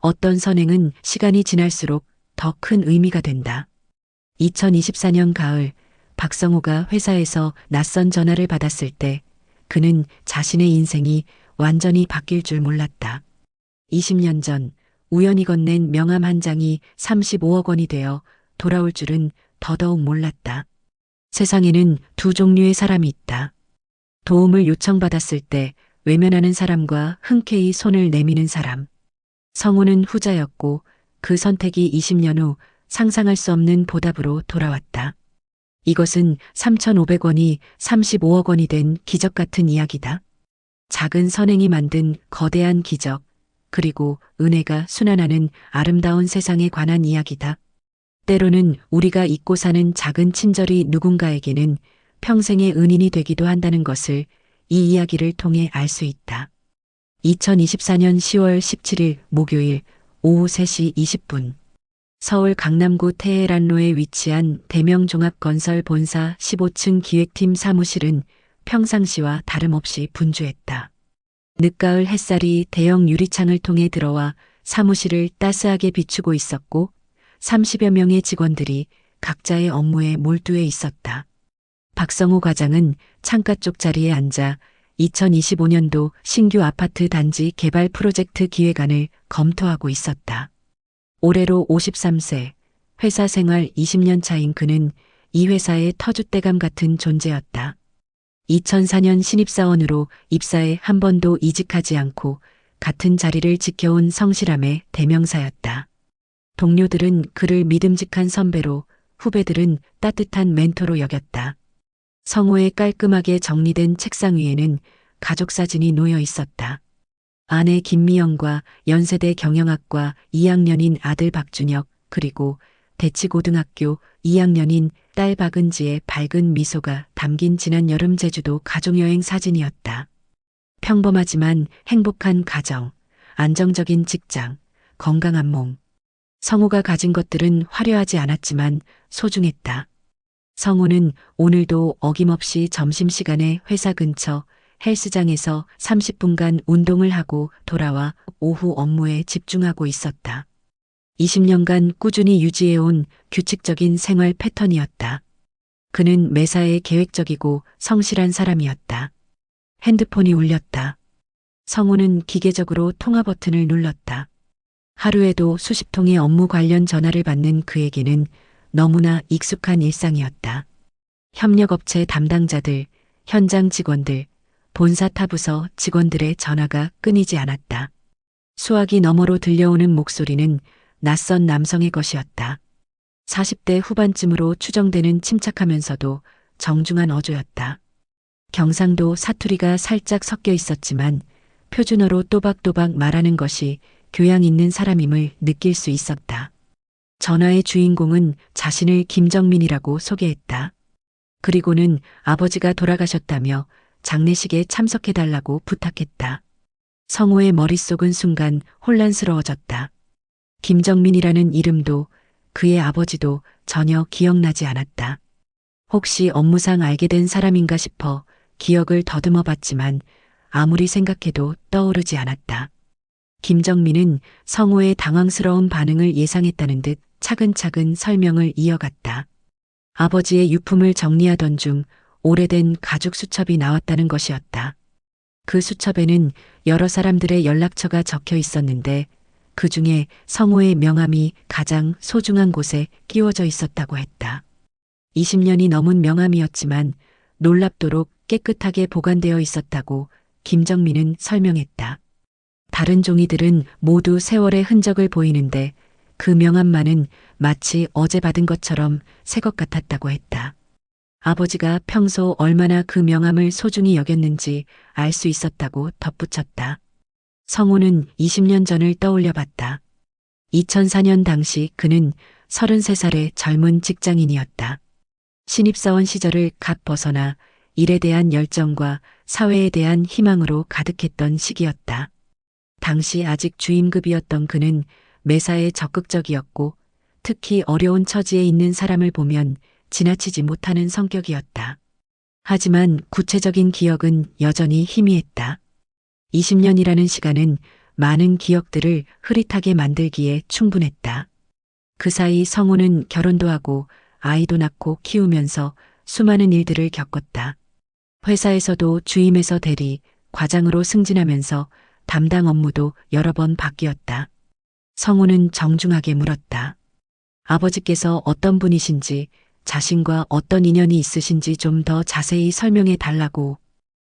어떤 선행은 시간이 지날수록 더 큰 의미가 된다. 2024년 가을, 박성호가 회사에서 낯선 전화를 받았을 때 그는 자신의 인생이 완전히 바뀔 줄 몰랐다. 20년 전 우연히 건넨 명함 한 장이 35억 원이 되어 돌아올 줄은 더더욱 몰랐다. 세상에는 두 종류의 사람이 있다. 도움을 요청받았을 때 외면하는 사람과 흔쾌히 손을 내미는 사람. 성우는 후자였고 그 선택이 20년 후 상상할 수 없는 보답으로 돌아왔다. 이것은 3,500원이 35억 원이 된 기적 같은 이야기다. 작은 선행이 만든 거대한 기적, 그리고 은혜가 순환하는 아름다운 세상에 관한 이야기다. 때로는 우리가 잊고 사는 작은 친절이 누군가에게는 평생의 은인이 되기도 한다는 것을 이 이야기를 통해 알 수 있다. 2024년 10월 17일 목요일 오후 3시 20분. 서울 강남구 테헤란로에 위치한 대명종합건설 본사 15층 기획팀 사무실은 평상시와 다름없이 분주했다. 늦가을 햇살이 대형 유리창을 통해 들어와 사무실을 따스하게 비추고 있었고 30여 명의 직원들이 각자의 업무에 몰두해 있었다. 박성호 과장은 창가 쪽 자리에 앉아 2025년도 신규 아파트 단지 개발 프로젝트 기획안을 검토하고 있었다. 올해로 53세, 회사 생활 20년 차인 그는 이 회사의 터줏대감 같은 존재였다. 2004년 신입사원으로 입사해 한 번도 이직하지 않고 같은 자리를 지켜온 성실함의 대명사였다. 동료들은 그를 믿음직한 선배로, 후배들은 따뜻한 멘토로 여겼다. 성호의 깔끔하게 정리된 책상 위에는 가족 사진이 놓여 있었다. 아내 김미영과 연세대 경영학과 2학년인 아들 박준혁, 그리고 대치고등학교 2학년인 딸 박은지의 밝은 미소가 담긴 지난 여름 제주도 가족여행 사진이었다. 평범하지만 행복한 가정, 안정적인 직장, 건강한 몸. 성호가 가진 것들은 화려하지 않았지만 소중했다. 성호는 오늘도 어김없이 점심시간에 회사 근처 헬스장에서 30분간 운동을 하고 돌아와 오후 업무에 집중하고 있었다. 20년간 꾸준히 유지해온 규칙적인 생활 패턴이었다. 그는 매사에 계획적이고 성실한 사람이었다. 핸드폰이 울렸다. 성호는 기계적으로 통화 버튼을 눌렀다. 하루에도 수십 통의 업무 관련 전화를 받는 그에게는 너무나 익숙한 일상이었다. 협력업체 담당자들, 현장 직원들, 본사 타부서 직원들의 전화가 끊이지 않았다. 수화기 너머로 들려오는 목소리는 낯선 남성의 것이었다. 40대 후반쯤으로 추정되는 침착하면서도 정중한 어조였다. 경상도 사투리가 살짝 섞여 있었지만 표준어로 또박또박 말하는 것이 교양 있는 사람임을 느낄 수 있었다. 전화의 주인공은 자신을 김정민이라고 소개했다. 그리고는 아버지가 돌아가셨다며 장례식에 참석해달라고 부탁했다. 성호의 머릿속은 순간 혼란스러워졌다. 김정민이라는 이름도 그의 아버지도 전혀 기억나지 않았다. 혹시 업무상 알게 된 사람인가 싶어 기억을 더듬어 봤지만 아무리 생각해도 떠오르지 않았다. 김정민은 성호의 당황스러운 반응을 예상했다는 듯 차근차근 설명을 이어갔다. 아버지의 유품을 정리하던 중 오래된 가죽 수첩이 나왔다는 것이었다. 그 수첩에는 여러 사람들의 연락처가 적혀 있었는데 그 중에 성호의 명함이 가장 소중한 곳에 끼워져 있었다고 했다. 20년이 넘은 명함이었지만 놀랍도록 깨끗하게 보관되어 있었다고 김정민은 설명했다. 다른 종이들은 모두 세월의 흔적을 보이는데 그 명함만은 마치 어제 받은 것처럼 새 것 같았다고 했다. 아버지가 평소 얼마나 그 명함을 소중히 여겼는지 알 수 있었다고 덧붙였다. 성호는 20년 전을 떠올려 봤다. 2004년 당시 그는 33살의 젊은 직장인이었다. 신입사원 시절을 갓 벗어나 일에 대한 열정과 사회에 대한 희망으로 가득했던 시기였다. 당시 아직 주임급이었던 그는 매사에 적극적이었고 특히 어려운 처지에 있는 사람을 보면 지나치지 못하는 성격이었다. 하지만 구체적인 기억은 여전히 희미했다. 20년이라는 시간은 많은 기억들을 흐릿하게 만들기에 충분했다. 그 사이 성우는 결혼도 하고 아이도 낳고 키우면서 수많은 일들을 겪었다. 회사에서도 주임에서 대리, 과장으로 승진하면서 담당 업무도 여러 번 바뀌었다. 성우는 정중하게 물었다. 아버지께서 어떤 분이신지, 자신과 어떤 인연이 있으신지 좀 더 자세히 설명해 달라고.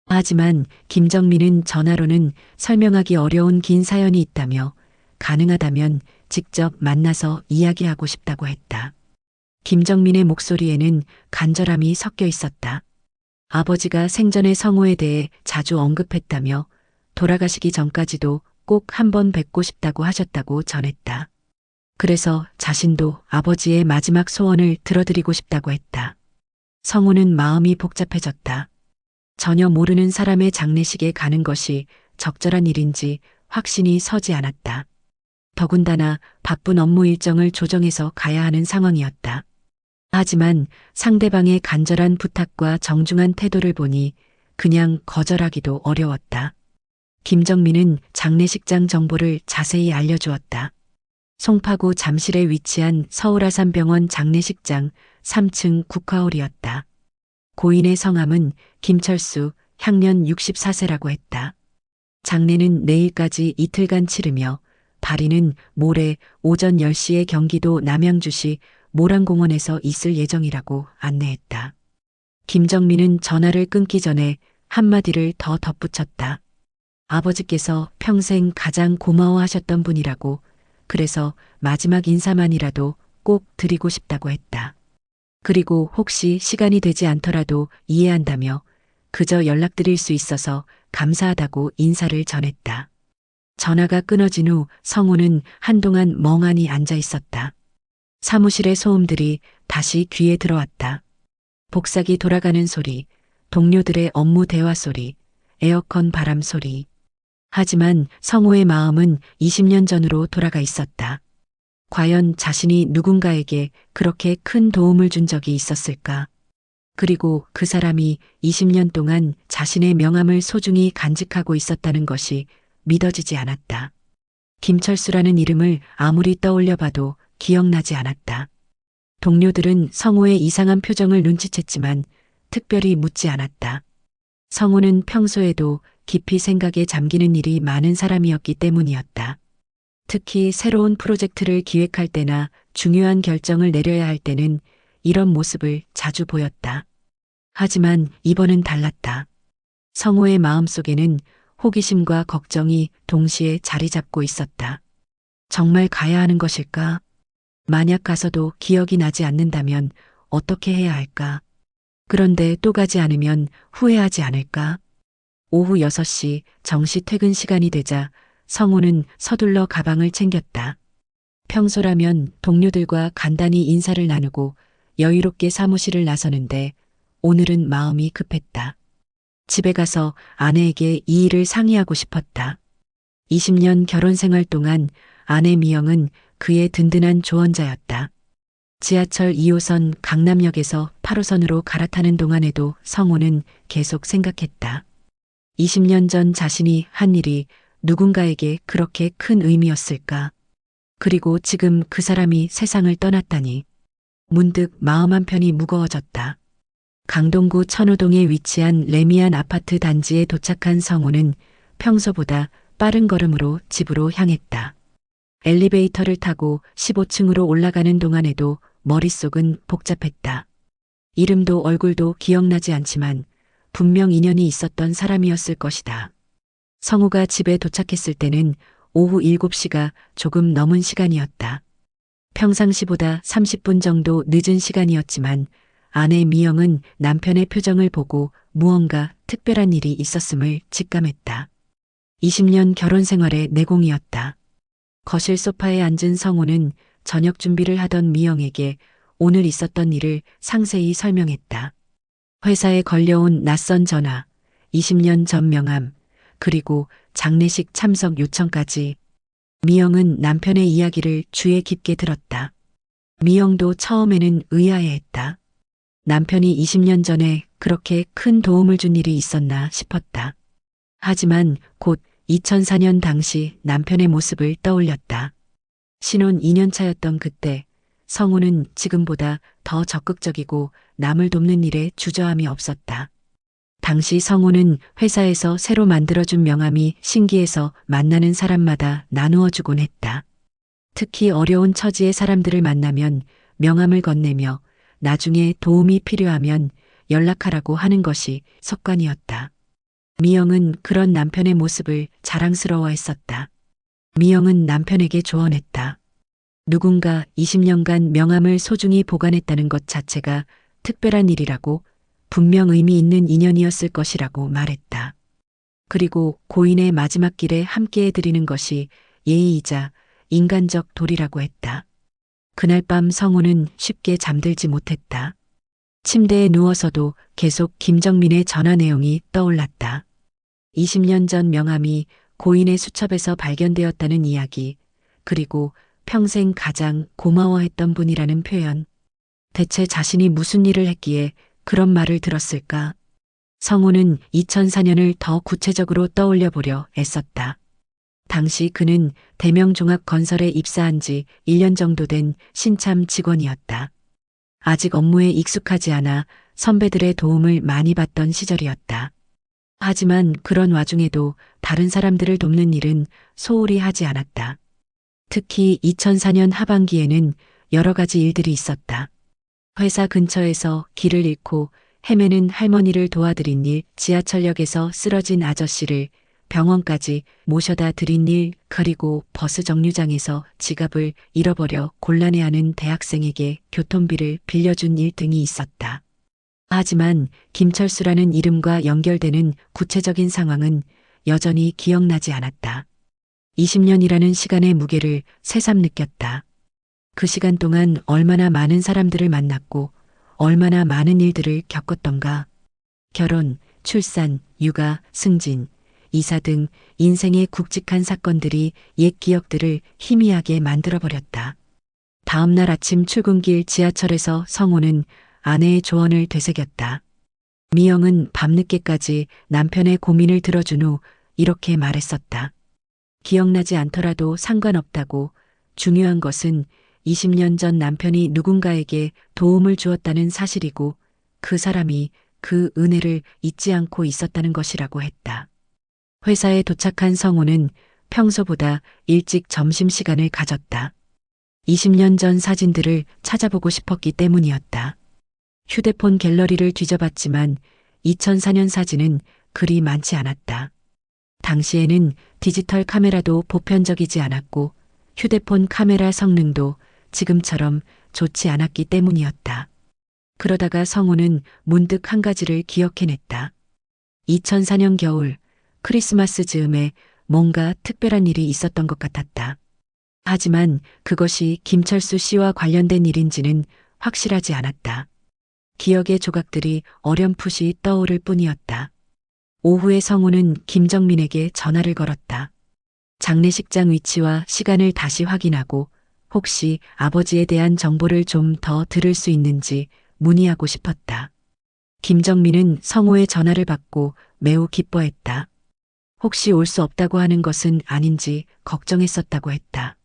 하지만 김정민은 전화로는 설명하기 어려운 긴 사연이 있다며 가능하다면 직접 만나서 이야기하고 싶다고 했다. 김정민의 목소리에는 간절함이 섞여 있었다. 아버지가 생전에 성우에 대해 자주 언급했다며 돌아가시기 전까지도 꼭 한번 뵙고 싶다고 하셨다고 전했다. 그래서 자신도 아버지의 마지막 소원을 들어드리고 싶다고 했다. 성우는 마음이 복잡해졌다. 전혀 모르는 사람의 장례식에 가는 것이 적절한 일인지 확신이 서지 않았다. 더군다나 바쁜 업무 일정을 조정해서 가야 하는 상황이었다. 하지만 상대방의 간절한 부탁과 정중한 태도를 보니 그냥 거절하기도 어려웠다. 김정민은 장례식장 정보를 자세히 알려주었다. 송파구 잠실에 위치한 서울아산병원 장례식장 3층 국화홀이었다. 고인의 성함은 김철수, 향년 64세라고 했다. 장례는 내일까지 이틀간 치르며 발인은 모레 오전 10시에 경기도 남양주시 모란공원에서 있을 예정이라고 안내했다. 김정민은 전화를 끊기 전에 한마디를 더 덧붙였다. 아버지께서 평생 가장 고마워하셨던 분이라고, 그래서 마지막 인사만이라도 꼭 드리고 싶다고 했다. 그리고 혹시 시간이 되지 않더라도 이해한다며 그저 연락드릴 수 있어서 감사하다고 인사를 전했다. 전화가 끊어진 후 성우는 한동안 멍하니 앉아 있었다. 사무실의 소음들이 다시 귀에 들어왔다. 복사기 돌아가는 소리, 동료들의 업무 대화 소리, 에어컨 바람 소리. 하지만 성우의 마음은 20년 전으로 돌아가 있었다. 과연 자신이 누군가에게 그렇게 큰 도움을 준 적이 있었을까? 그리고 그 사람이 20년 동안 자신의 명함을 소중히 간직하고 있었다는 것이 믿어지지 않았다. 김철수라는 이름을 아무리 떠올려봐도 기억나지 않았다. 동료들은 성우의 이상한 표정을 눈치챘지만 특별히 묻지 않았다. 성우는 평소에도 깊이 생각에 잠기는 일이 많은 사람이었기 때문이었다. 특히 새로운 프로젝트를 기획할 때나 중요한 결정을 내려야 할 때는 이런 모습을 자주 보였다. 하지만 이번은 달랐다. 성우의 마음속에는 호기심과 걱정이 동시에 자리 잡고 있었다. 정말 가야 하는 것일까? 만약 가서도 기억이 나지 않는다면 어떻게 해야 할까? 그런데 또 가지 않으면 후회하지 않을까? 오후 6시 정시 퇴근 시간이 되자 성우는 서둘러 가방을 챙겼다. 평소라면 동료들과 간단히 인사를 나누고 여유롭게 사무실을 나서는데 오늘은 마음이 급했다. 집에 가서 아내에게 이 일을 상의하고 싶었다. 20년 결혼 생활 동안 아내 미영은 그의 든든한 조언자였다. 지하철 2호선 강남역에서 8호선으로 갈아타는 동안에도 성우는 계속 생각했다. 20년 전 자신이 한 일이 누군가에게 그렇게 큰 의미였을까? 그리고 지금 그 사람이 세상을 떠났다니. 문득 마음 한편이 무거워졌다. 강동구 천호동에 위치한 레미안 아파트 단지에 도착한 성우는 평소보다 빠른 걸음으로 집으로 향했다. 엘리베이터를 타고 15층으로 올라가는 동안에도 머릿속은 복잡했다. 이름도 얼굴도 기억나지 않지만 분명 인연이 있었던 사람이었을 것이다. 성우가 집에 도착했을 때는 오후 7시가 조금 넘은 시간이었다. 평상시보다 30분 정도 늦은 시간이었지만 아내 미영은 남편의 표정을 보고 무언가 특별한 일이 있었음을 직감했다. 20년 결혼 생활의 내공이었다. 거실 소파에 앉은 성우는 저녁 준비를 하던 미영에게 오늘 있었던 일을 상세히 설명했다. 회사에 걸려온 낯선 전화, 20년 전 명함, 그리고 장례식 참석 요청까지. 미영은 남편의 이야기를 주의 깊게 들었다. 미영도 처음에는 의아해했다. 남편이 20년 전에 그렇게 큰 도움을 준 일이 있었나 싶었다. 하지만 곧 2004년 당시 남편의 모습을 떠올렸다. 신혼 2년 차였던 그때 성우는 지금보다 더 적극적이고 남을 돕는 일에 주저함이 없었다. 당시 성우는 회사에서 새로 만들어준 명함이 신기해서 만나는 사람마다 나누어주곤 했다. 특히 어려운 처지의 사람들을 만나면 명함을 건네며 나중에 도움이 필요하면 연락하라고 하는 것이 습관이었다. 미영은 그런 남편의 모습을 자랑스러워했었다. 미영은 남편에게 조언했다. 누군가 20년간 명함을 소중히 보관했다는 것 자체가 특별한 일이라고, 분명 의미 있는 인연이었을 것이라고 말했다. 그리고 고인의 마지막 길에 함께 해드리는 것이 예의이자 인간적 도리라고 했다. 그날 밤 성우는 쉽게 잠들지 못했다. 침대에 누워서도 계속 김정민의 전화 내용이 떠올랐다. 20년 전 명함이 고인의 수첩에서 발견되었다는 이야기, 그리고 평생 가장 고마워했던 분이라는 표현. 대체 자신이 무슨 일을 했기에 그런 말을 들었을까? 성우는 2004년을 더 구체적으로 떠올려 보려 애썼다. 당시 그는 대명종합건설에 입사한 지 1년 정도 된 신참 직원이었다. 아직 업무에 익숙하지 않아 선배들의 도움을 많이 받던 시절이었다. 하지만 그런 와중에도 다른 사람들을 돕는 일은 소홀히 하지 않았다. 특히 2004년 하반기에는 여러 가지 일들이 있었다. 회사 근처에서 길을 잃고 헤매는 할머니를 도와드린 일, 지하철역에서 쓰러진 아저씨를 병원까지 모셔다 드린 일, 그리고 버스 정류장에서 지갑을 잃어버려 곤란해하는 대학생에게 교통비를 빌려준 일 등이 있었다. 하지만 김철수라는 이름과 연결되는 구체적인 상황은 여전히 기억나지 않았다. 20년이라는 시간의 무게를 새삼 느꼈다. 그 시간 동안 얼마나 많은 사람들을 만났고 얼마나 많은 일들을 겪었던가. 결혼, 출산, 육아, 승진, 이사 등 인생의 굵직한 사건들이 옛 기억들을 희미하게 만들어버렸다. 다음 날 아침 출근길 지하철에서 성호는 아내의 조언을 되새겼다. 미영은 밤늦게까지 남편의 고민을 들어준 후 이렇게 말했었다. 기억나지 않더라도 상관없다고. 중요한 것은 20년 전 남편이 누군가에게 도움을 주었다는 사실이고 그 사람이 그 은혜를 잊지 않고 있었다는 것이라고 했다. 회사에 도착한 성우는 평소보다 일찍 점심시간을 가졌다. 20년 전 사진들을 찾아보고 싶었기 때문이었다. 휴대폰 갤러리를 뒤져봤지만 2004년 사진은 그리 많지 않았다. 당시에는 디지털 카메라도 보편적이지 않았고 휴대폰 카메라 성능도 지금처럼 좋지 않았기 때문이었다. 그러다가 성우는 문득 한 가지를 기억해냈다. 2004년 겨울 크리스마스 즈음에 뭔가 특별한 일이 있었던 것 같았다. 하지만 그것이 김철수 씨와 관련된 일인지는 확실하지 않았다. 기억의 조각들이 어렴풋이 떠오를 뿐이었다. 오후에 성우는 김정민에게 전화를 걸었다. 장례식장 위치와 시간을 다시 확인하고 혹시 아버지에 대한 정보를 좀 더 들을 수 있는지 문의하고 싶었다. 김정민은 성우의 전화를 받고 매우 기뻐했다. 혹시 올 수 없다고 하는 것은 아닌지 걱정했었다고 했다.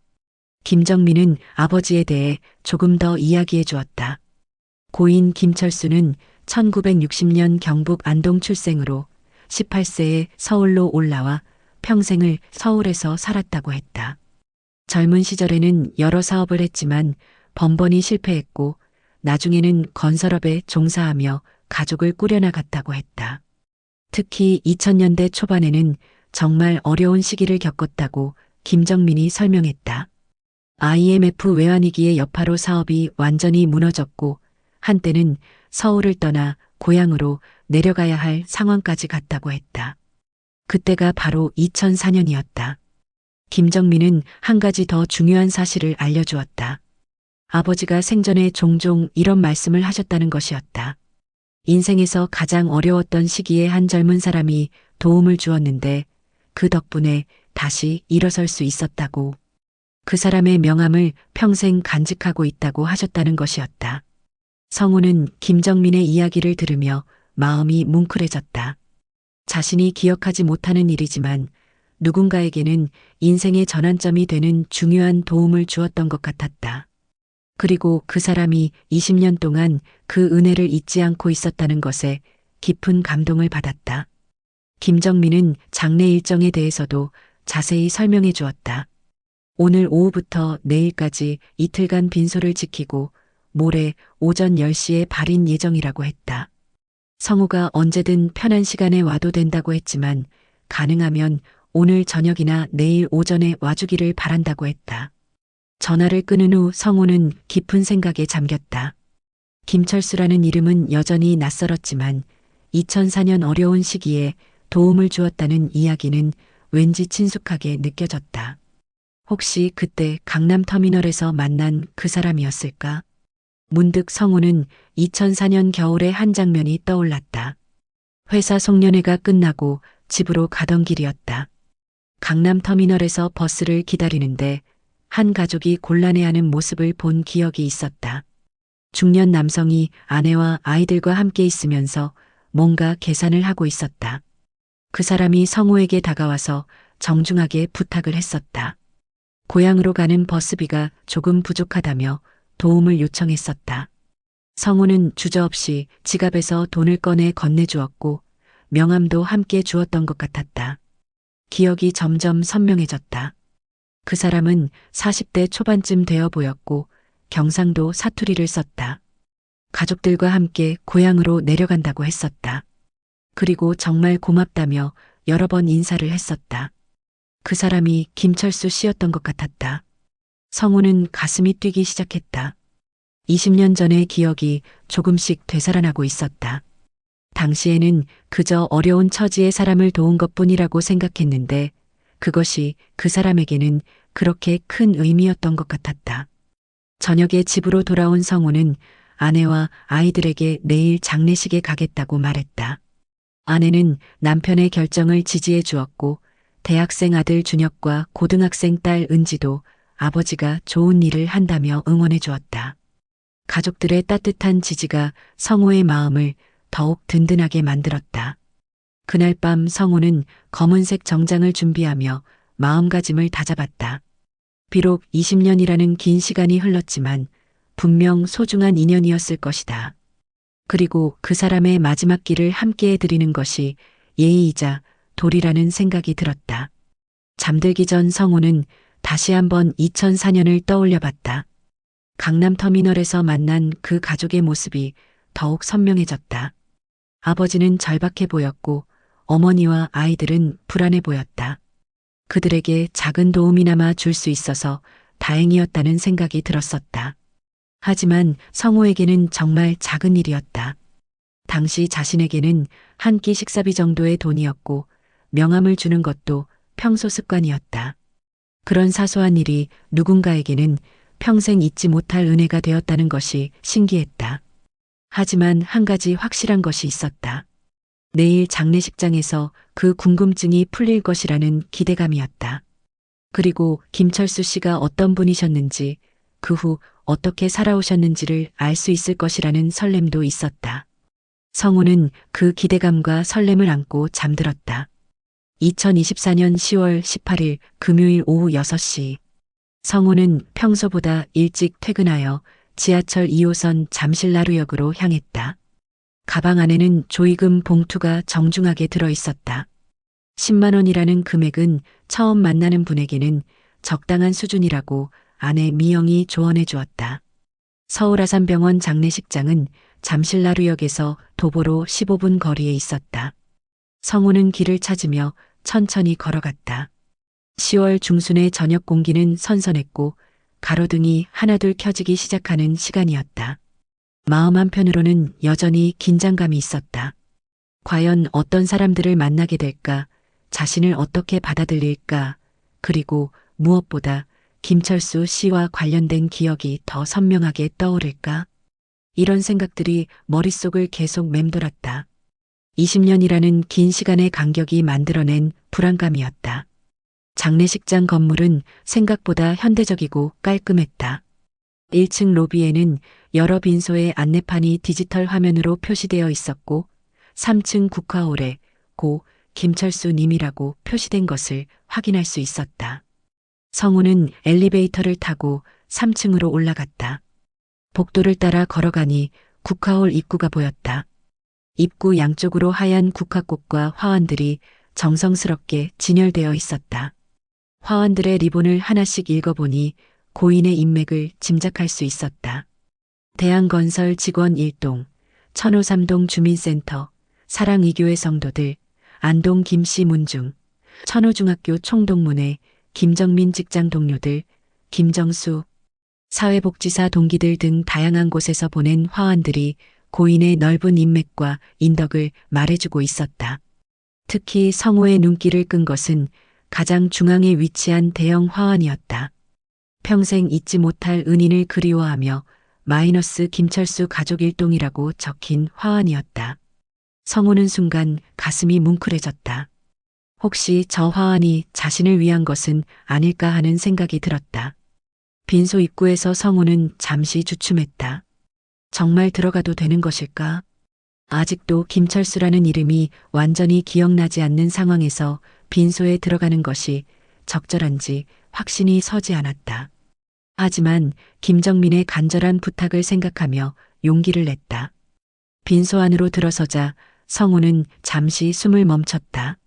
김정민은 아버지에 대해 조금 더 이야기해 주었다. 고인 김철수는 1960년 경북 안동 출생으로 18세에 서울로 올라와 평생을 서울에서 살았다고 했다. 젊은 시절에는 여러 사업을 했지만 번번이 실패했고 나중에는 건설업에 종사하며 가족을 꾸려나갔다고 했다. 특히 2000년대 초반에는 정말 어려운 시기를 겪었다고 김정민이 설명했다. IMF 외환위기의 여파로 사업이 완전히 무너졌고 한때는 서울을 떠나 고향으로 내려가야 할 상황까지 갔다고 했다. 그때가 바로 2004년이었다. 김정민은 한 가지 더 중요한 사실을 알려주었다. 아버지가 생전에 종종 이런 말씀을 하셨다는 것이었다. 인생에서 가장 어려웠던 시기에 한 젊은 사람이 도움을 주었는데 그 덕분에 다시 일어설 수 있었다고. 그 사람의 명함을 평생 간직하고 있다고 하셨다는 것이었다. 성우는 김정민의 이야기를 들으며 마음이 뭉클해졌다. 자신이 기억하지 못하는 일이지만 누군가에게는 인생의 전환점이 되는 중요한 도움을 주었던 것 같았다. 그리고 그 사람이 20년 동안 그 은혜를 잊지 않고 있었다는 것에 깊은 감동을 받았다. 김정민은 장례 일정에 대해서도 자세히 설명해 주었다. 오늘 오후부터 내일까지 이틀간 빈소를 지키고 모레 오전 10시에 발인 예정이라고 했다. 성우가 언제든 편한 시간에 와도 된다고 했지만 가능하면 오늘 저녁이나 내일 오전에 와주기를 바란다고 했다. 전화를 끊은 후 성우는 깊은 생각에 잠겼다. 김철수라는 이름은 여전히 낯설었지만 2004년 어려운 시기에 도움을 주었다는 이야기는 왠지 친숙하게 느껴졌다. 혹시 그때 강남터미널에서 만난 그 사람이었을까? 문득 성우는 2004년 겨울의 한 장면이 떠올랐다. 회사 송년회가 끝나고 집으로 가던 길이었다. 강남터미널에서 버스를 기다리는데 한 가족이 곤란해하는 모습을 본 기억이 있었다. 중년 남성이 아내와 아이들과 함께 있으면서 뭔가 계산을 하고 있었다. 그 사람이 성우에게 다가와서 정중하게 부탁을 했었다. 고향으로 가는 버스비가 조금 부족하다며 도움을 요청했었다. 성우는 주저없이 지갑에서 돈을 꺼내 건네주었고 명함도 함께 주었던 것 같았다. 기억이 점점 선명해졌다. 그 사람은 40대 초반쯤 되어 보였고 경상도 사투리를 썼다. 가족들과 함께 고향으로 내려간다고 했었다. 그리고 정말 고맙다며 여러 번 인사를 했었다. 그 사람이 김철수 씨였던 것 같았다. 성우는 가슴이 뛰기 시작했다. 20년 전의 기억이 조금씩 되살아나고 있었다. 당시에는 그저 어려운 처지의 사람을 도운 것뿐이라고 생각했는데 그것이 그 사람에게는 그렇게 큰 의미였던 것 같았다. 저녁에 집으로 돌아온 성우는 아내와 아이들에게 내일 장례식에 가겠다고 말했다. 아내는 남편의 결정을 지지해 주었고 대학생 아들 준혁과 고등학생 딸 은지도 아버지가 좋은 일을 한다며 응원해 주었다. 가족들의 따뜻한 지지가 성우의 마음을 더욱 든든하게 만들었다. 그날 밤 성우는 검은색 정장을 준비하며 마음가짐을 다잡았다. 비록 20년이라는 긴 시간이 흘렀지만 분명 소중한 인연이었을 것이다. 그리고 그 사람의 마지막 길을 함께 해드리는 것이 예의이자 도리라는 생각이 들었다. 잠들기 전 성우는 다시 한번 2004년을 떠올려 봤다. 강남터미널에서 만난 그 가족의 모습이 더욱 선명해졌다. 아버지는 절박해 보였고 어머니와 아이들은 불안해 보였다. 그들에게 작은 도움이나마 줄 수 있어서 다행이었다는 생각이 들었었다. 하지만 성우에게는 정말 작은 일이었다. 당시 자신에게는 한 끼 식사비 정도의 돈이었고 명함을 주는 것도 평소 습관이었다. 그런 사소한 일이 누군가에게는 평생 잊지 못할 은혜가 되었다는 것이 신기했다. 하지만 한 가지 확실한 것이 있었다. 내일 장례식장에서 그 궁금증이 풀릴 것이라는 기대감이었다. 그리고 김철수 씨가 어떤 분이셨는지 그 후 어떻게 살아오셨는지를 알 수 있을 것이라는 설렘도 있었다. 성우는 그 기대감과 설렘을 안고 잠들었다. 2024년 10월 18일 금요일 오후 6시. 성우는 평소보다 일찍 퇴근하여 지하철 2호선 잠실나루역으로 향했다. 가방 안에는 조의금 봉투가 정중하게 들어 있었다. 10만 원이라는 금액은 처음 만나는 분에게는 적당한 수준이라고 아내 미영이 조언해 주었다. 서울아산병원 장례식장은 잠실나루역에서 도보로 15분 거리에 있었다. 성우는 길을 찾으며 천천히 걸어갔다. 10월 중순의 저녁 공기는 선선했고 가로등이 하나둘 켜지기 시작하는 시간이었다. 마음 한편으로는 여전히 긴장감이 있었다. 과연 어떤 사람들을 만나게 될까? 자신을 어떻게 받아들일까? 그리고 무엇보다 김철수 씨와 관련된 기억이 더 선명하게 떠오를까? 이런 생각들이 머릿속을 계속 맴돌았다. 20년이라는 긴 시간의 간격이 만들어낸 불안감이었다. 장례식장 건물은 생각보다 현대적이고 깔끔했다. 1층 로비에는 여러 빈소의 안내판이 디지털 화면으로 표시되어 있었고 3층 국화홀에 고 김철수 님이라고 표시된 것을 확인할 수 있었다. 성우는 엘리베이터를 타고 3층으로 올라갔다. 복도를 따라 걸어가니 국화홀 입구가 보였다. 입구 양쪽으로 하얀 국화꽃과 화환들이 정성스럽게 진열되어 있었다. 화환들의 리본을 하나씩 읽어보니 고인의 인맥을 짐작할 수 있었다. 대한건설 직원 1동, 천호삼동 주민센터, 사랑이교회 성도들, 안동 김씨 문중, 천호중학교 총동문회, 김정민 직장 동료들, 김정수, 사회복지사 동기들 등 다양한 곳에서 보낸 화환들이 고인의 넓은 인맥과 인덕을 말해주고 있었다. 특히 성우의 눈길을 끈 것은 가장 중앙에 위치한 대형 화환이었다. 평생 잊지 못할 은인을 그리워하며 마이너스 김철수 가족 일동이라고 적힌 화환이었다. 성우는 순간 가슴이 뭉클해졌다. 혹시 저 화환이 자신을 위한 것은 아닐까 하는 생각이 들었다. 빈소 입구에서 성우는 잠시 주춤했다. 정말 들어가도 되는 것일까? 아직도 김철수라는 이름이 완전히 기억나지 않는 상황에서 빈소에 들어가는 것이 적절한지 확신이 서지 않았다. 하지만 김정민의 간절한 부탁을 생각하며 용기를 냈다. 빈소 안으로 들어서자 성우는 잠시 숨을 멈췄다.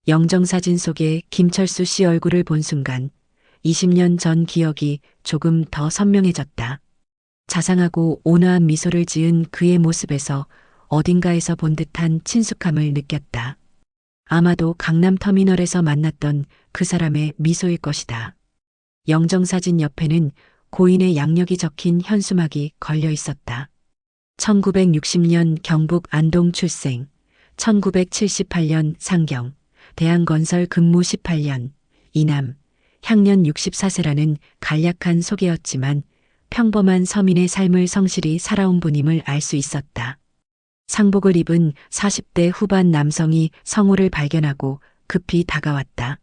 영정사진 속에 김철수 씨 얼굴을 본 순간 20년 전 기억이 조금 더 선명해졌다. 자상하고 온화한 미소를 지은 그의 모습에서 어딘가에서 본 듯한 친숙함을 느꼈다. 아마도 강남터미널에서 만났던 그 사람의 미소일 것이다. 영정사진 옆에는 고인의 양력이 적힌 현수막이 걸려 있었다. 1960년 경북 안동 출생, 1978년 상경, 대한건설 근무 18년, 이남, 향년 64세라는 간략한 소개였지만 평범한 서민의 삶을 성실히 살아온 분임을 알 수 있었다. 상복을 입은 40대 후반 남성이 성우를 발견하고 급히 다가왔다.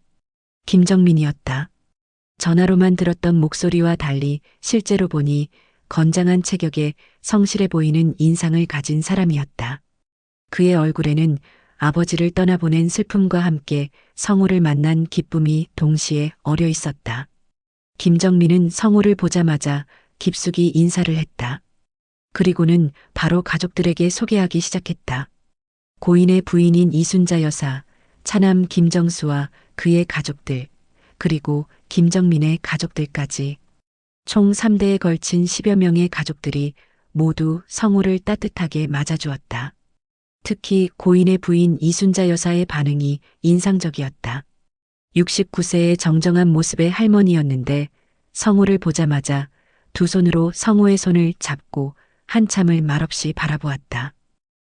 김정민이었다. 전화로만 들었던 목소리와 달리 실제로 보니 건장한 체격에 성실해 보이는 인상을 가진 사람이었다. 그의 얼굴에는 아버지를 떠나보낸 슬픔과 함께 성우를 만난 기쁨이 동시에 어려 있었다. 김정민은 성우를 보자마자 깊숙이 인사를 했다. 그리고는 바로 가족들에게 소개하기 시작했다. 고인의 부인인 이순자 여사, 차남 김정수와 그의 가족들, 그리고 김정민의 가족들까지 총 3대에 걸친 10여 명의 가족들이 모두 성우를 따뜻하게 맞아주었다. 특히 고인의 부인 이순자 여사의 반응이 인상적이었다. 69세의 정정한 모습의 할머니였는데 성우를 보자마자 두 손으로 성우의 손을 잡고 한참을 말없이 바라보았다.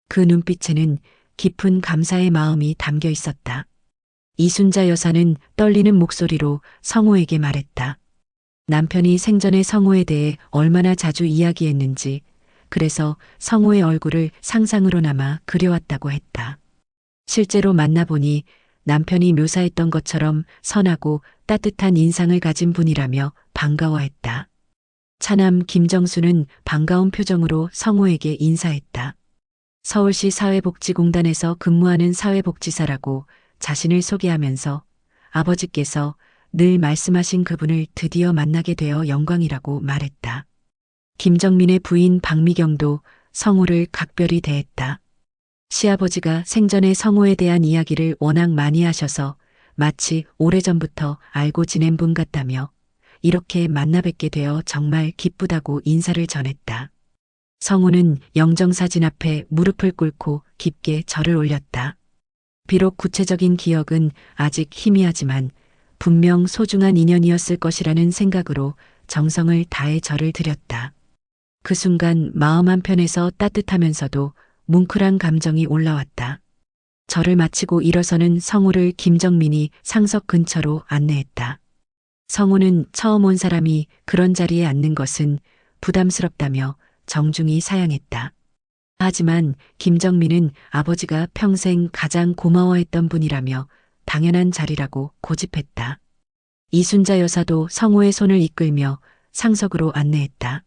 그 눈빛에는 깊은 감사의 마음이 담겨 있었다. 이순자 여사는 떨리는 목소리로 성우에게 말했다. 남편이 생전에 성우에 대해 얼마나 자주 이야기했는지, 그래서 성우의 얼굴을 상상으로나마 그려왔다고 했다. 실제로 만나보니 남편이 묘사했던 것처럼 선하고 따뜻한 인상을 가진 분이라며 반가워했다. 차남 김정수는 반가운 표정으로 성우에게 인사했다. 서울시 사회복지공단에서 근무하는 사회복지사라고 자신을 소개하면서 아버지께서 늘 말씀하신 그분을 드디어 만나게 되어 영광이라고 말했다. 김정민의 부인 박미경도 성우를 각별히 대했다. 시아버지가 생전에 성우에 대한 이야기를 워낙 많이 하셔서 마치 오래전부터 알고 지낸 분 같다며 이렇게 만나 뵙게 되어 정말 기쁘다고 인사를 전했다. 성우는 영정사진 앞에 무릎을 꿇고 깊게 절을 올렸다. 비록 구체적인 기억은 아직 희미하지만 분명 소중한 인연이었을 것이라는 생각으로 정성을 다해 절을 드렸다. 그 순간 마음 한편에서 따뜻하면서도 뭉클한 감정이 올라왔다. 절을 마치고 일어서는 성우를 김정민이 상석 근처로 안내했다. 성우는 처음 온 사람이 그런 자리에 앉는 것은 부담스럽다며 정중히 사양했다. 하지만 김정민은 아버지가 평생 가장 고마워했던 분이라며 당연한 자리라고 고집했다. 이순자 여사도 성우의 손을 이끌며 상석으로 안내했다.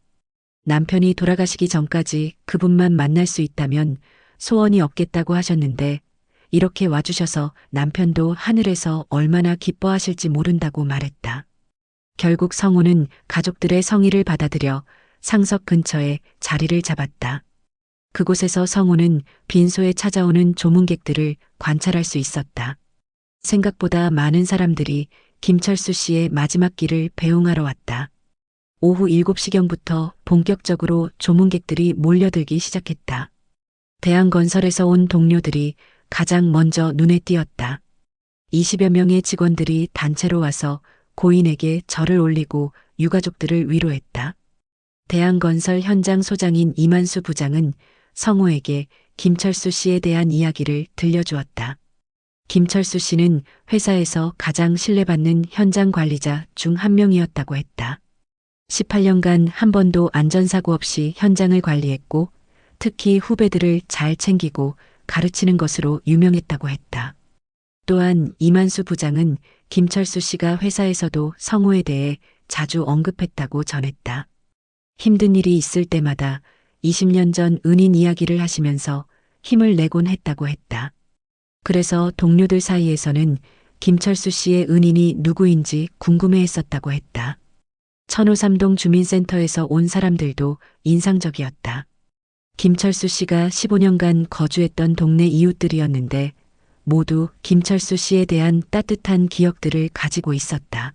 남편이 돌아가시기 전까지 그분만 만날 수 있다면 소원이 없겠다고 하셨는데 이렇게 와주셔서 남편도 하늘에서 얼마나 기뻐하실지 모른다고 말했다. 결국 성호는 가족들의 성의를 받아들여 상석 근처에 자리를 잡았다. 그곳에서 성호는 빈소에 찾아오는 조문객들을 관찰할 수 있었다. 생각보다 많은 사람들이 김철수 씨의 마지막 길을 배웅하러 왔다. 오후 7시경부터 본격적으로 조문객들이 몰려들기 시작했다. 대한건설에서 온 동료들이 가장 먼저 눈에 띄었다. 20여 명의 직원들이 단체로 와서 고인에게 절을 올리고 유가족들을 위로했다. 대한건설 현장 소장인 이만수 부장은 성호에게 김철수 씨에 대한 이야기를 들려주었다. 김철수 씨는 회사에서 가장 신뢰받는 현장 관리자 중 한 명이었다고 했다. 18년간 한 번도 안전사고 없이 현장을 관리했고 특히 후배들을 잘 챙기고 가르치는 것으로 유명했다고 했다. 또한 이만수 부장은 김철수 씨가 회사에서도 성호에 대해 자주 언급했다고 전했다. 힘든 일이 있을 때마다 20년 전 은인 이야기를 하시면서 힘을 내곤 했다고 했다. 그래서 동료들 사이에서는 김철수 씨의 은인이 누구인지 궁금해했었다고 했다. 천호삼동 주민센터에서 온 사람들도 인상적이었다. 김철수 씨가 15년간 거주했던 동네 이웃들이었는데 모두 김철수 씨에 대한 따뜻한 기억들을 가지고 있었다.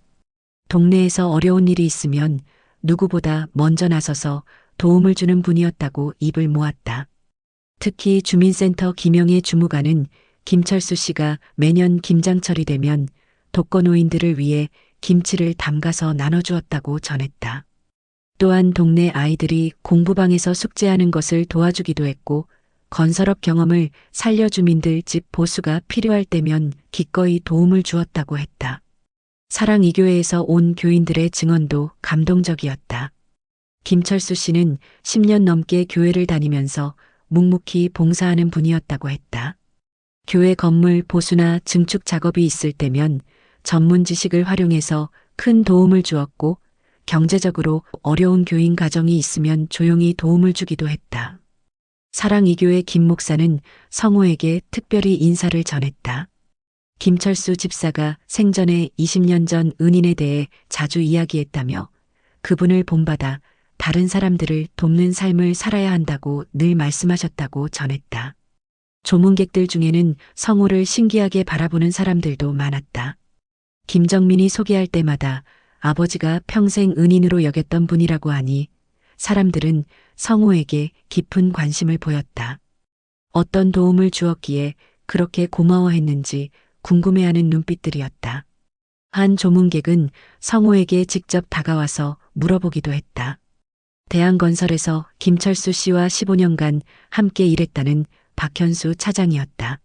동네에서 어려운 일이 있으면 누구보다 먼저 나서서 도움을 주는 분이었다고 입을 모았다. 특히 주민센터 김영애 주무관은 김철수 씨가 매년 김장철이 되면 독거노인들을 위해 김치를 담가서 나눠주었다고 전했다. 또한 동네 아이들이 공부방에서 숙제하는 것을 도와주기도 했고 건설업 경험을 살려 주민들 집 보수가 필요할 때면 기꺼이 도움을 주었다고 했다. 사랑 이교회에서 온 교인들의 증언도 감동적이었다. 김철수 씨는 10년 넘게 교회를 다니면서 묵묵히 봉사하는 분이었다고 했다. 교회 건물 보수나 증축 작업이 있을 때면 전문 지식을 활용해서 큰 도움을 주었고 경제적으로 어려운 교인 가정이 있으면 조용히 도움을 주기도 했다. 사랑 이교회 김 목사는 성호에게 특별히 인사를 전했다. 김철수 집사가 생전에 20년 전 은인에 대해 자주 이야기했다며 그분을 본받아 다른 사람들을 돕는 삶을 살아야 한다고 늘 말씀하셨다고 전했다. 조문객들 중에는 성호를 신기하게 바라보는 사람들도 많았다. 김정민이 소개할 때마다 아버지가 평생 은인으로 여겼던 분이라고 하니 사람들은 성호에게 깊은 관심을 보였다. 어떤 도움을 주었기에 그렇게 고마워했는지 궁금해하는 눈빛들이었다. 한 조문객은 성호에게 직접 다가와서 물어보기도 했다. 대한건설에서 김철수 씨와 15년간 함께 일했다는 박현수 차장이었다.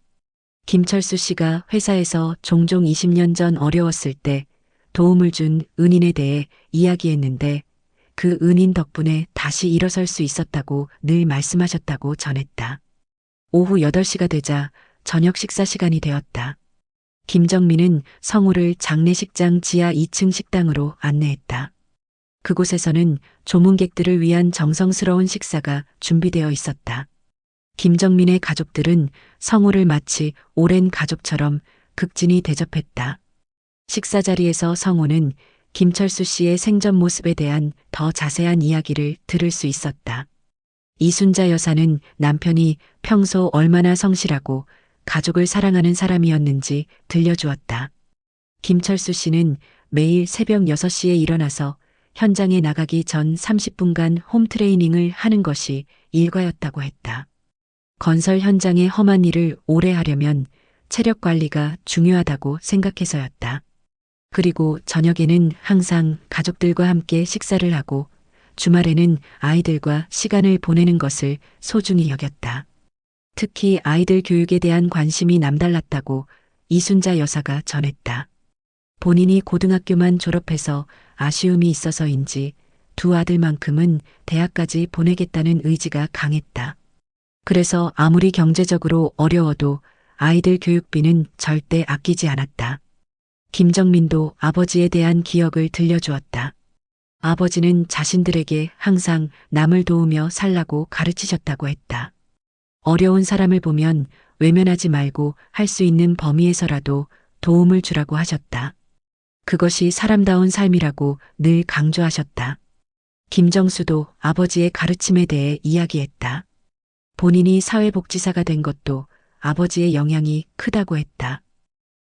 김철수 씨가 회사에서 종종 20년 전 어려웠을 때 도움을 준 은인에 대해 이야기했는데 그 은인 덕분에 다시 일어설 수 있었다고 늘 말씀하셨다고 전했다. 오후 8시가 되자 저녁 식사 시간이 되었다. 김정민은 성호를 장례식장 지하 2층 식당으로 안내했다. 그곳에서는 조문객들을 위한 정성스러운 식사가 준비되어 있었다. 김정민의 가족들은 성호를 마치 오랜 가족처럼 극진히 대접했다. 식사 자리에서 성호는 김철수 씨의 생전 모습에 대한 더 자세한 이야기를 들을 수 있었다. 이순자 여사는 남편이 평소 얼마나 성실하고 가족을 사랑하는 사람이었는지 들려주었다. 김철수 씨는 매일 새벽 6시에 일어나서 현장에 나가기 전 30분간 홈트레이닝을 하는 것이 일과였다고 했다. 건설 현장의 험한 일을 오래 하려면 체력 관리가 중요하다고 생각해서였다. 그리고 저녁에는 항상 가족들과 함께 식사를 하고 주말에는 아이들과 시간을 보내는 것을 소중히 여겼다. 특히 아이들 교육에 대한 관심이 남달랐다고 이순자 여사가 전했다. 본인이 고등학교만 졸업해서 아쉬움이 있어서인지 두 아들만큼은 대학까지 보내겠다는 의지가 강했다. 그래서 아무리 경제적으로 어려워도 아이들 교육비는 절대 아끼지 않았다. 김정민도 아버지에 대한 기억을 들려주었다. 아버지는 자신들에게 항상 남을 도우며 살라고 가르치셨다고 했다. 어려운 사람을 보면 외면하지 말고 할 수 있는 범위에서라도 도움을 주라고 하셨다. 그것이 사람다운 삶이라고 늘 강조하셨다. 김정수도 아버지의 가르침에 대해 이야기했다. 본인이 사회복지사가 된 것도 아버지의 영향이 크다고 했다.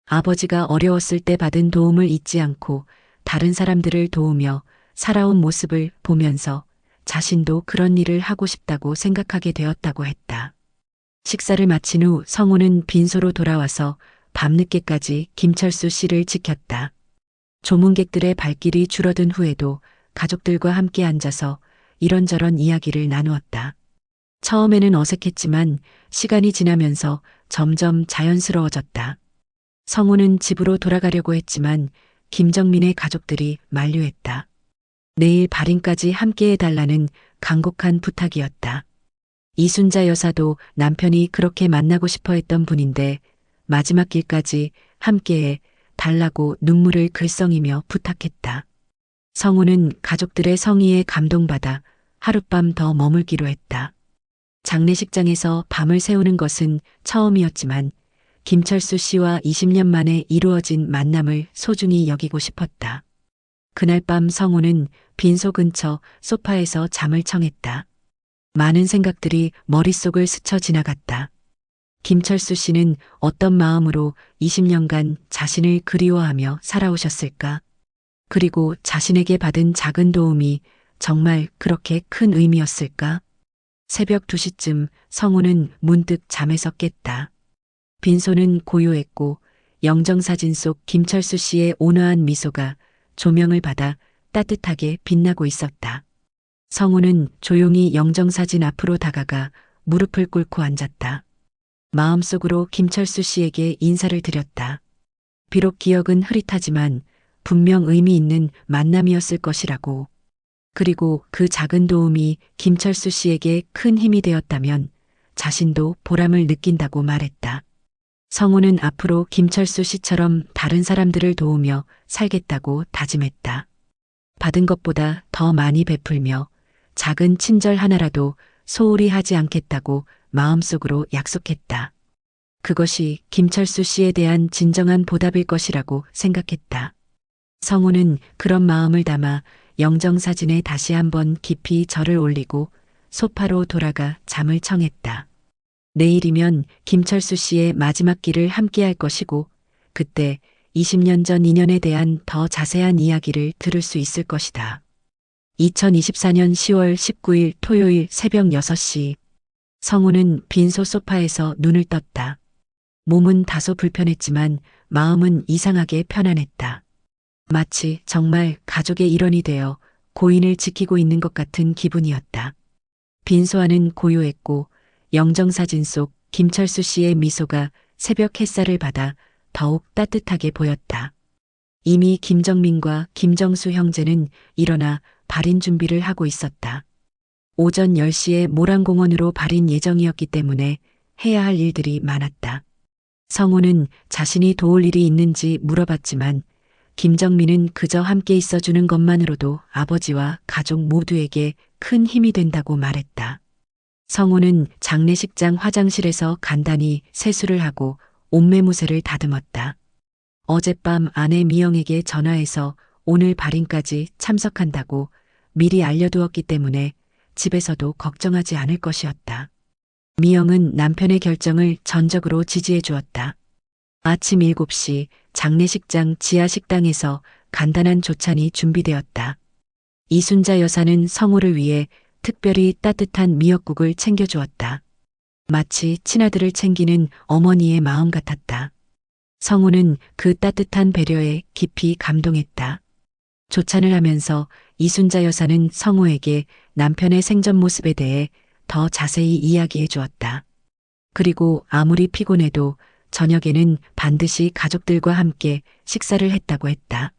아버지가 어려웠을 때 받은 도움을 잊지 않고 다른 사람들을 도우며 살아온 모습을 보면서 자신도 그런 일을 하고 싶다고 생각하게 되었다고 했다. 식사를 마친 후 성우는 빈소로 돌아와서 밤늦게까지 김철수 씨를 지켰다. 조문객들의 발길이 줄어든 후에도 가족들과 함께 앉아서 이런저런 이야기를 나누었다. 처음에는 어색했지만 시간이 지나면서 점점 자연스러워졌다. 성우는 집으로 돌아가려고 했지만 김정민의 가족들이 만류했다. 내일 발인까지 함께 해달라는 간곡한 부탁이었다. 이순자 여사도 남편이 그렇게 만나고 싶어 했던 분인데 마지막 길까지 함께해 달라고 눈물을 글썽이며 부탁했다. 성우는 가족들의 성의에 감동받아 하룻밤 더 머물기로 했다. 장례식장에서 밤을 새우는 것은 처음이었지만 김철수 씨와 20년 만에 이루어진 만남을 소중히 여기고 싶었다. 그날 밤 성우는 빈소 근처 소파에서 잠을 청했다. 많은 생각들이 머릿속을 스쳐 지나갔다. 김철수 씨는 어떤 마음으로 20년간 자신을 그리워하며 살아오셨을까? 그리고 자신에게 받은 작은 도움이 정말 그렇게 큰 의미였을까? 새벽 2시쯤 성우는 문득 잠에서 깼다. 빈소는 고요했고 영정사진 속 김철수 씨의 온화한 미소가 조명을 받아 따뜻하게 빛나고 있었다. 성우는 조용히 영정사진 앞으로 다가가 무릎을 꿇고 앉았다. 마음속으로 김철수 씨에게 인사를 드렸다. 비록 기억은 흐릿하지만 분명 의미 있는 만남이었을 것이라고. 그리고 그 작은 도움이 김철수 씨에게 큰 힘이 되었다면 자신도 보람을 느낀다고 말했다. 성우는 앞으로 김철수 씨처럼 다른 사람들을 도우며 살겠다고 다짐했다. 받은 것보다 더 많이 베풀며 작은 친절 하나라도 소홀히 하지 않겠다고 마음속으로 약속했다. 그것이 김철수 씨에 대한 진정한 보답일 것이라고 생각했다. 성우는 그런 마음을 담아 영정사진에 다시 한번 깊이 절을 올리고 소파로 돌아가 잠을 청했다. 내일이면 김철수 씨의 마지막 길을 함께할 것이고 그때 20년 전 인연에 대한 더 자세한 이야기를 들을 수 있을 것이다. 2024년 10월 19일 토요일 새벽 6시 성우는 빈소 소파에서 눈을 떴다. 몸은 다소 불편했지만 마음은 이상하게 편안했다. 마치 정말 가족의 일원이 되어 고인을 지키고 있는 것 같은 기분이었다. 빈소 안은 고요했고 영정사진 속 김철수 씨의 미소가 새벽 햇살을 받아 더욱 따뜻하게 보였다. 이미 김정민과 김정수 형제는 일어나 발인 준비를 하고 있었다. 오전 10시에 모란공원으로 발인 예정이었기 때문에 해야 할 일들이 많았다. 성우는 자신이 도울 일이 있는지 물어봤지만 김정민은 그저 함께 있어주는 것만으로도 아버지와 가족 모두에게 큰 힘이 된다고 말했다. 성우는 장례식장 화장실에서 간단히 세수를 하고 옷매무새를 다듬었다. 어젯밤 아내 미영에게 전화해서 오늘 발인까지 참석한다고 미리 알려두었기 때문에 집에서도 걱정하지 않을 것이었다. 미영은 남편의 결정을 전적으로 지지해 주었다. 아침 7시 장례식장 지하 식당에서 간단한 조찬이 준비되었다. 이순자 여사는 성우를 위해 특별히 따뜻한 미역국을 챙겨주었다. 마치 친아들을 챙기는 어머니의 마음 같았다. 성우는 그 따뜻한 배려에 깊이 감동했다. 조찬을 하면서 이순자 여사는 성우에게 남편의 생전 모습에 대해 더 자세히 이야기해 주었다. 그리고 아무리 피곤해도 저녁에는 반드시 가족들과 함께 식사를 했다고 했다.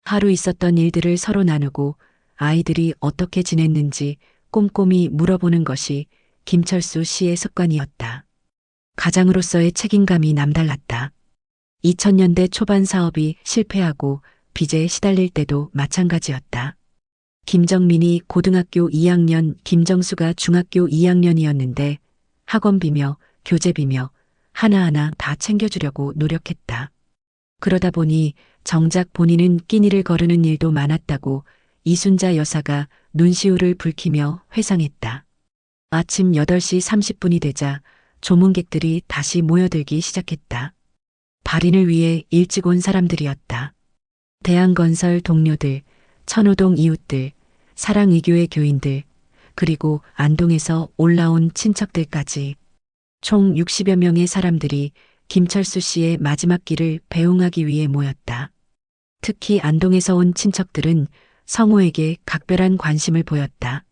하루 있었던 일들을 서로 나누고 아이들이 어떻게 지냈는지 꼼꼼히 물어보는 것이 김철수 씨의 습관이었다. 가장으로서의 책임감이 남달랐다. 2000년대 초반 사업이 실패하고 빚에 시달릴 때도 마찬가지였다. 김정민이 고등학교 2학년, 김정수가 중학교 2학년이었는데 학원비며 교재비며 하나하나 다 챙겨주려고 노력했다. 그러다 보니 정작 본인은 끼니를 거르는 일도 많았다고 이순자 여사가 눈시울을 붉히며 회상했다. 아침 8시 30분이 되자 조문객들이 다시 모여들기 시작했다. 발인을 위해 일찍 온 사람들이었다. 대한건설 동료들, 천호동 이웃들, 사랑의교회 교인들, 그리고 안동에서 올라온 친척들까지 총 60여 명의 사람들이 김철수 씨의 마지막 길을 배웅하기 위해 모였다. 특히 안동에서 온 친척들은 성호에게 각별한 관심을 보였다.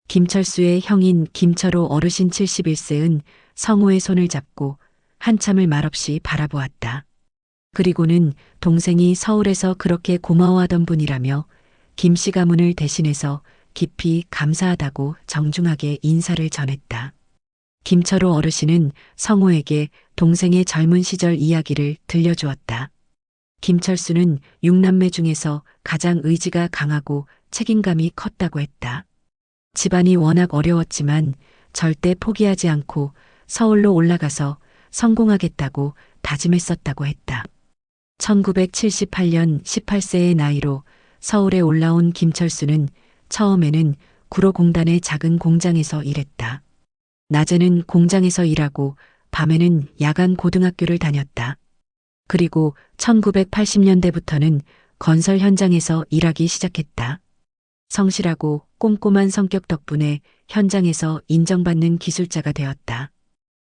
김철수의 형인 김철호 어르신 71세은 성호의 손을 잡고 한참을 말없이 바라보았다. 그리고는 동생이 서울에서 그렇게 고마워하던 분이라며 김씨 가문을 대신해서 깊이 감사하다고 정중하게 인사를 전했다. 김철호 어르신은 성호에게 동생의 젊은 시절 이야기를 들려주었다. 김철수는 6남매 중에서 가장 의지가 강하고 책임감이 컸다고 했다. 집안이 워낙 어려웠지만 절대 포기하지 않고 서울로 올라가서 성공하겠다고 다짐했었다고 했다. 1978년 18세의 나이로 서울에 올라온 김철수는 처음에는 구로공단의 작은 공장에서 일했다. 낮에는 공장에서 일하고 밤에는 야간 고등학교를 다녔다. 그리고 1980년대부터는 건설 현장에서 일하기 시작했다. 성실하고 꼼꼼한 성격 덕분에 현장에서 인정받는 기술자가 되었다.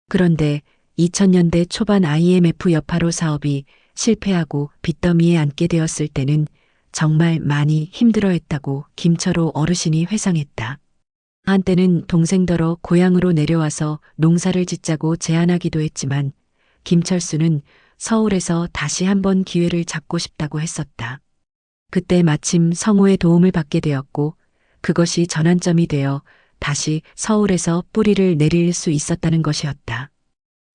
그런데 2000년대 초반 IMF 여파로 사업이 실패하고 빚더미에 앉게 되었을 때는 정말 많이 힘들어했다고 김철호 어르신이 회상했다. 한때는 동생더러 고향으로 내려와서 농사를 짓자고 제안하기도 했지만 김철수는 서울에서 다시 한번 기회를 잡고 싶다고 했었다. 그때 마침 성호의 도움을 받게 되었고 그것이 전환점이 되어 다시 서울에서 뿌리를 내릴 수 있었다는 것이었다.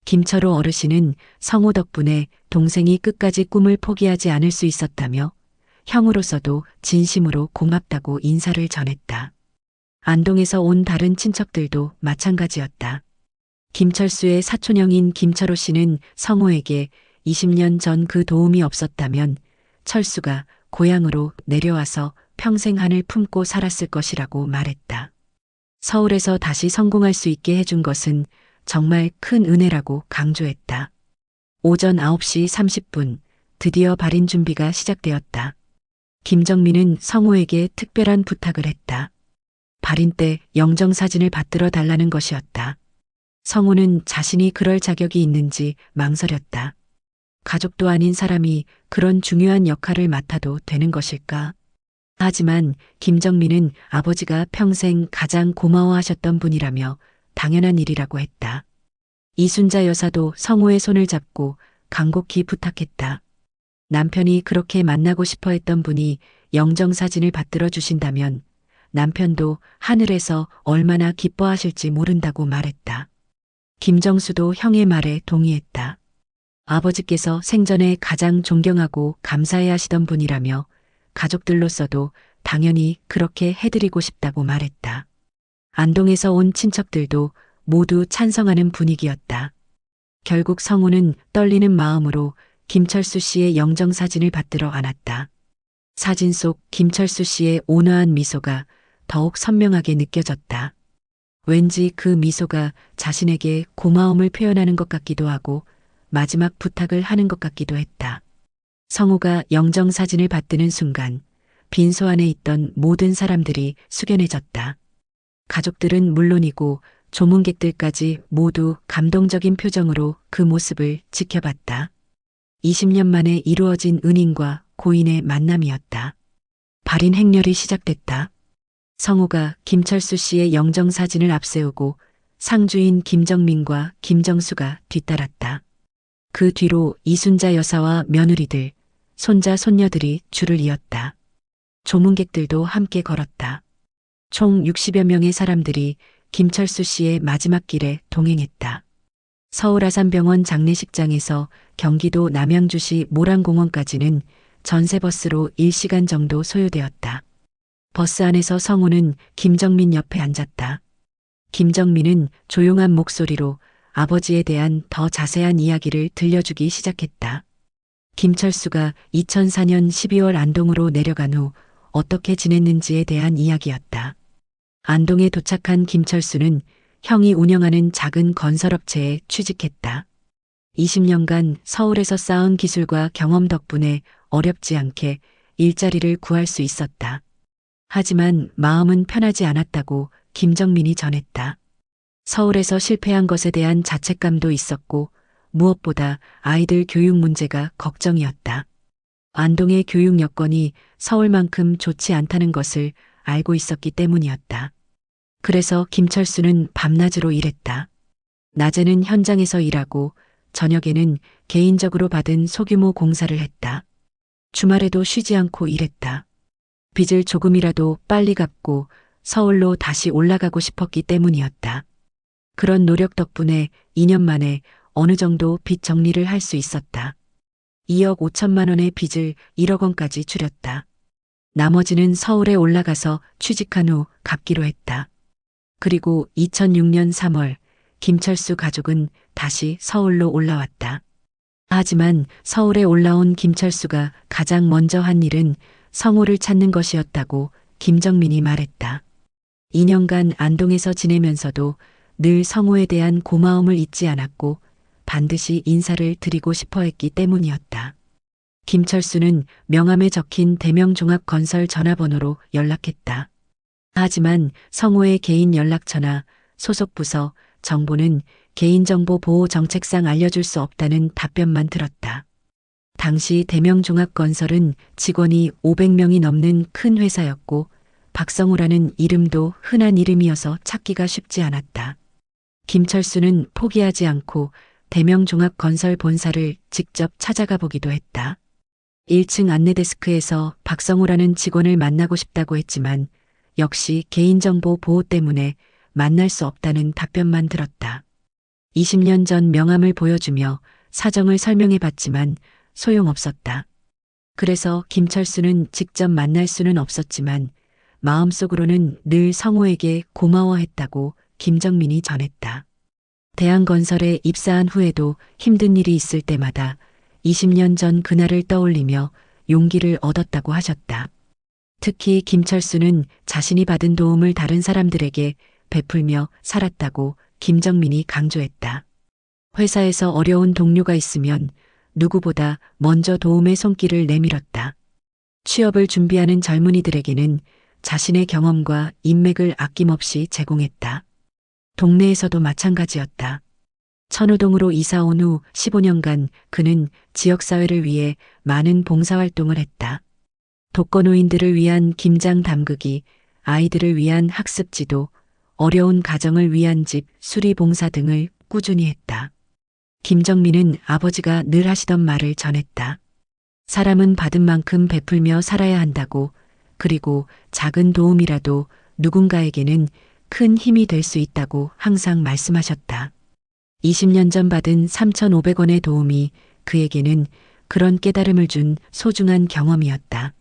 김철호 어르신은 성호 덕분에 동생이 끝까지 꿈을 포기하지 않을 수 있었다며 형으로서도 진심으로 고맙다고 인사를 전했다. 안동에서 온 다른 친척들도 마찬가지였다. 김철수의 사촌형인 김철호 씨는 성호에게 20년 전 그 도움이 없었다면 철수가 고향으로 내려와서 평생 한을 품고 살았을 것이라고 말했다. 서울에서 다시 성공할 수 있게 해준 것은 정말 큰 은혜라고 강조했다. 오전 9시 30분 드디어 발인 준비가 시작되었다. 김정민은 성호에게 특별한 부탁을 했다. 발인 때 영정사진을 받들어 달라는 것이었다. 성호는 자신이 그럴 자격이 있는지 망설였다. 가족도 아닌 사람이 그런 중요한 역할을 맡아도 되는 것일까? 하지만 김정민은 아버지가 평생 가장 고마워하셨던 분이라며 당연한 일이라고 했다. 이순자 여사도 성호의 손을 잡고 간곡히 부탁했다. 남편이 그렇게 만나고 싶어 했던 분이 영정사진을 받들어 주신다면 남편도 하늘에서 얼마나 기뻐하실지 모른다고 말했다. 김정수도 형의 말에 동의했다. 아버지께서 생전에 가장 존경하고 감사해 하시던 분이라며 가족들로서도 당연히 그렇게 해드리고 싶다고 말했다. 안동에서 온 친척들도 모두 찬성하는 분위기였다. 결국 성호는 떨리는 마음으로 김철수 씨의 영정사진을 받들어 안았다. 사진 속 김철수 씨의 온화한 미소가 더욱 선명하게 느껴졌다. 왠지 그 미소가 자신에게 고마움을 표현하는 것 같기도 하고 마지막 부탁을 하는 것 같기도 했다. 성호가 영정사진을 받드는 순간 빈소 안에 있던 모든 사람들이 숙연해졌다. 가족들은 물론이고 조문객들까지 모두 감동적인 표정으로 그 모습을 지켜봤다. 20년 만에 이루어진 은인과 고인의 만남이었다. 발인 행렬이 시작됐다. 성호가 김철수 씨의 영정사진을 앞세우고 상주인 김정민과 김정수가 뒤따랐다. 그 뒤로 이순자 여사와 며느리들, 손자, 손녀들이 줄을 이었다. 조문객들도 함께 걸었다. 총 60여 명의 사람들이 김철수 씨의 마지막 길에 동행했다. 서울 아산병원 장례식장에서 경기도 남양주시 모란공원까지는 전세버스로 1시간 정도 소요되었다. 버스 안에서 성호는 김정민 옆에 앉았다. 김정민은 조용한 목소리로 아버지에 대한 더 자세한 이야기를 들려주기 시작했다. 김철수가 2004년 12월 안동으로 내려간 후 어떻게 지냈는지에 대한 이야기였다. 안동에 도착한 김철수는 형이 운영하는 작은 건설업체에 취직했다. 20년간 서울에서 쌓은 기술과 경험 덕분에 어렵지 않게 일자리를 구할 수 있었다. 하지만 마음은 편하지 않았다고 김정민이 전했다. 서울에서 실패한 것에 대한 자책감도 있었고 무엇보다 아이들 교육 문제가 걱정이었다. 안동의 교육 여건이 서울만큼 좋지 않다는 것을 알고 있었기 때문이었다. 그래서 김철수는 밤낮으로 일했다. 낮에는 현장에서 일하고 저녁에는 개인적으로 받은 소규모 공사를 했다. 주말에도 쉬지 않고 일했다. 빚을 조금이라도 빨리 갚고 서울로 다시 올라가고 싶었기 때문이었다. 그런 노력 덕분에 2년 만에 어느 정도 빚 정리를 할 수 있었다. 2억 5천만 원의 빚을 1억 원까지 줄였다. 나머지는 서울에 올라가서 취직한 후 갚기로 했다. 그리고 2006년 3월 김철수 가족은 다시 서울로 올라왔다. 하지만 서울에 올라온 김철수가 가장 먼저 한 일은 성호를 찾는 것이었다고 김정민이 말했다. 2년간 안동에서 지내면서도 늘 성호에 대한 고마움을 잊지 않았고 반드시 인사를 드리고 싶어 했기 때문이었다. 김철수는 명함에 적힌 대명종합건설 전화번호로 연락했다. 하지만 성호의 개인 연락처나 소속 부서 정보는 개인정보 보호 정책상 알려줄 수 없다는 답변만 들었다. 당시 대명종합건설은 직원이 500명이 넘는 큰 회사였고 박성우라는 이름도 흔한 이름이어서 찾기가 쉽지 않았다. 김철수는 포기하지 않고 대명종합건설 본사를 직접 찾아가 보기도 했다. 1층 안내데스크에서 박성우라는 직원을 만나고 싶다고 했지만 역시 개인정보 보호 때문에 만날 수 없다는 답변만 들었다. 20년 전 명함을 보여주며 사정을 설명해 봤지만 소용없었다. 그래서 김철수는 직접 만날 수는 없었지만 마음속으로는 늘 성호에게 고마워했다고 김정민이 전했다. 대한건설에 입사한 후에도 힘든 일이 있을 때마다 20년 전 그날을 떠올리며 용기를 얻었다고 하셨다. 특히 김철수는 자신이 받은 도움을 다른 사람들에게 베풀며 살았다고 김정민이 강조했다. 회사에서 어려운 동료가 있으면 누구보다 먼저 도움의 손길을 내밀었다. 취업을 준비하는 젊은이들에게는 자신의 경험과 인맥을 아낌없이 제공했다. 동네에서도 마찬가지였다. 천호동으로 이사 온 후 15년간 그는 지역사회를 위해 많은 봉사활동을 했다. 독거노인들을 위한 김장 담그기, 아이들을 위한 학습지도, 어려운 가정을 위한 집 수리 봉사 등을 꾸준히 했다. 김정민은 아버지가 늘 하시던 말을 전했다. 사람은 받은 만큼 베풀며 살아야 한다고, 그리고 작은 도움이라도 누군가에게는 큰 힘이 될 수 있다고 항상 말씀하셨다. 20년 전 받은 3,500원의 도움이 그에게는 그런 깨달음을 준 소중한 경험이었다.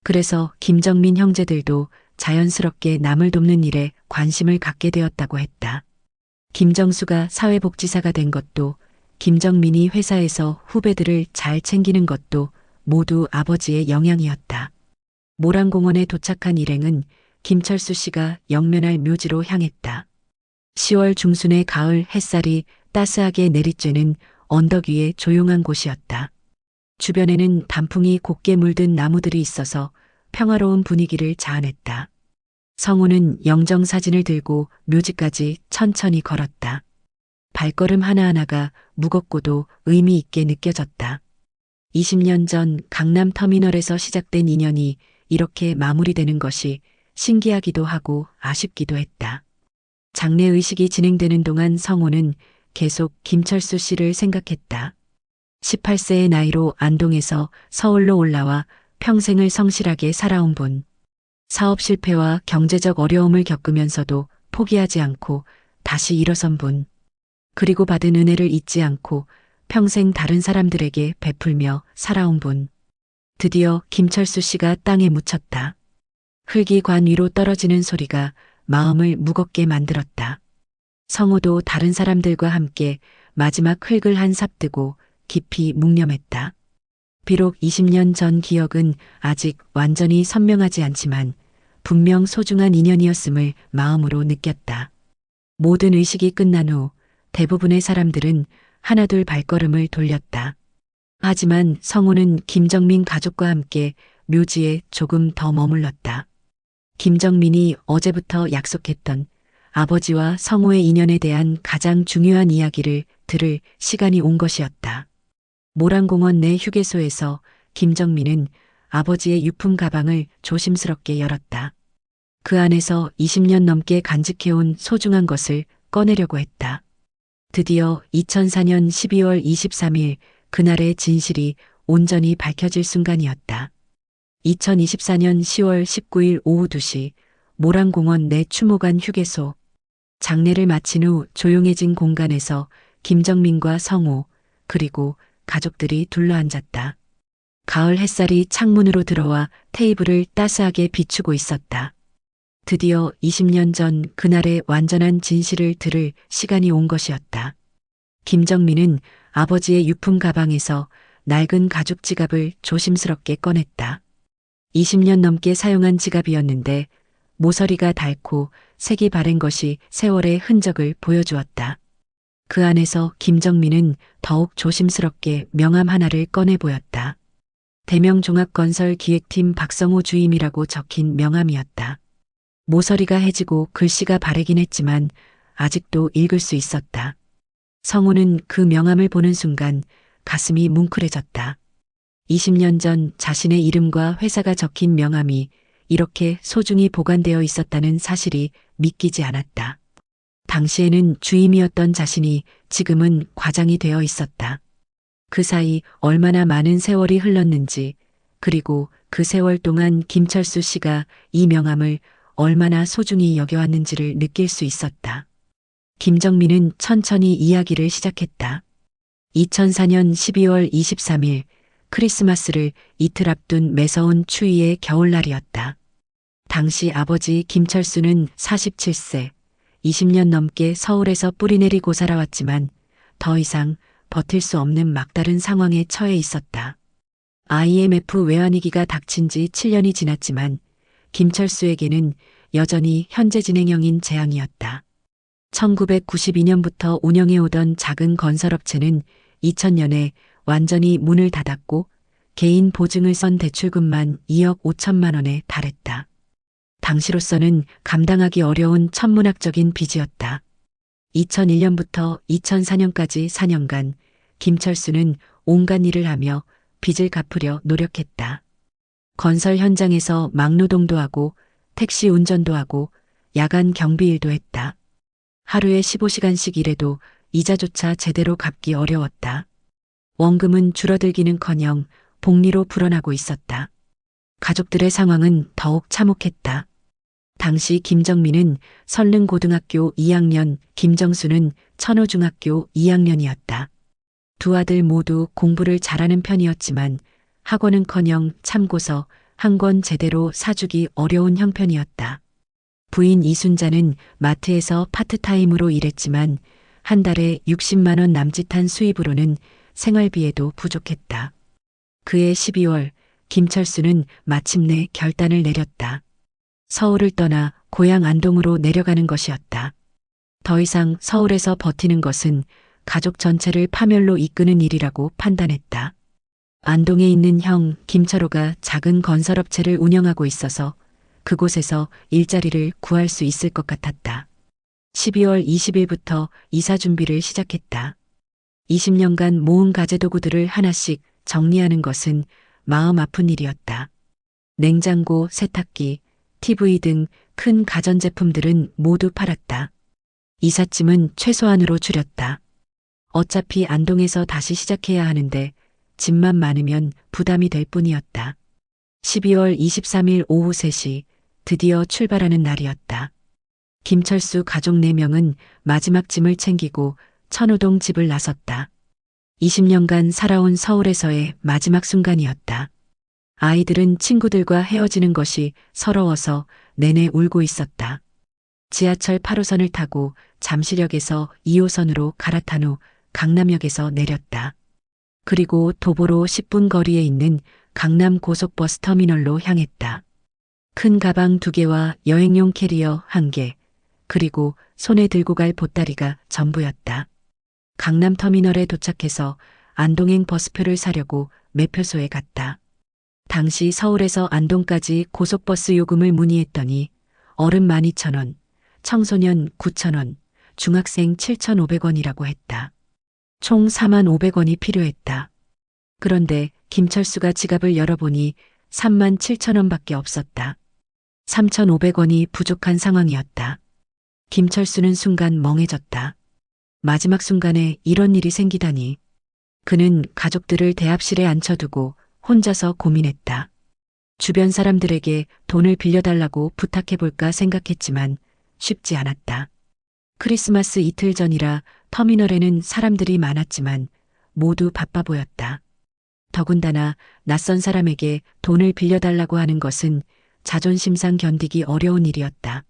그래서 김정민 형제들도 자연스럽게 남을 돕는 일에 관심을 갖게 되었다고 했다. 김정수가 사회복지사가 된 것도, 김정민이 회사에서 후배들을 잘 챙기는 것도 모두 아버지의 영향이었다. 모란공원에 도착한 일행은 김철수 씨가 영면할 묘지로 향했다. 10월 중순의 가을 햇살이 따스하게 내리쬐는 언덕 위의 조용한 곳이었다. 주변에는 단풍이 곱게 물든 나무들이 있어서 평화로운 분위기를 자아냈다. 성우는 영정사진을 들고 묘지까지 천천히 걸었다. 발걸음 하나하나가 무겁고도 의미 있게 느껴졌다. 20년 전 강남터미널에서 시작된 인연이 이렇게 마무리되는 것이 신기하기도 하고 아쉽기도 했다. 장례의식이 진행되는 동안 성호는 계속 김철수 씨를 생각했다. 18세의 나이로 안동에서 서울로 올라와 평생을 성실하게 살아온 분. 사업 실패와 경제적 어려움을 겪으면서도 포기하지 않고 다시 일어선 분. 그리고 받은 은혜를 잊지 않고 평생 다른 사람들에게 베풀며 살아온 분. 드디어 김철수 씨가 땅에 묻혔다. 흙이 관 위로 떨어지는 소리가 마음을 무겁게 만들었다. 성호도 다른 사람들과 함께 마지막 흙을 한 삽뜨고 깊이 묵념했다. 비록 20년 전 기억은 아직 완전히 선명하지 않지만 분명 소중한 인연이었음을 마음으로 느꼈다. 모든 의식이 끝난 후 대부분의 사람들은 하나둘 발걸음을 돌렸다. 하지만 성호는 김정민 가족과 함께 묘지에 조금 더 머물렀다. 김정민이 어제부터 약속했던 아버지와 성호의 인연에 대한 가장 중요한 이야기를 들을 시간이 온 것이었다. 모란공원 내 휴게소에서 김정민은 아버지의 유품 가방을 조심스럽게 열었다. 그 안에서 20년 넘게 간직해온 소중한 것을 꺼내려고 했다. 드디어 2004년 12월 23일 그날의 진실이 온전히 밝혀질 순간이었다. 2024년 10월 19일 오후 2시 모란공원 내 추모관 휴게소. 장례를 마친 후 조용해진 공간에서 김정민과 성호 그리고 가족들이 둘러앉았다. 가을 햇살이 창문으로 들어와 테이블을 따스하게 비추고 있었다. 드디어 20년 전 그날의 완전한 진실을 들을 시간이 온 것이었다. 김정민은 아버지의 유품 가방에서 낡은 가죽 지갑을 조심스럽게 꺼냈다. 20년 넘게 사용한 지갑이었는데 모서리가 닳고 색이 바랜 것이 세월의 흔적을 보여주었다. 그 안에서 김정민은 더욱 조심스럽게 명함 하나를 꺼내 보였다. 대명종합건설 기획팀 박성호 주임이라고 적힌 명함이었다. 모서리가 해지고 글씨가 바래긴 했지만 아직도 읽을 수 있었다. 성호는 그 명함을 보는 순간 가슴이 뭉클해졌다. 20년 전 자신의 이름과 회사가 적힌 명함이 이렇게 소중히 보관되어 있었다는 사실이 믿기지 않았다. 당시에는 주임이었던 자신이 지금은 과장이 되어 있었다. 그 사이 얼마나 많은 세월이 흘렀는지, 그리고 그 세월 동안 김철수 씨가 이 명함을 얼마나 소중히 여겨왔는지를 느낄 수 있었다. 김정민은 천천히 이야기를 시작했다. 2004년 12월 23일 크리스마스를 이틀 앞둔 매서운 추위의 겨울날이었다. 당시 아버지 김철수는 47세, 20년 넘게 서울에서 뿌리내리고 살아왔지만 더 이상 버틸 수 없는 막다른 상황에 처해 있었다. IMF 외환위기가 닥친 지 7년이 지났지만 김철수에게는 여전히 현재 진행형인 재앙이었다. 1992년부터 운영해오던 작은 건설업체는 2000년에 완전히 문을 닫았고 개인 보증을 선 대출금만 2억 5천만 원에 달했다. 당시로서는 감당하기 어려운 천문학적인 빚이었다. 2001년부터 2004년까지 4년간 김철수는 온갖 일을 하며 빚을 갚으려 노력했다. 건설 현장에서 막노동도 하고 택시 운전도 하고 야간 경비일도 했다. 하루에 15시간씩 일해도 이자조차 제대로 갚기 어려웠다. 원금은 줄어들기는커녕 복리로 불어나고 있었다. 가족들의 상황은 더욱 참혹했다. 당시 김정민은 설릉고등학교 2학년, 김정수는 천호중학교 2학년이었다. 두 아들 모두 공부를 잘하는 편이었지만 학원은커녕 참고서 한 권 제대로 사주기 어려운 형편이었다. 부인 이순자는 마트에서 파트타임으로 일했지만 한 달에 60만 원 남짓한 수입으로는 생활비에도 부족했다. 그해 12월 김철수는 마침내 결단을 내렸다. 서울을 떠나 고향 안동으로 내려가는 것이었다. 더 이상 서울에서 버티는 것은 가족 전체를 파멸로 이끄는 일이라고 판단했다. 안동에 있는 형 김철호가 작은 건설업체를 운영하고 있어서 그곳에서 일자리를 구할 수 있을 것 같았다. 12월 20일부터 이사 준비를 시작했다. 20년간 모은 가재도구들을 하나씩 정리하는 것은 마음 아픈 일이었다. 냉장고, 세탁기, TV 등 큰 가전제품들은 모두 팔았다. 이삿짐은 최소한으로 줄였다. 어차피 안동에서 다시 시작해야 하는데 짐만 많으면 부담이 될 뿐이었다. 12월 23일 오후 3시 드디어 출발하는 날이었다. 김철수 가족 4명은 마지막 짐을 챙기고 천호동 집을 나섰다. 20년간 살아온 서울에서의 마지막 순간이었다. 아이들은 친구들과 헤어지는 것이 서러워서 내내 울고 있었다. 지하철 8호선을 타고 잠시역에서 2호선으로 갈아탄 후 강남역에서 내렸다. 그리고 도보로 10분 거리에 있는 강남 고속버스 터미널로 향했다. 큰 가방 2개와 여행용 캐리어 1개, 그리고 손에 들고 갈 보따리가 전부였다. 강남 터미널에 도착해서 안동행 버스표를 사려고 매표소에 갔다. 당시 서울에서 안동까지 고속버스 요금을 문의했더니 어른 12,000원, 청소년 9,000원, 중학생 7,500원이라고 했다. 총 45,000원이 필요했다. 그런데 김철수가 지갑을 열어보니 37,000원밖에 없었다. 3,500원이 부족한 상황이었다. 김철수는 순간 멍해졌다. 마지막 순간에 이런 일이 생기다니. 그는 가족들을 대합실에 앉혀두고 혼자서 고민했다. 주변 사람들에게 돈을 빌려달라고 부탁해볼까 생각했지만 쉽지 않았다. 크리스마스 이틀 전이라 터미널에는 사람들이 많았지만 모두 바빠 보였다. 더군다나 낯선 사람에게 돈을 빌려달라고 하는 것은 자존심상 견디기 어려운 일이었다.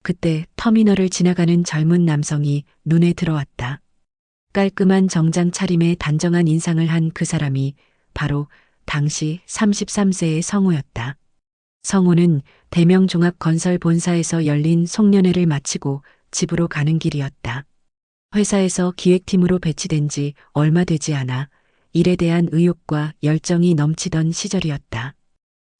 그때 터미널을 지나가는 젊은 남성이 눈에 들어왔다. 깔끔한 정장 차림에 단정한 인상을 한 그 사람이 바로 당시 33세의 성우였다. 성우는 대명종합건설 본사에서 열린 송년회를 마치고 집으로 가는 길이었다. 회사에서 기획팀으로 배치된 지 얼마 되지 않아 일에 대한 의욕과 열정이 넘치던 시절이었다.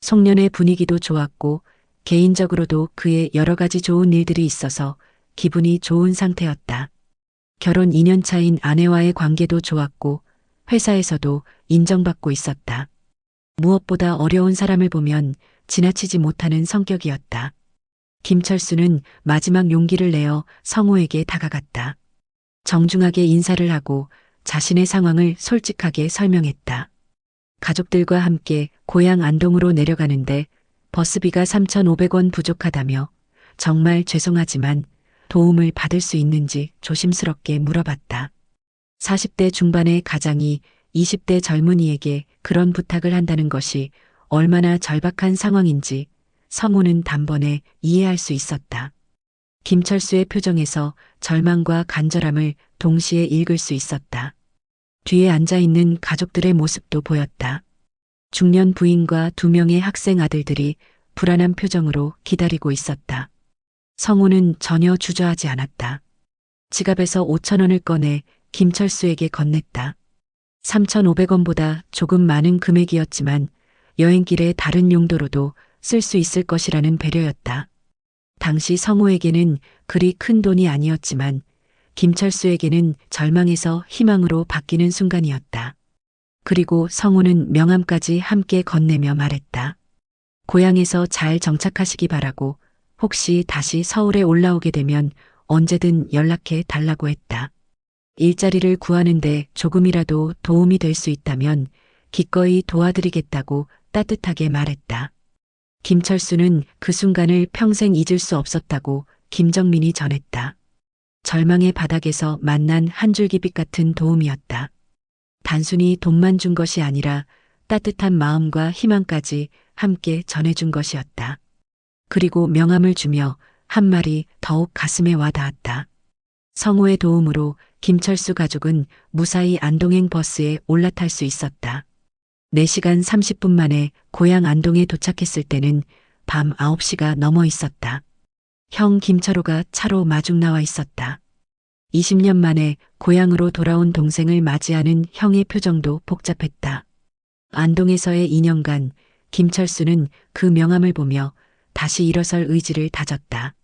송년회 분위기도 좋았고 개인적으로도 그의 여러 가지 좋은 일들이 있어서 기분이 좋은 상태였다. 결혼 2년 차인 아내와의 관계도 좋았고 회사에서도 인정받고 있었다. 무엇보다 어려운 사람을 보면 지나치지 못하는 성격이었다. 김철수는 마지막 용기를 내어 성우에게 다가갔다. 정중하게 인사를 하고 자신의 상황을 솔직하게 설명했다. 가족들과 함께 고향 안동으로 내려가는데 버스비가 3,500원 부족하다며 정말 죄송하지만 도움을 받을 수 있는지 조심스럽게 물어봤다. 40대 중반의 가장이 20대 젊은이에게 그런 부탁을 한다는 것이 얼마나 절박한 상황인지 성우는 단번에 이해할 수 있었다. 김철수의 표정에서 절망과 간절함을 동시에 읽을 수 있었다. 뒤에 앉아있는 가족들의 모습도 보였다. 중년 부인과 2명의 학생 아들들이 불안한 표정으로 기다리고 있었다. 성우는 전혀 주저하지 않았다. 지갑에서 5,000원을 꺼내 김철수에게 건넸다. 3,500원보다 조금 많은 금액이었지만 여행길에 다른 용도로도 쓸 수 있을 것이라는 배려였다. 당시 성우에게는 그리 큰 돈이 아니었지만 김철수에게는 절망에서 희망으로 바뀌는 순간이었다. 그리고 성우는 명함까지 함께 건네며 말했다. 고향에서 잘 정착하시기 바라고 혹시 다시 서울에 올라오게 되면 언제든 연락해 달라고 했다. 일자리를 구하는데 조금이라도 도움이 될 수 있다면 기꺼이 도와드리겠다고 따뜻하게 말했다. 김철수는 그 순간을 평생 잊을 수 없었다고 김정민이 전했다. 절망의 바닥에서 만난 한 줄기빛 같은 도움이었다. 단순히 돈만 준 것이 아니라 따뜻한 마음과 희망까지 함께 전해준 것이었다. 그리고 명함을 주며 한 말이 더욱 가슴에 와닿았다. 성우의 도움으로 김철수 가족은 무사히 안동행 버스에 올라탈 수 있었다. 4시간 30분 만에 고향 안동에 도착했을 때는 밤 9시가 넘어 있었다. 형 김철호가 차로 마중 나와 있었다. 20년 만에 고향으로 돌아온 동생을 맞이하는 형의 표정도 복잡했다. 안동에서의 2년간 김철수는 그 명함을 보며 다시 일어설 의지를 다졌다.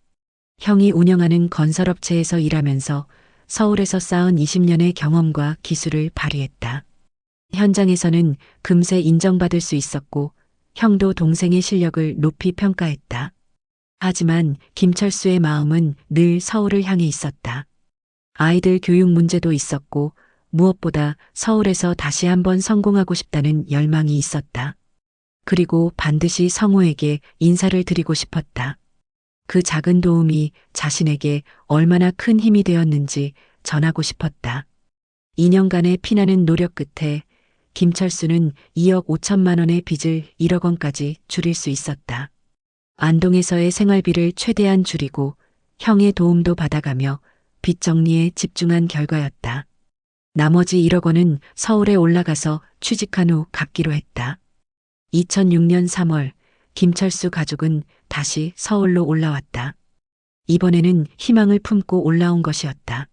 형이 운영하는 건설업체에서 일하면서 서울에서 쌓은 20년의 경험과 기술을 발휘했다. 현장에서는 금세 인정받을 수 있었고 형도 동생의 실력을 높이 평가했다. 하지만 김철수의 마음은 늘 서울을 향해 있었다. 아이들 교육 문제도 있었고 무엇보다 서울에서 다시 한번 성공하고 싶다는 열망이 있었다. 그리고 반드시 성우에게 인사를 드리고 싶었다. 그 작은 도움이 자신에게 얼마나 큰 힘이 되었는지 전하고 싶었다. 2년간의 피나는 노력 끝에 김철수는 2억 5천만 원의 빚을 1억 원까지 줄일 수 있었다. 안동에서의 생활비를 최대한 줄이고 형의 도움도 받아가며 빚 정리에 집중한 결과였다. 나머지 1억 원은 서울에 올라가서 취직한 후 갚기로 했다. 2006년 3월 김철수 가족은 다시 서울로 올라왔다. 이번에는 희망을 품고 올라온 것이었다.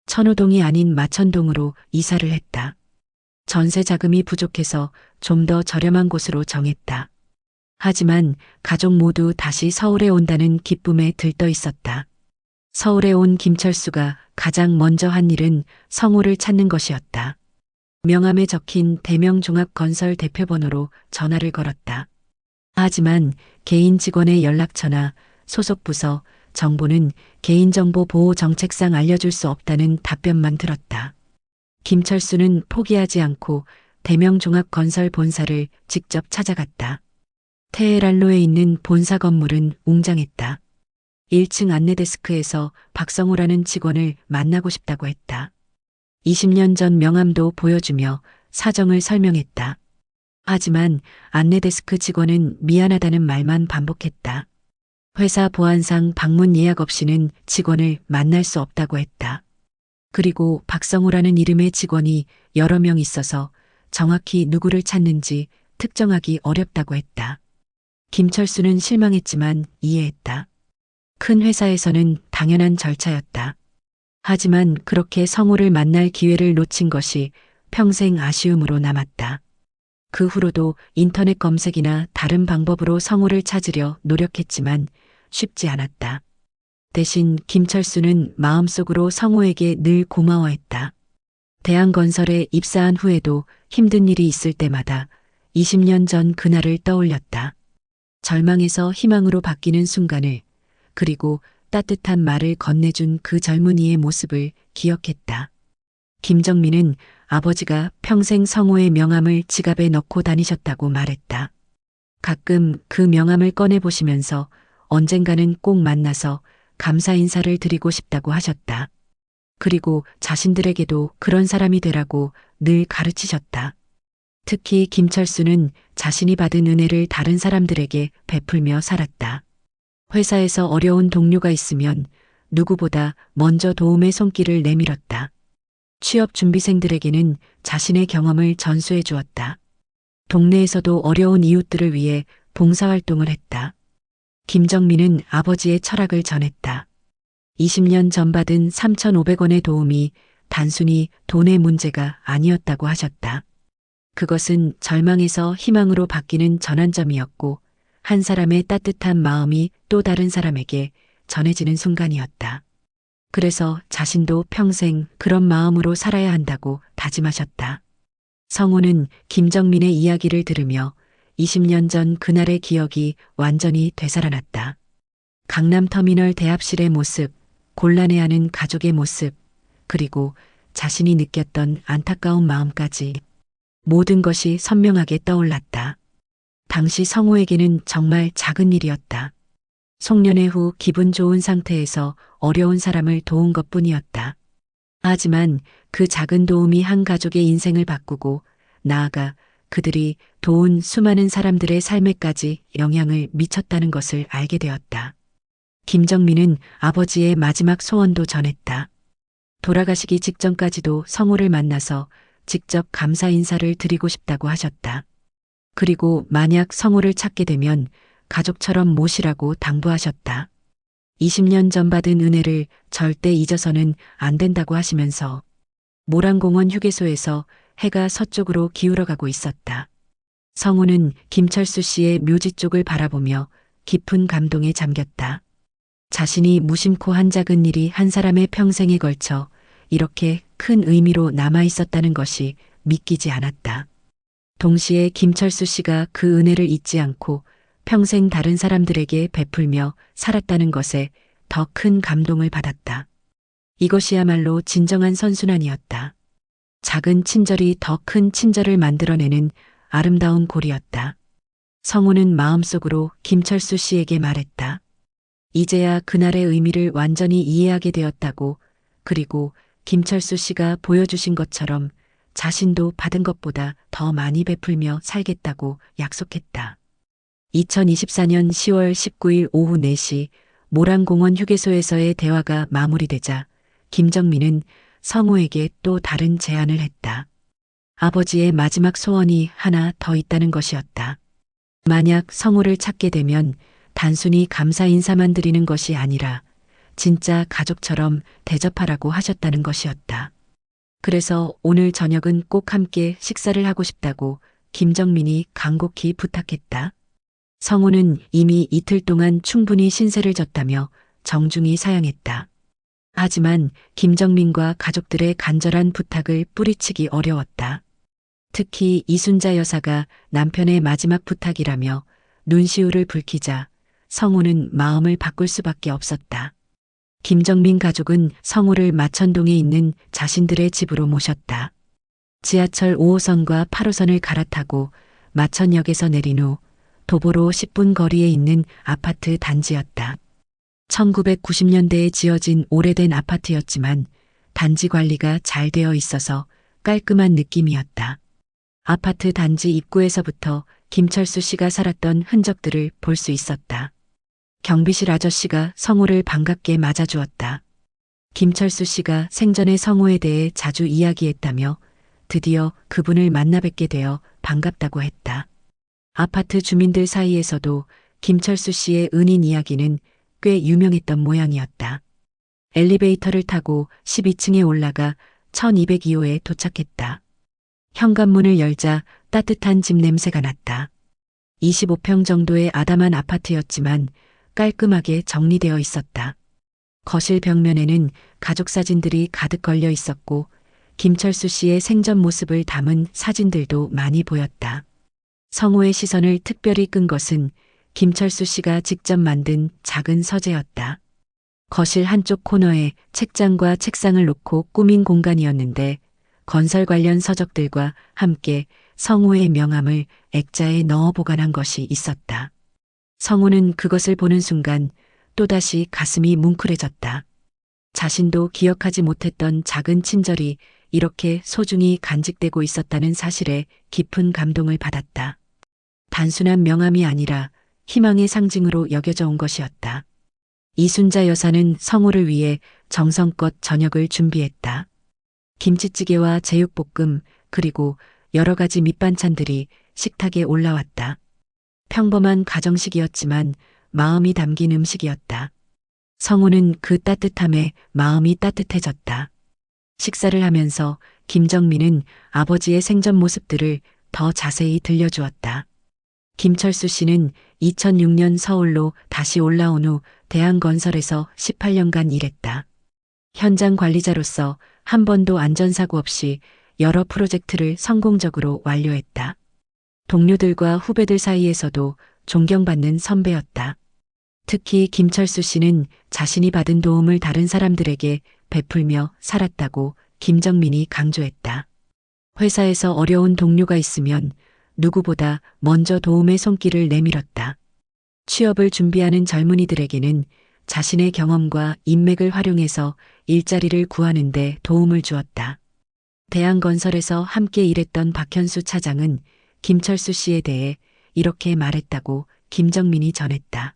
천호동이 아닌 마천동으로 이사를 했다. 전세 자금이 부족해서 좀 더 저렴한 곳으로 정했다. 하지만 가족 모두 다시 서울에 온다는 기쁨에 들떠 있었다. 서울에 온 김철수가 가장 먼저 한 일은 성호를 찾는 것이었다. 명함에 적힌 대명종합건설 대표번호로 전화를 걸었다. 하지만 개인 직원의 연락처나 소속 부서, 정보는 개인정보 보호 정책상 알려줄 수 없다는 답변만 들었다. 김철수는 포기하지 않고 대명종합건설 본사를 직접 찾아갔다. 테헤란로에 있는 본사 건물은 웅장했다. 1층 안내데스크에서 박성호라는 직원을 만나고 싶다고 했다. 20년 전 명함도 보여주며 사정을 설명했다. 하지만 안내데스크 직원은 미안하다는 말만 반복했다. 회사 보안상 방문 예약 없이는 직원을 만날 수 없다고 했다. 그리고 박성호라는 이름의 직원이 여러 명 있어서 정확히 누구를 찾는지 특정하기 어렵다고 했다. 김철수는 실망했지만 이해했다. 큰 회사에서는 당연한 절차였다. 하지만 그렇게 성호를 만날 기회를 놓친 것이 평생 아쉬움으로 남았다. 그 후로도 인터넷 검색이나 다른 방법으로 성호를 찾으려 노력했지만 쉽지 않았다. 대신 김철수는 마음속으로 성호에게 늘 고마워했다. 대한건설에 입사한 후에도 힘든 일이 있을 때마다 20년 전 그날을 떠올렸다. 절망에서 희망으로 바뀌는 순간을, 그리고 따뜻한 말을 건네준 그 젊은이의 모습을 기억했다. 김정민은 아버지가 평생 성호의 명함을 지갑에 넣고 다니셨다고 말했다. 가끔 그 명함을 꺼내보시면서 언젠가는 꼭 만나서 감사 인사를 드리고 싶다고 하셨다. 그리고 자신들에게도 그런 사람이 되라고 늘 가르치셨다. 특히 김철수는 자신이 받은 은혜를 다른 사람들에게 베풀며 살았다. 회사에서 어려운 동료가 있으면 누구보다 먼저 도움의 손길을 내밀었다. 취업 준비생들에게는 자신의 경험을 전수해 주었다. 동네에서도 어려운 이웃들을 위해 봉사활동을 했다. 김정민은 아버지의 철학을 전했다. 20년 전 받은 3,500원의 도움이 단순히 돈의 문제가 아니었다고 하셨다. 그것은 절망에서 희망으로 바뀌는 전환점이었고, 한 사람의 따뜻한 마음이 또 다른 사람에게 전해지는 순간이었다. 그래서 자신도 평생 그런 마음으로 살아야 한다고 다짐하셨다. 성호는 김정민의 이야기를 들으며 20년 전 그날의 기억이 완전히 되살아났다. 강남터미널 대합실의 모습, 곤란해하는 가족의 모습, 그리고 자신이 느꼈던 안타까운 마음까지 모든 것이 선명하게 떠올랐다. 당시 성호에게는 정말 작은 일이었다. 송년회 후 기분 좋은 상태에서 어려운 사람을 도운 것뿐이었다. 하지만 그 작은 도움이 한 가족의 인생을 바꾸고 나아가 그들이 도운 수많은 사람들의 삶에까지 영향을 미쳤다는 것을 알게 되었다. 김정민은 아버지의 마지막 소원도 전했다. 돌아가시기 직전까지도 성호를 만나서 직접 감사 인사를 드리고 싶다고 하셨다. 그리고 만약 성호를 찾게 되면 가족처럼 모시라고 당부하셨다. 20년 전 받은 은혜를 절대 잊어서는 안 된다고 하시면서 모란공원 휴게소에서 해가 서쪽으로 기울어가고 있었다. 성호는 김철수 씨의 묘지 쪽을 바라보며 깊은 감동에 잠겼다. 자신이 무심코 한 작은 일이 한 사람의 평생에 걸쳐 이렇게 큰 의미로 남아 있었다는 것이 믿기지 않았다. 동시에 김철수 씨가 그 은혜를 잊지 않고 평생 다른 사람들에게 베풀며 살았다는 것에 더 큰 감동을 받았다. 이것이야말로 진정한 선순환이었다. 작은 친절이 더 큰 친절을 만들어내는 아름다운 고리였다. 성호는 마음속으로 김철수 씨에게 말했다. 이제야 그날의 의미를 완전히 이해하게 되었다고, 그리고 김철수 씨가 보여주신 것처럼 자신도 받은 것보다 더 많이 베풀며 살겠다고 약속했다. 2024년 10월 19일 오후 4시 모란공원 휴게소에서의 대화가 마무리되자 김정민은 성우에게 또 다른 제안을 했다. 아버지의 마지막 소원이 하나 더 있다는 것이었다. 만약 성우를 찾게 되면 단순히 감사 인사만 드리는 것이 아니라 진짜 가족처럼 대접하라고 하셨다는 것이었다. 그래서 오늘 저녁은 꼭 함께 식사를 하고 싶다고 김정민이 간곡히 부탁했다. 성우는 이미 이틀 동안 충분히 신세를 졌다며 정중히 사양했다. 하지만 김정민과 가족들의 간절한 부탁을 뿌리치기 어려웠다. 특히 이순자 여사가 남편의 마지막 부탁이라며 눈시울을 붉히자 성우는 마음을 바꿀 수밖에 없었다. 김정민 가족은 성우를 마천동에 있는 자신들의 집으로 모셨다. 지하철 5호선과 8호선을 갈아타고 마천역에서 내린 후 도보로 10분 거리에 있는 아파트 단지였다. 1990년대에 지어진 오래된 아파트였지만 단지 관리가 잘 되어 있어서 깔끔한 느낌이었다. 아파트 단지 입구에서부터 김철수 씨가 살았던 흔적들을 볼 수 있었다. 경비실 아저씨가 성우를 반갑게 맞아주었다. 김철수 씨가 생전에 성우에 대해 자주 이야기했다며 드디어 그분을 만나 뵙게 되어 반갑다고 했다. 아파트 주민들 사이에서도 김철수 씨의 은인 이야기는 꽤 유명했던 모양이었다. 엘리베이터를 타고 12층에 올라가 1202호에 도착했다. 현관문을 열자 따뜻한 집 냄새가 났다. 25평 정도의 아담한 아파트였지만 깔끔하게 정리되어 있었다. 거실 벽면에는 가족 사진들이 가득 걸려 있었고 김철수 씨의 생전 모습을 담은 사진들도 많이 보였다. 성우의 시선을 특별히 끈 것은 김철수 씨가 직접 만든 작은 서재였다. 거실 한쪽 코너에 책장과 책상을 놓고 꾸민 공간이었는데 건설 관련 서적들과 함께 성우의 명함을 액자에 넣어 보관한 것이 있었다. 성우는 그것을 보는 순간 또다시 가슴이 뭉클해졌다. 자신도 기억하지 못했던 작은 친절이 이렇게 소중히 간직되고 있었다는 사실에 깊은 감동을 받았다. 단순한 명함이 아니라 희망의 상징으로 여겨져 온 것이었다. 이순자 여사는 성우를 위해 정성껏 저녁을 준비했다. 김치찌개와 제육볶음 그리고 여러 가지 밑반찬들이 식탁에 올라왔다. 평범한 가정식이었지만 마음이 담긴 음식이었다. 성우는 그 따뜻함에 마음이 따뜻해졌다. 식사를 하면서 김정민은 아버지의 생전 모습들을 더 자세히 들려주었다. 김철수 씨는 2006년 서울로 다시 올라온 후 대한건설에서 18년간 일했다. 현장 관리자로서 한 번도 안전사고 없이 여러 프로젝트를 성공적으로 완료했다. 동료들과 후배들 사이에서도 존경받는 선배였다. 특히 김철수 씨는 자신이 받은 도움을 다른 사람들에게 베풀며 살았다고 김정민이 강조했다. 회사에서 어려운 동료가 있으면 누구보다 먼저 도움의 손길을 내밀었다. 취업을 준비하는 젊은이들에게는 자신의 경험과 인맥을 활용해서 일자리를 구하는 데 도움을 주었다. 대한건설에서 함께 일했던 박현수 차장은 김철수 씨에 대해 이렇게 말했다고 김정민이 전했다.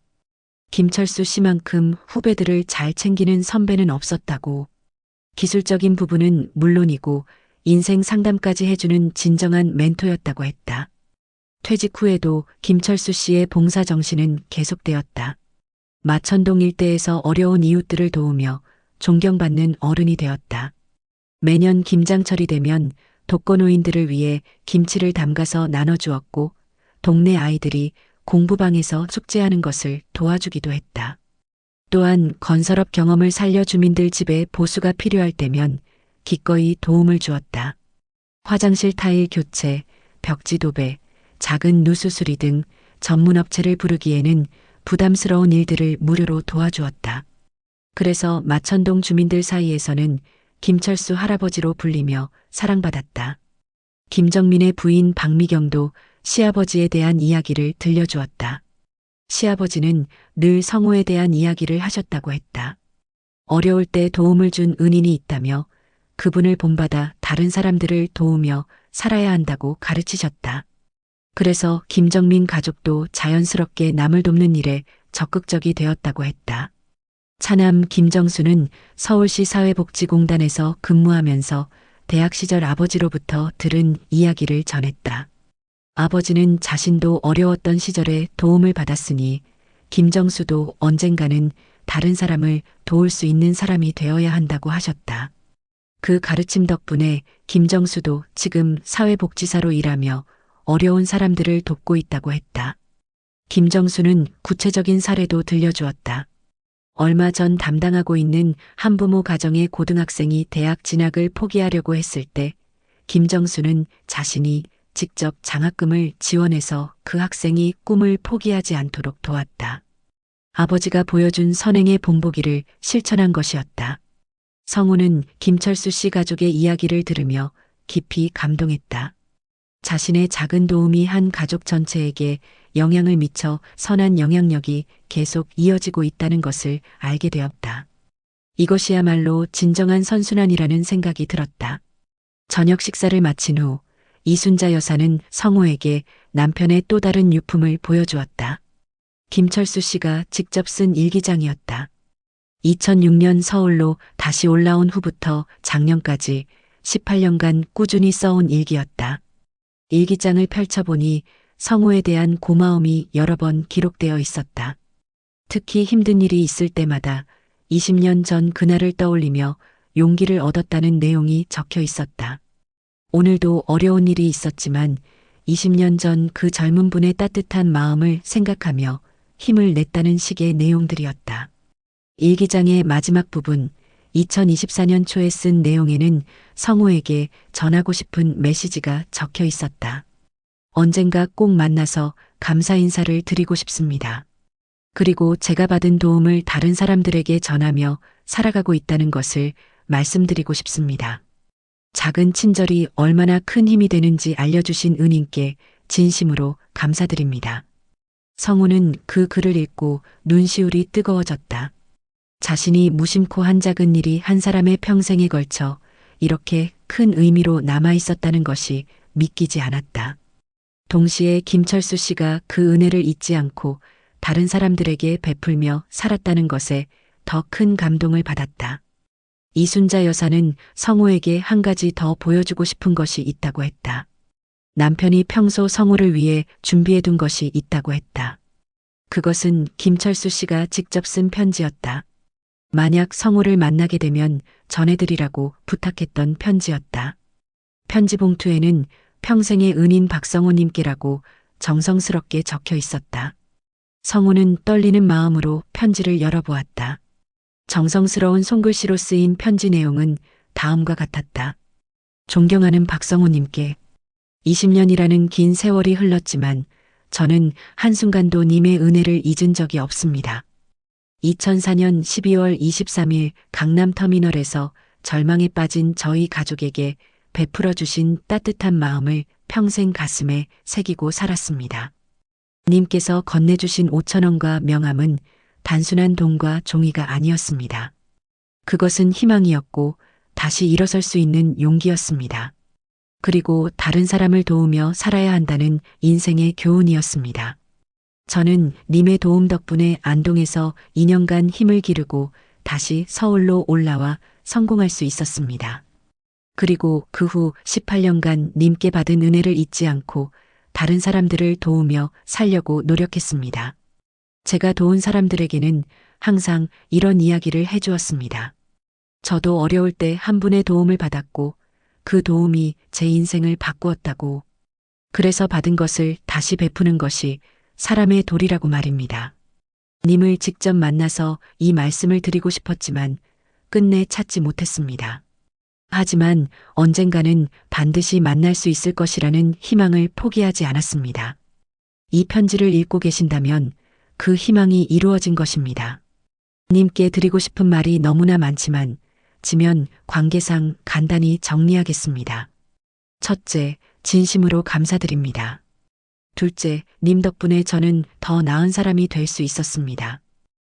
김철수 씨만큼 후배들을 잘 챙기는 선배는 없었다고. 기술적인 부분은 물론이고 인생 상담까지 해주는 진정한 멘토였다고 했다. 퇴직 후에도 김철수 씨의 봉사정신은 계속되었다. 마천동 일대에서 어려운 이웃들을 도우며 존경받는 어른이 되었다. 매년 김장철이 되면 독거노인들을 위해 김치를 담가서 나눠주었고 동네 아이들이 공부방에서 숙제하는 것을 도와주기도 했다. 또한 건설업 경험을 살려 주민들 집에 보수가 필요할 때면 기꺼이 도움을 주었다. 화장실 타일 교체, 벽지 도배, 작은 누수 수리 등 전문 업체를 부르기에는 부담스러운 일들을 무료로 도와주었다. 그래서 마천동 주민들 사이에서는 김철수 할아버지로 불리며 사랑받았다. 김정민의 부인 박미경도 시아버지에 대한 이야기를 들려주었다. 시아버지는 늘 성우에 대한 이야기를 하셨다고 했다. 어려울 때 도움을 준 은인이 있다며 그분을 본받아 다른 사람들을 도우며 살아야 한다고 가르치셨다. 그래서 김정민 가족도 자연스럽게 남을 돕는 일에 적극적이 되었다고 했다. 차남 김정수는 서울시 사회복지공단에서 근무하면서 대학 시절 아버지로부터 들은 이야기를 전했다. 아버지는 자신도 어려웠던 시절에 도움을 받았으니 김정수도 언젠가는 다른 사람을 도울 수 있는 사람이 되어야 한다고 하셨다. 그 가르침 덕분에 김정수도 지금 사회복지사로 일하며 어려운 사람들을 돕고 있다고 했다. 김정수는 구체적인 사례도 들려주었다. 얼마 전 담당하고 있는 한부모 가정의 고등학생이 대학 진학을 포기하려고 했을 때 김정수는 자신이 직접 장학금을 지원해서 그 학생이 꿈을 포기하지 않도록 도왔다. 아버지가 보여준 선행의 본보기를 실천한 것이었다. 성우는 김철수 씨 가족의 이야기를 들으며 깊이 감동했다. 자신의 작은 도움이 한 가족 전체에게 영향을 미쳐 선한 영향력이 계속 이어지고 있다는 것을 알게 되었다. 이것이야말로 진정한 선순환이라는 생각이 들었다. 저녁 식사를 마친 후 이순자 여사는 성우에게 남편의 또 다른 유품을 보여주었다. 김철수 씨가 직접 쓴 일기장이었다. 2006년 서울로 다시 올라온 후부터 작년까지 18년간 꾸준히 써온 일기였다. 일기장을 펼쳐보니 성우에 대한 고마움이 여러 번 기록되어 있었다. 특히 힘든 일이 있을 때마다 20년 전 그날을 떠올리며 용기를 얻었다는 내용이 적혀 있었다. 오늘도 어려운 일이 있었지만 20년 전 그 젊은 분의 따뜻한 마음을 생각하며 힘을 냈다는 식의 내용들이었다. 일기장의 마지막 부분, 2024년 초에 쓴 내용에는 성우에게 전하고 싶은 메시지가 적혀 있었다. 언젠가 꼭 만나서 감사 인사를 드리고 싶습니다. 그리고 제가 받은 도움을 다른 사람들에게 전하며 살아가고 있다는 것을 말씀드리고 싶습니다. 작은 친절이 얼마나 큰 힘이 되는지 알려주신 은인께 진심으로 감사드립니다. 성우는 그 글을 읽고 눈시울이 뜨거워졌다. 자신이 무심코 한 작은 일이 한 사람의 평생에 걸쳐 이렇게 큰 의미로 남아 있었다는 것이 믿기지 않았다. 동시에 김철수 씨가 그 은혜를 잊지 않고 다른 사람들에게 베풀며 살았다는 것에 더 큰 감동을 받았다. 이순자 여사는 성우에게 한 가지 더 보여주고 싶은 것이 있다고 했다. 남편이 평소 성우를 위해 준비해둔 것이 있다고 했다. 그것은 김철수 씨가 직접 쓴 편지였다. 만약 성우를 만나게 되면 전해드리라고 부탁했던 편지였다. 편지 봉투에는 평생의 은인 박성호님께라고 정성스럽게 적혀 있었다. 성우는 떨리는 마음으로 편지를 열어보았다. 정성스러운 손글씨로 쓰인 편지 내용은 다음과 같았다. 존경하는 박성호님께 20년이라는 긴 세월이 흘렀지만 저는 한순간도 님의 은혜를 잊은 적이 없습니다. 2004년 12월 23일 강남터미널에서 절망에 빠진 저희 가족에게 베풀어 주신 따뜻한 마음을 평생 가슴에 새기고 살았습니다. 님께서 건네주신 5,000원과 명함은 단순한 돈과 종이가 아니었습니다. 그것은 희망이었고 다시 일어설 수 있는 용기였습니다. 그리고 다른 사람을 도우며 살아야 한다는 인생의 교훈이었습니다. 저는 님의 도움 덕분에 안동에서 2년간 힘을 기르고 다시 서울로 올라와 성공할 수 있었습니다. 그리고 그 후 18년간 님께 받은 은혜를 잊지 않고 다른 사람들을 도우며 살려고 노력했습니다. 제가 도운 사람들에게는 항상 이런 이야기를 해주었습니다. 저도 어려울 때 한 분의 도움을 받았고 그 도움이 제 인생을 바꾸었다고. 그래서 받은 것을 다시 베푸는 것이 사람의 도리라고 말입니다. 님을 직접 만나서 이 말씀을 드리고 싶었지만 끝내 찾지 못했습니다. 하지만 언젠가는 반드시 만날 수 있을 것이라는 희망을 포기하지 않았습니다. 이 편지를 읽고 계신다면 그 희망이 이루어진 것입니다. 님께 드리고 싶은 말이 너무나 많지만 지면 관계상 간단히 정리하겠습니다. 첫째, 진심으로 감사드립니다. 둘째, 님 덕분에 저는 더 나은 사람이 될 수 있었습니다.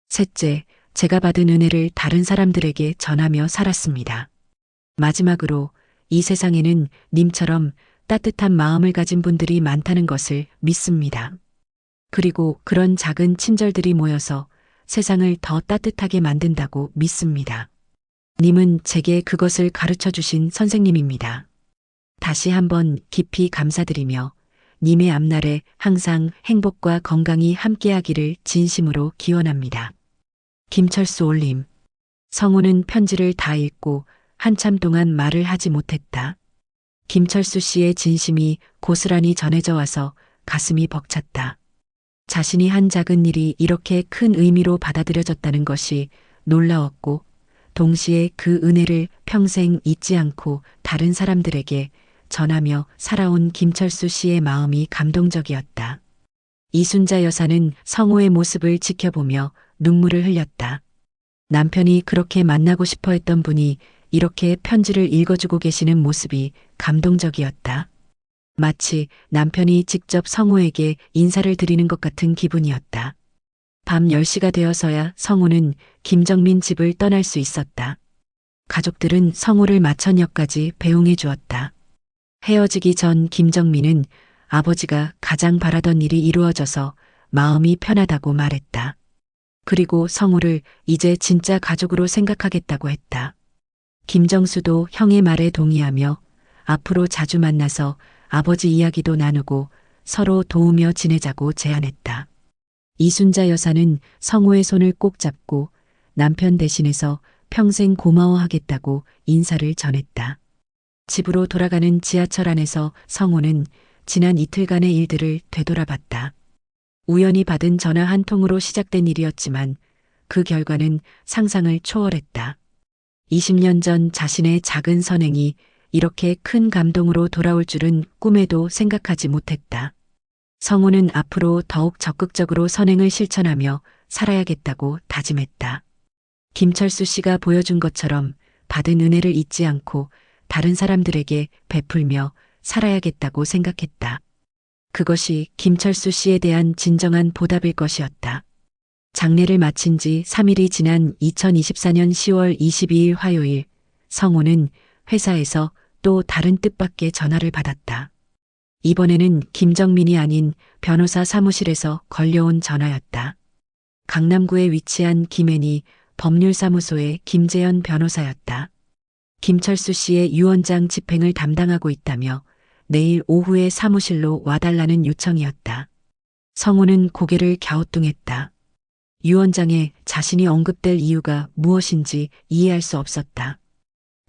셋째, 제가 받은 은혜를 다른 사람들에게 전하며 살았습니다. 마지막으로 이 세상에는 님처럼 따뜻한 마음을 가진 분들이 많다는 것을 믿습니다. 그리고 그런 작은 친절들이 모여서 세상을 더 따뜻하게 만든다고 믿습니다. 님은 제게 그것을 가르쳐 주신 선생님입니다. 다시 한번 깊이 감사드리며 님의 앞날에 항상 행복과 건강이 함께하기를 진심으로 기원합니다. 김철수 올림. 성우는 편지를 다 읽고 한참 동안 말을 하지 못했다. 김철수 씨의 진심이 고스란히 전해져 와서 가슴이 벅찼다. 자신이 한 작은 일이 이렇게 큰 의미로 받아들여졌다는 것이 놀라웠고, 동시에 그 은혜를 평생 잊지 않고 다른 사람들에게 전하며 살아온 김철수 씨의 마음이 감동적이었다. 이순자 여사는 성우의 모습을 지켜보며 눈물을 흘렸다. 남편이 그렇게 만나고 싶어 했던 분이 이렇게 편지를 읽어주고 계시는 모습이 감동적이었다. 마치 남편이 직접 성우에게 인사를 드리는 것 같은 기분이었다. 밤 10시가 되어서야 성우는 김정민 집을 떠날 수 있었다. 가족들은 성우를 마천역까지 배웅해 주었다. 헤어지기 전 김정민은 아버지가 가장 바라던 일이 이루어져서 마음이 편하다고 말했다. 그리고 성우를 이제 진짜 가족으로 생각하겠다고 했다. 김정수도 형의 말에 동의하며 앞으로 자주 만나서 아버지 이야기도 나누고 서로 도우며 지내자고 제안했다. 이순자 여사는 성우의 손을 꼭 잡고 남편 대신해서 평생 고마워하겠다고 인사를 전했다. 집으로 돌아가는 지하철 안에서 성우는 지난 이틀간의 일들을 되돌아봤다. 우연히 받은 전화 한 통으로 시작된 일이었지만 그 결과는 상상을 초월했다. 20년 전 자신의 작은 선행이 이렇게 큰 감동으로 돌아올 줄은 꿈에도 생각하지 못했다. 성우는 앞으로 더욱 적극적으로 선행을 실천하며 살아야겠다고 다짐했다. 김철수 씨가 보여준 것처럼 받은 은혜를 잊지 않고 다른 사람들에게 베풀며 살아야겠다고 생각했다. 그것이 김철수 씨에 대한 진정한 보답일 것이었다. 장례를 마친 지 3일이 지난 2024년 10월 22일 화요일, 성우는 회사에서 또 다른 뜻밖의 전화를 받았다. 이번에는 김정민이 아닌 변호사 사무실에서 걸려온 전화였다. 강남구에 위치한 김앤이 법률사무소의 김재현 변호사였다. 김철수 씨의 유언장 집행을 담당하고 있다며 내일 오후에 사무실로 와달라는 요청이었다. 성우는 고개를 갸우뚱했다. 유언장에 자신이 언급될 이유가 무엇인지 이해할 수 없었다.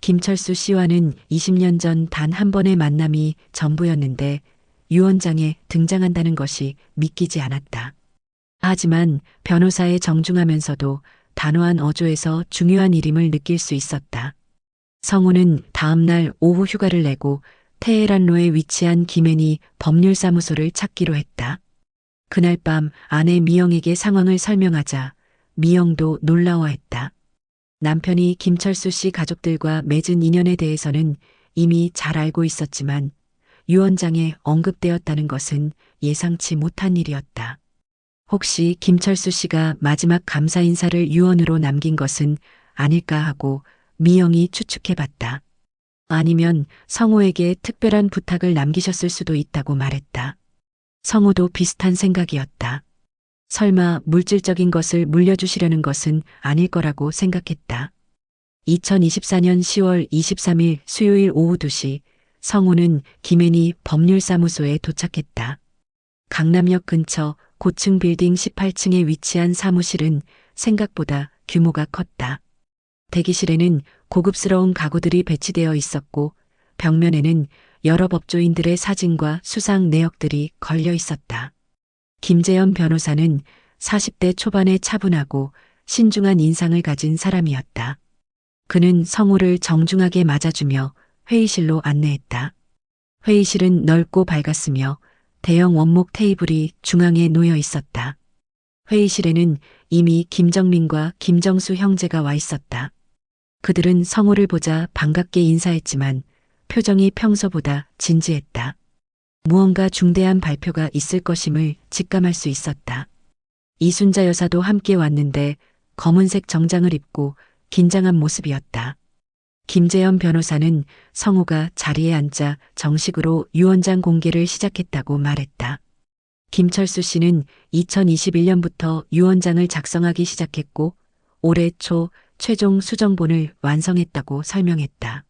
김철수 씨와는 20년 전 단 한 번의 만남이 전부였는데 유언장에 등장한다는 것이 믿기지 않았다. 하지만 변호사의 정중하면서도 단호한 어조에서 중요한 일임을 느낄 수 있었다. 성우는 다음 날 오후 휴가를 내고 테헤란로에 위치한 김앤이 법률사무소를 찾기로 했다. 그날 밤 아내 미영에게 상황을 설명하자 미영도 놀라워했다. 남편이 김철수 씨 가족들과 맺은 인연에 대해서는 이미 잘 알고 있었지만 유언장에 언급되었다는 것은 예상치 못한 일이었다. 혹시 김철수 씨가 마지막 감사 인사를 유언으로 남긴 것은 아닐까 하고 미영이 추측해봤다. 아니면 성우에게 특별한 부탁을 남기셨을 수도 있다고 말했다. 성우도 비슷한 생각이었다. 설마 물질적인 것을 물려주시려는 것은 아닐 거라고 생각했다. 2024년 10월 23일 수요일 오후 2시 성우는 김앤이 법률사무소에 도착했다. 강남역 근처 고층 빌딩 18층에 위치한 사무실은 생각보다 규모가 컸다. 대기실에는 고급스러운 가구들이 배치되어 있었고 벽면에는 여러 법조인들의 사진과 수상 내역들이 걸려 있었다. 김재현 변호사는 40대 초반의 차분하고 신중한 인상을 가진 사람이었다. 그는 성우를 정중하게 맞아주며 회의실로 안내했다. 회의실은 넓고 밝았으며 대형 원목 테이블이 중앙에 놓여 있었다. 회의실에는 이미 김정민과 김정수 형제가 와 있었다. 그들은 성우를 보자 반갑게 인사했지만 표정이 평소보다 진지했다. 무언가 중대한 발표가 있을 것임을 직감할 수 있었다. 이순자 여사도 함께 왔는데 검은색 정장을 입고 긴장한 모습이었다. 김재현 변호사는 성우가 자리에 앉자 정식으로 유언장 공개를 시작했다고 말했다. 김철수 씨는 2021년부터 유언장을 작성하기 시작했고 올해 초 최종 수정본을 완성했다고 설명했다.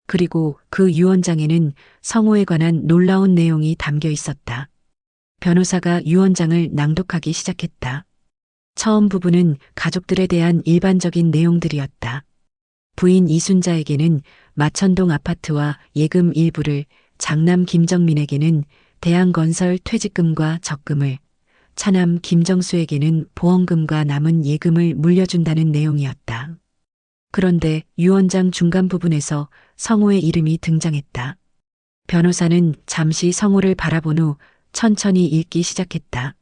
그리고 그 유언장에는 성호에 관한 놀라운 내용이 담겨 있었다. 변호사가 유언장을 낭독하기 시작했다. 처음 부분은 가족들에 대한 일반적인 내용들이었다. 부인 이순자에게는 마천동 아파트와 예금 일부를, 장남 김정민에게는 대한건설 퇴직금과 적금을, 차남 김정수에게는 보험금과 남은 예금을 물려준다는 내용이었다. 그런데 유언장 중간 부분에서 성호의 이름이 등장했다. 변호사는 잠시 성호를 바라본 후 천천히 읽기 시작했다.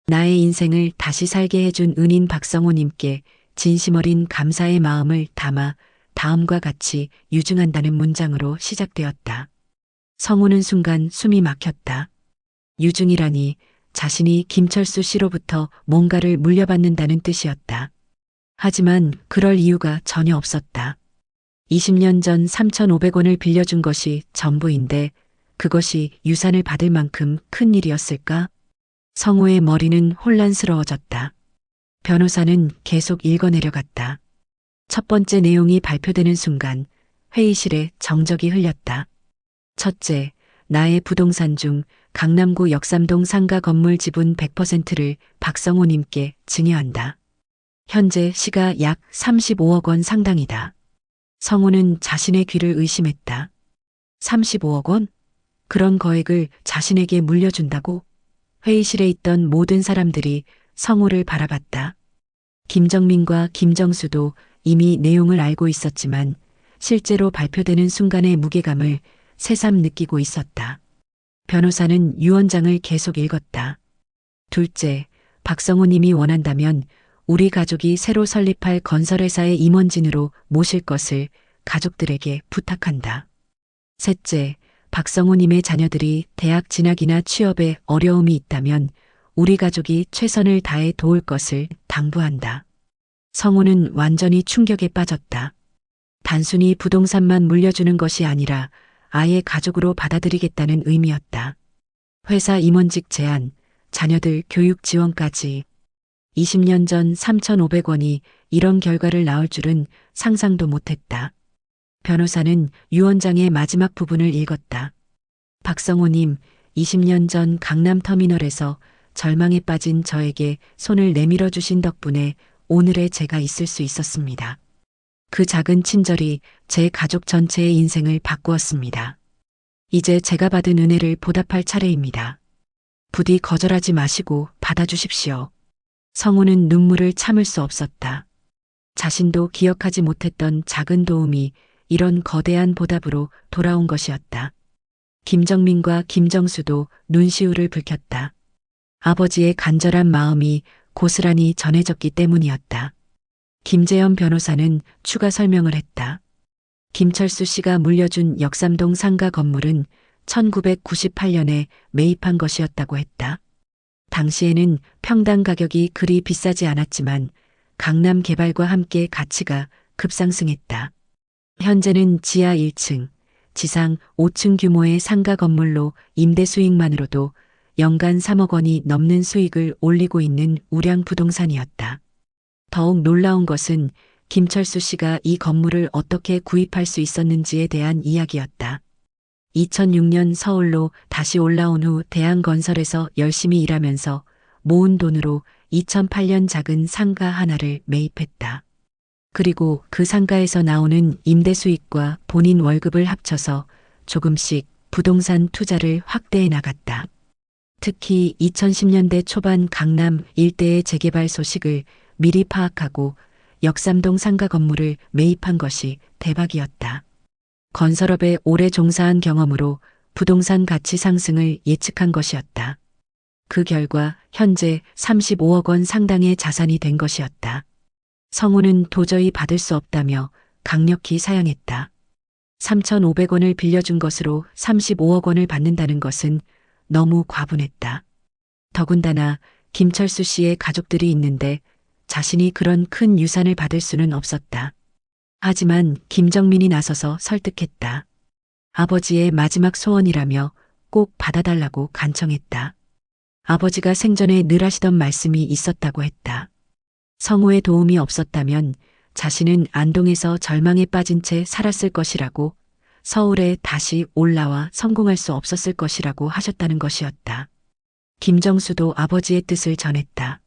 나의 인생을 다시 살게 해준 은인 박성호님께 진심 어린 감사의 마음을 담아 다음과 같이 유증한다는 문장으로 시작되었다. 성호는 순간 숨이 막혔다. 유증이라니 자신이 김철수 씨로부터 뭔가를 물려받는다는 뜻이었다. 하지만 그럴 이유가 전혀 없었다. 20년 전 3,500원을 빌려준 것이 전부인데 그것이 유산을 받을 만큼 큰 일이었을까? 성호의 머리는 혼란스러워졌다. 변호사는 계속 읽어내려갔다. 첫 번째 내용이 발표되는 순간 회의실에 정적이 흘렸다. 첫째, 나의 부동산 중 강남구 역삼동 상가 건물 지분 100%를 박성호님께 증여한다. 현재 시가 약 35억 원 상당이다. 성호는 자신의 귀를 의심했다. 35억 원? 그런 거액을 자신에게 물려준다고? 회의실에 있던 모든 사람들이 성호를 바라봤다. 김정민과 김정수도 이미 내용을 알고 있었지만 실제로 발표되는 순간의 무게감을 새삼 느끼고 있었다. 변호사는 유언장을 계속 읽었다. 둘째, 박성호님이 원한다면 우리 가족이 새로 설립할 건설회사의 임원진으로 모실 것을 가족들에게 부탁한다. 셋째, 박성호님의 자녀들이 대학 진학이나 취업에 어려움이 있다면 우리 가족이 최선을 다해 도울 것을 당부한다. 성호는 완전히 충격에 빠졌다. 단순히 부동산만 물려주는 것이 아니라 아예 가족으로 받아들이겠다는 의미였다. 회사 임원직 제한, 자녀들 교육 지원까지. 20년 전 3,500원이 이런 결과를 낳을 줄은 상상도 못했다. 변호사는 유언장의 마지막 부분을 읽었다. 박성호님, 20년 전 강남터미널에서 절망에 빠진 저에게 손을 내밀어 주신 덕분에 오늘의 제가 있을 수 있었습니다. 그 작은 친절이 제 가족 전체의 인생을 바꾸었습니다. 이제 제가 받은 은혜를 보답할 차례입니다. 부디 거절하지 마시고 받아주십시오. 성호는 눈물을 참을 수 없었다. 자신도 기억하지 못했던 작은 도움이 이런 거대한 보답으로 돌아온 것이었다. 김정민과 김정수도 눈시울을 붉혔다. 아버지의 간절한 마음이 고스란히 전해졌기 때문이었다. 김재현 변호사는 추가 설명을 했다. 김철수 씨가 물려준 역삼동 상가 건물은 1998년에 매입한 것이었다고 했다. 당시에는 평당 가격이 그리 비싸지 않았지만 강남 개발과 함께 가치가 급상승했다. 현재는 지하 1층, 지상 5층 규모의 상가 건물로 임대 수익만으로도 연간 3억 원이 넘는 수익을 올리고 있는 우량 부동산이었다. 더욱 놀라운 것은 김철수 씨가 이 건물을 어떻게 구입할 수 있었는지에 대한 이야기였다. 2006년 서울로 다시 올라온 후 대한건설에서 열심히 일하면서 모은 돈으로 2008년 작은 상가 하나를 매입했다. 그리고 그 상가에서 나오는 임대 수익과 본인 월급을 합쳐서 조금씩 부동산 투자를 확대해 나갔다. 특히 2010년대 초반 강남 일대의 재개발 소식을 미리 파악하고 역삼동 상가 건물을 매입한 것이 대박이었다. 건설업에 오래 종사한 경험으로 부동산 가치 상승을 예측한 것이었다. 그 결과 현재 35억 원 상당의 자산이 된 것이었다. 성호는 도저히 받을 수 없다며 강력히 사양했다. 3,500원을 빌려준 것으로 35억 원을 받는다는 것은 너무 과분했다. 더군다나 김철수 씨의 가족들이 있는데 자신이 그런 큰 유산을 받을 수는 없었다. 하지만 김정민이 나서서 설득했다. 아버지의 마지막 소원이라며 꼭 받아달라고 간청했다. 아버지가 생전에 늘 하시던 말씀이 있었다고 했다. 성우의 도움이 없었다면 자신은 안동에서 절망에 빠진 채 살았을 것이라고, 서울에 다시 올라와 성공할 수 없었을 것이라고 하셨다는 것이었다. 김정수도 아버지의 뜻을 전했다.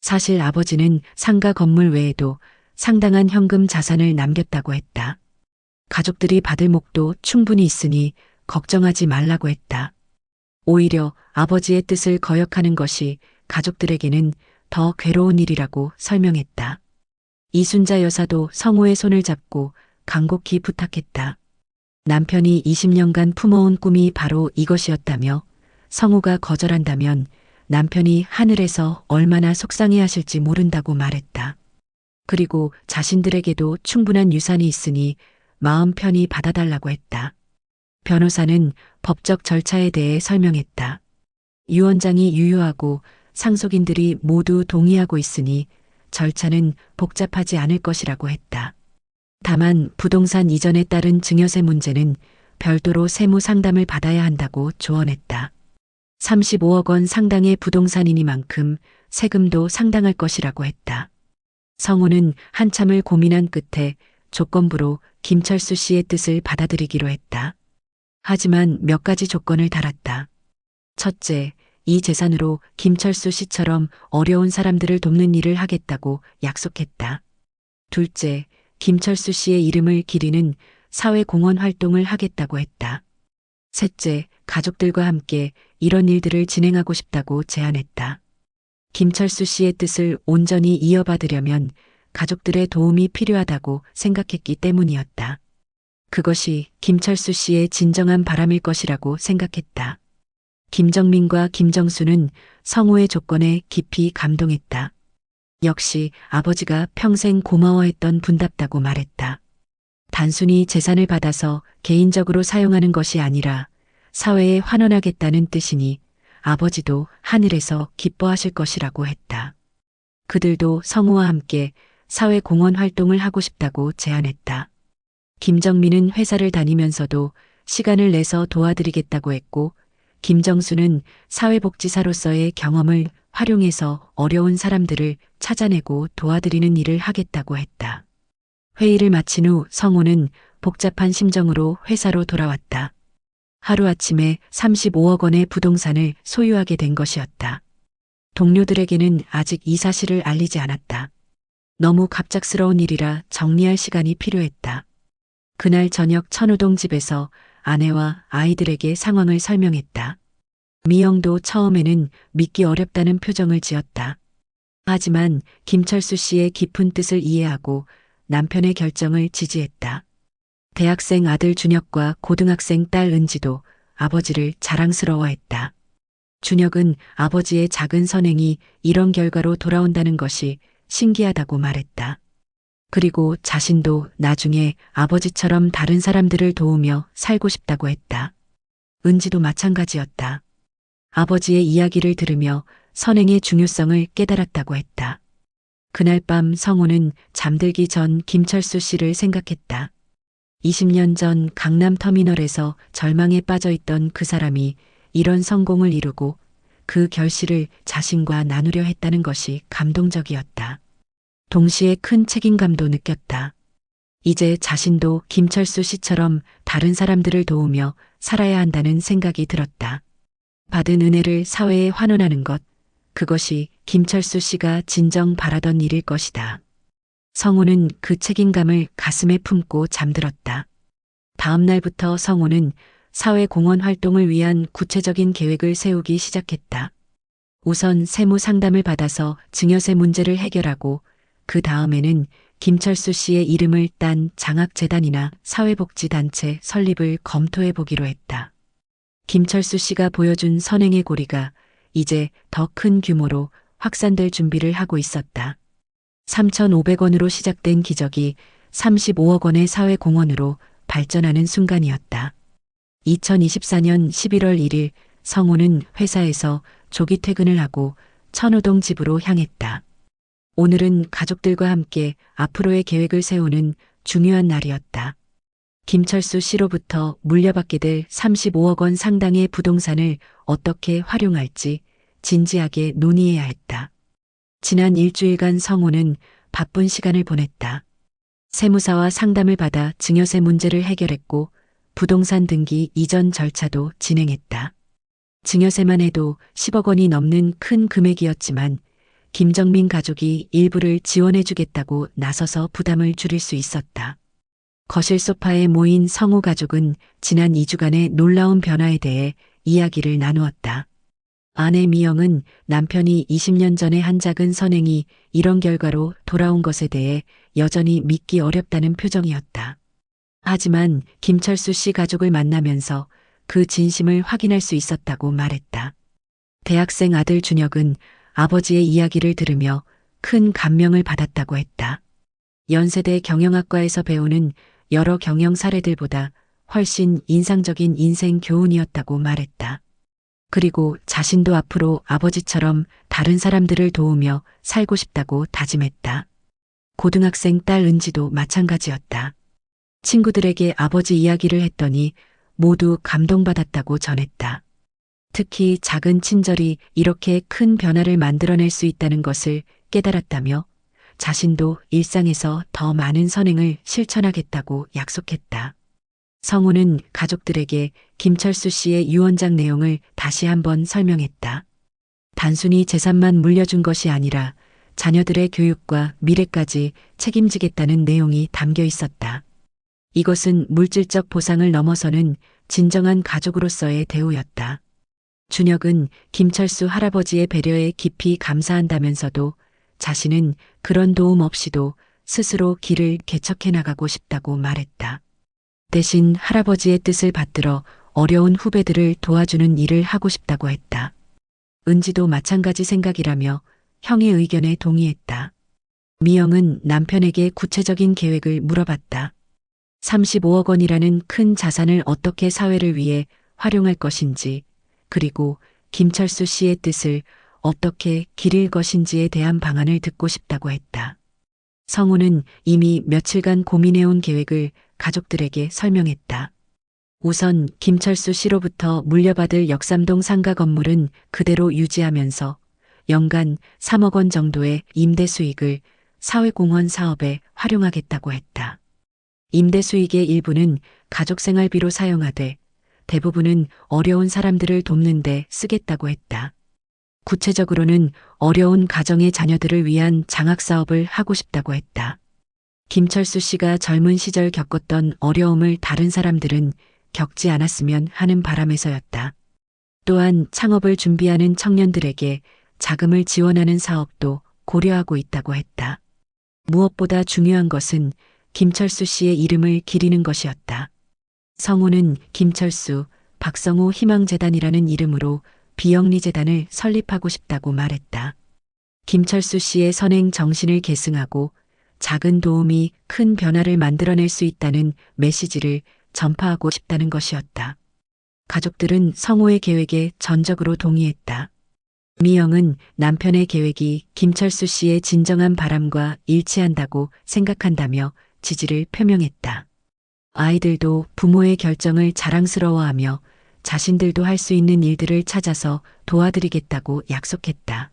사실 아버지는 상가 건물 외에도 상당한 현금 자산을 남겼다고 했다. 가족들이 받을 몫도 충분히 있으니 걱정하지 말라고 했다. 오히려 아버지의 뜻을 거역하는 것이 가족들에게는 더 괴로운 일이라고 설명했다. 이순자 여사도 성우의 손을 잡고 간곡히 부탁했다. 남편이 20년간 품어온 꿈이 바로 이것이었다며 성우가 거절한다면 남편이 하늘에서 얼마나 속상해 하실지 모른다고 말했다. 그리고 자신들에게도 충분한 유산이 있으니 마음 편히 받아달라고 했다. 변호사는 법적 절차에 대해 설명했다. 유언장이 유효하고 상속인들이 모두 동의하고 있으니 절차는 복잡하지 않을 것이라고 했다. 다만 부동산 이전에 따른 증여세 문제는 별도로 세무 상담을 받아야 한다고 조언했다. 35억 원 상당의 부동산이니만큼 세금도 상당할 것이라고 했다. 성우는 한참을 고민한 끝에 조건부로 김철수 씨의 뜻을 받아들이기로 했다. 하지만 몇 가지 조건을 달았다. 첫째, 이 재산으로 김철수 씨처럼 어려운 사람들을 돕는 일을 하겠다고 약속했다. 둘째, 김철수 씨의 이름을 기리는 사회공헌 활동을 하겠다고 했다. 셋째, 가족들과 함께 이런 일들을 진행하고 싶다고 제안했다. 김철수 씨의 뜻을 온전히 이어받으려면 가족들의 도움이 필요하다고 생각했기 때문이었다. 그것이 김철수 씨의 진정한 바람일 것이라고 생각했다. 김정민과 김정수는 성우의 조건에 깊이 감동했다. 역시 아버지가 평생 고마워했던 분답다고 말했다. 단순히 재산을 받아서 개인적으로 사용하는 것이 아니라 사회에 환원하겠다는 뜻이니 아버지도 하늘에서 기뻐하실 것이라고 했다. 그들도 성우와 함께 사회공헌 활동을 하고 싶다고 제안했다. 김정민은 회사를 다니면서도 시간을 내서 도와드리겠다고 했고, 김정수는 사회복지사로서의 경험을 활용해서 어려운 사람들을 찾아내고 도와드리는 일을 하겠다고 했다. 회의를 마친 후 성우는 복잡한 심정으로 회사로 돌아왔다. 하루아침에 35억 원의 부동산을 소유하게 된 것이었다. 동료들에게는 아직 이 사실을 알리지 않았다. 너무 갑작스러운 일이라 정리할 시간이 필요했다. 그날 저녁 천호동 집에서 아내와 아이들에게 상황을 설명했다. 미영도 처음에는 믿기 어렵다는 표정을 지었다. 하지만 김철수 씨의 깊은 뜻을 이해하고 남편의 결정을 지지했다. 대학생 아들 준혁과 고등학생 딸 은지도 아버지를 자랑스러워했다. 준혁은 아버지의 작은 선행이 이런 결과로 돌아온다는 것이 신기하다고 말했다. 그리고 자신도 나중에 아버지처럼 다른 사람들을 도우며 살고 싶다고 했다. 은지도 마찬가지였다. 아버지의 이야기를 들으며 선행의 중요성을 깨달았다고 했다. 그날 밤 성우는 잠들기 전 김철수 씨를 생각했다. 20년 전 강남터미널에서 절망에 빠져있던 그 사람이 이런 성공을 이루고 그 결실을 자신과 나누려 했다는 것이 감동적이었다. 동시에 큰 책임감도 느꼈다. 이제 자신도 김철수 씨처럼 다른 사람들을 도우며 살아야 한다는 생각이 들었다. 받은 은혜를 사회에 환원하는 것, 그것이 김철수 씨가 진정 바라던 일일 것이다. 성우는 그 책임감을 가슴에 품고 잠들었다. 다음 날부터 성우는 사회공헌 활동을 위한 구체적인 계획을 세우기 시작했다. 우선 세무 상담을 받아서 증여세 문제를 해결하고 그 다음에는 김철수 씨의 이름을 딴 장학재단이나 사회복지단체 설립을 검토해 보기로 했다. 김철수 씨가 보여준 선행의 고리가 이제 더 큰 규모로 확산될 준비를 하고 있었다. 3,500원으로 시작된 기적이 35억 원의 사회공헌으로 발전하는 순간이었다. 2024년 11월 1일 성우는 회사에서 조기 퇴근을 하고 천호동 집으로 향했다. 오늘은 가족들과 함께 앞으로의 계획을 세우는 중요한 날이었다. 김철수 씨로부터 물려받게 될 35억 원 상당의 부동산을 어떻게 활용할지 진지하게 논의해야 했다. 지난 일주일간 성호는 바쁜 시간을 보냈다. 세무사와 상담을 받아 증여세 문제를 해결했고 부동산 등기 이전 절차도 진행했다. 증여세만 해도 10억 원이 넘는 큰 금액이었지만 김정민 가족이 일부를 지원해주겠다고 나서서 부담을 줄일 수 있었다. 거실 소파에 모인 성호 가족은 지난 2주간의 놀라운 변화에 대해 이야기를 나누었다. 아내 미영은 남편이 20년 전에 한 작은 선행이 이런 결과로 돌아온 것에 대해 여전히 믿기 어렵다는 표정이었다. 하지만 김철수 씨 가족을 만나면서 그 진심을 확인할 수 있었다고 말했다. 대학생 아들 준혁은 아버지의 이야기를 들으며 큰 감명을 받았다고 했다. 연세대 경영학과에서 배우는 여러 경영 사례들보다 훨씬 인상적인 인생 교훈이었다고 말했다. 그리고 자신도 앞으로 아버지처럼 다른 사람들을 도우며 살고 싶다고 다짐했다. 고등학생 딸 은지도 마찬가지였다. 친구들에게 아버지 이야기를 했더니 모두 감동받았다고 전했다. 특히 작은 친절이 이렇게 큰 변화를 만들어낼 수 있다는 것을 깨달았다며 자신도 일상에서 더 많은 선행을 실천하겠다고 약속했다. 성호는 가족들에게 김철수 씨의 유언장 내용을 다시 한번 설명했다. 단순히 재산만 물려준 것이 아니라 자녀들의 교육과 미래까지 책임지겠다는 내용이 담겨 있었다. 이것은 물질적 보상을 넘어서는 진정한 가족으로서의 대우였다. 준혁은 김철수 할아버지의 배려에 깊이 감사한다면서도 자신은 그런 도움 없이도 스스로 길을 개척해 나가고 싶다고 말했다. 대신 할아버지의 뜻을 받들어 어려운 후배들을 도와주는 일을 하고 싶다고 했다. 은지도 마찬가지 생각이라며 형의 의견에 동의했다. 미영은 남편에게 구체적인 계획을 물어봤다. 35억 원이라는 큰 자산을 어떻게 사회를 위해 활용할 것인지, 그리고 김철수 씨의 뜻을 어떻게 기릴 것인지에 대한 방안을 듣고 싶다고 했다. 성우는 이미 며칠간 고민해온 계획을 가족들에게 설명했다. 우선 김철수 씨로부터 물려받을 역삼동 상가 건물은 그대로 유지하면서 연간 3억 원 정도의 임대 수익을 사회공헌 사업에 활용하겠다고 했다. 임대 수익의 일부는 가족생활비로 사용하되 대부분은 어려운 사람들을 돕는 데 쓰겠다고 했다. 구체적으로는 어려운 가정의 자녀들을 위한 장학사업을 하고 싶다고 했다. 김철수 씨가 젊은 시절 겪었던 어려움을 다른 사람들은 겪지 않았으면 하는 바람에서였다. 또한 창업을 준비하는 청년들에게 자금을 지원하는 사업도 고려하고 있다고 했다. 무엇보다 중요한 것은 김철수 씨의 이름을 기리는 것이었다. 성우는 김철수, 박성호 희망재단이라는 이름으로 비영리재단을 설립하고 싶다고 말했다. 김철수 씨의 선행 정신을 계승하고 작은 도움이 큰 변화를 만들어낼 수 있다는 메시지를 전파하고 싶다는 것이었다. 가족들은 성호의 계획에 전적으로 동의했다. 미영은 남편의 계획이 김철수 씨의 진정한 바람과 일치한다고 생각한다며 지지를 표명했다. 아이들도 부모의 결정을 자랑스러워하며 자신들도 할 수 있는 일들을 찾아서 도와드리겠다고 약속했다.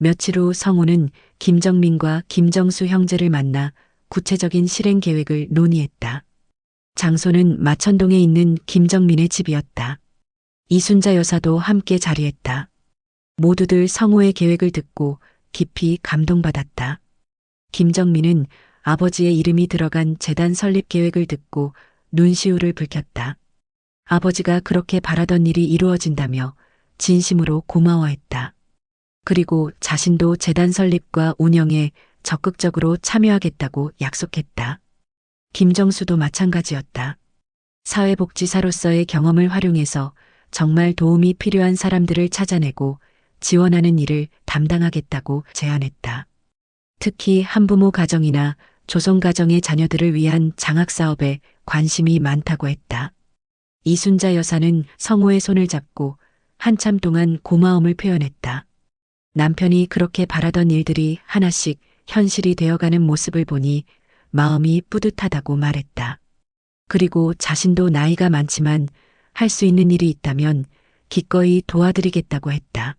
며칠 후 성우는 김정민과 김정수 형제를 만나 구체적인 실행 계획을 논의했다. 장소는 마천동에 있는 김정민의 집이었다. 이순자 여사도 함께 자리했다. 모두들 성우의 계획을 듣고 깊이 감동받았다. 김정민은 아버지의 이름이 들어간 재단 설립 계획을 듣고 눈시울을 붉혔다. 아버지가 그렇게 바라던 일이 이루어진다며 진심으로 고마워했다. 그리고 자신도 재단 설립과 운영에 적극적으로 참여하겠다고 약속했다. 김정수도 마찬가지였다. 사회복지사로서의 경험을 활용해서 정말 도움이 필요한 사람들을 찾아내고 지원하는 일을 담당하겠다고 제안했다. 특히 한부모 가정이나 조성가정의 자녀들을 위한 장학사업에 관심이 많다고 했다. 이순자 여사는 성호의 손을 잡고 한참 동안 고마움을 표현했다. 남편이 그렇게 바라던 일들이 하나씩 현실이 되어가는 모습을 보니 마음이 뿌듯하다고 말했다. 그리고 자신도 나이가 많지만 할 수 있는 일이 있다면 기꺼이 도와드리겠다고 했다.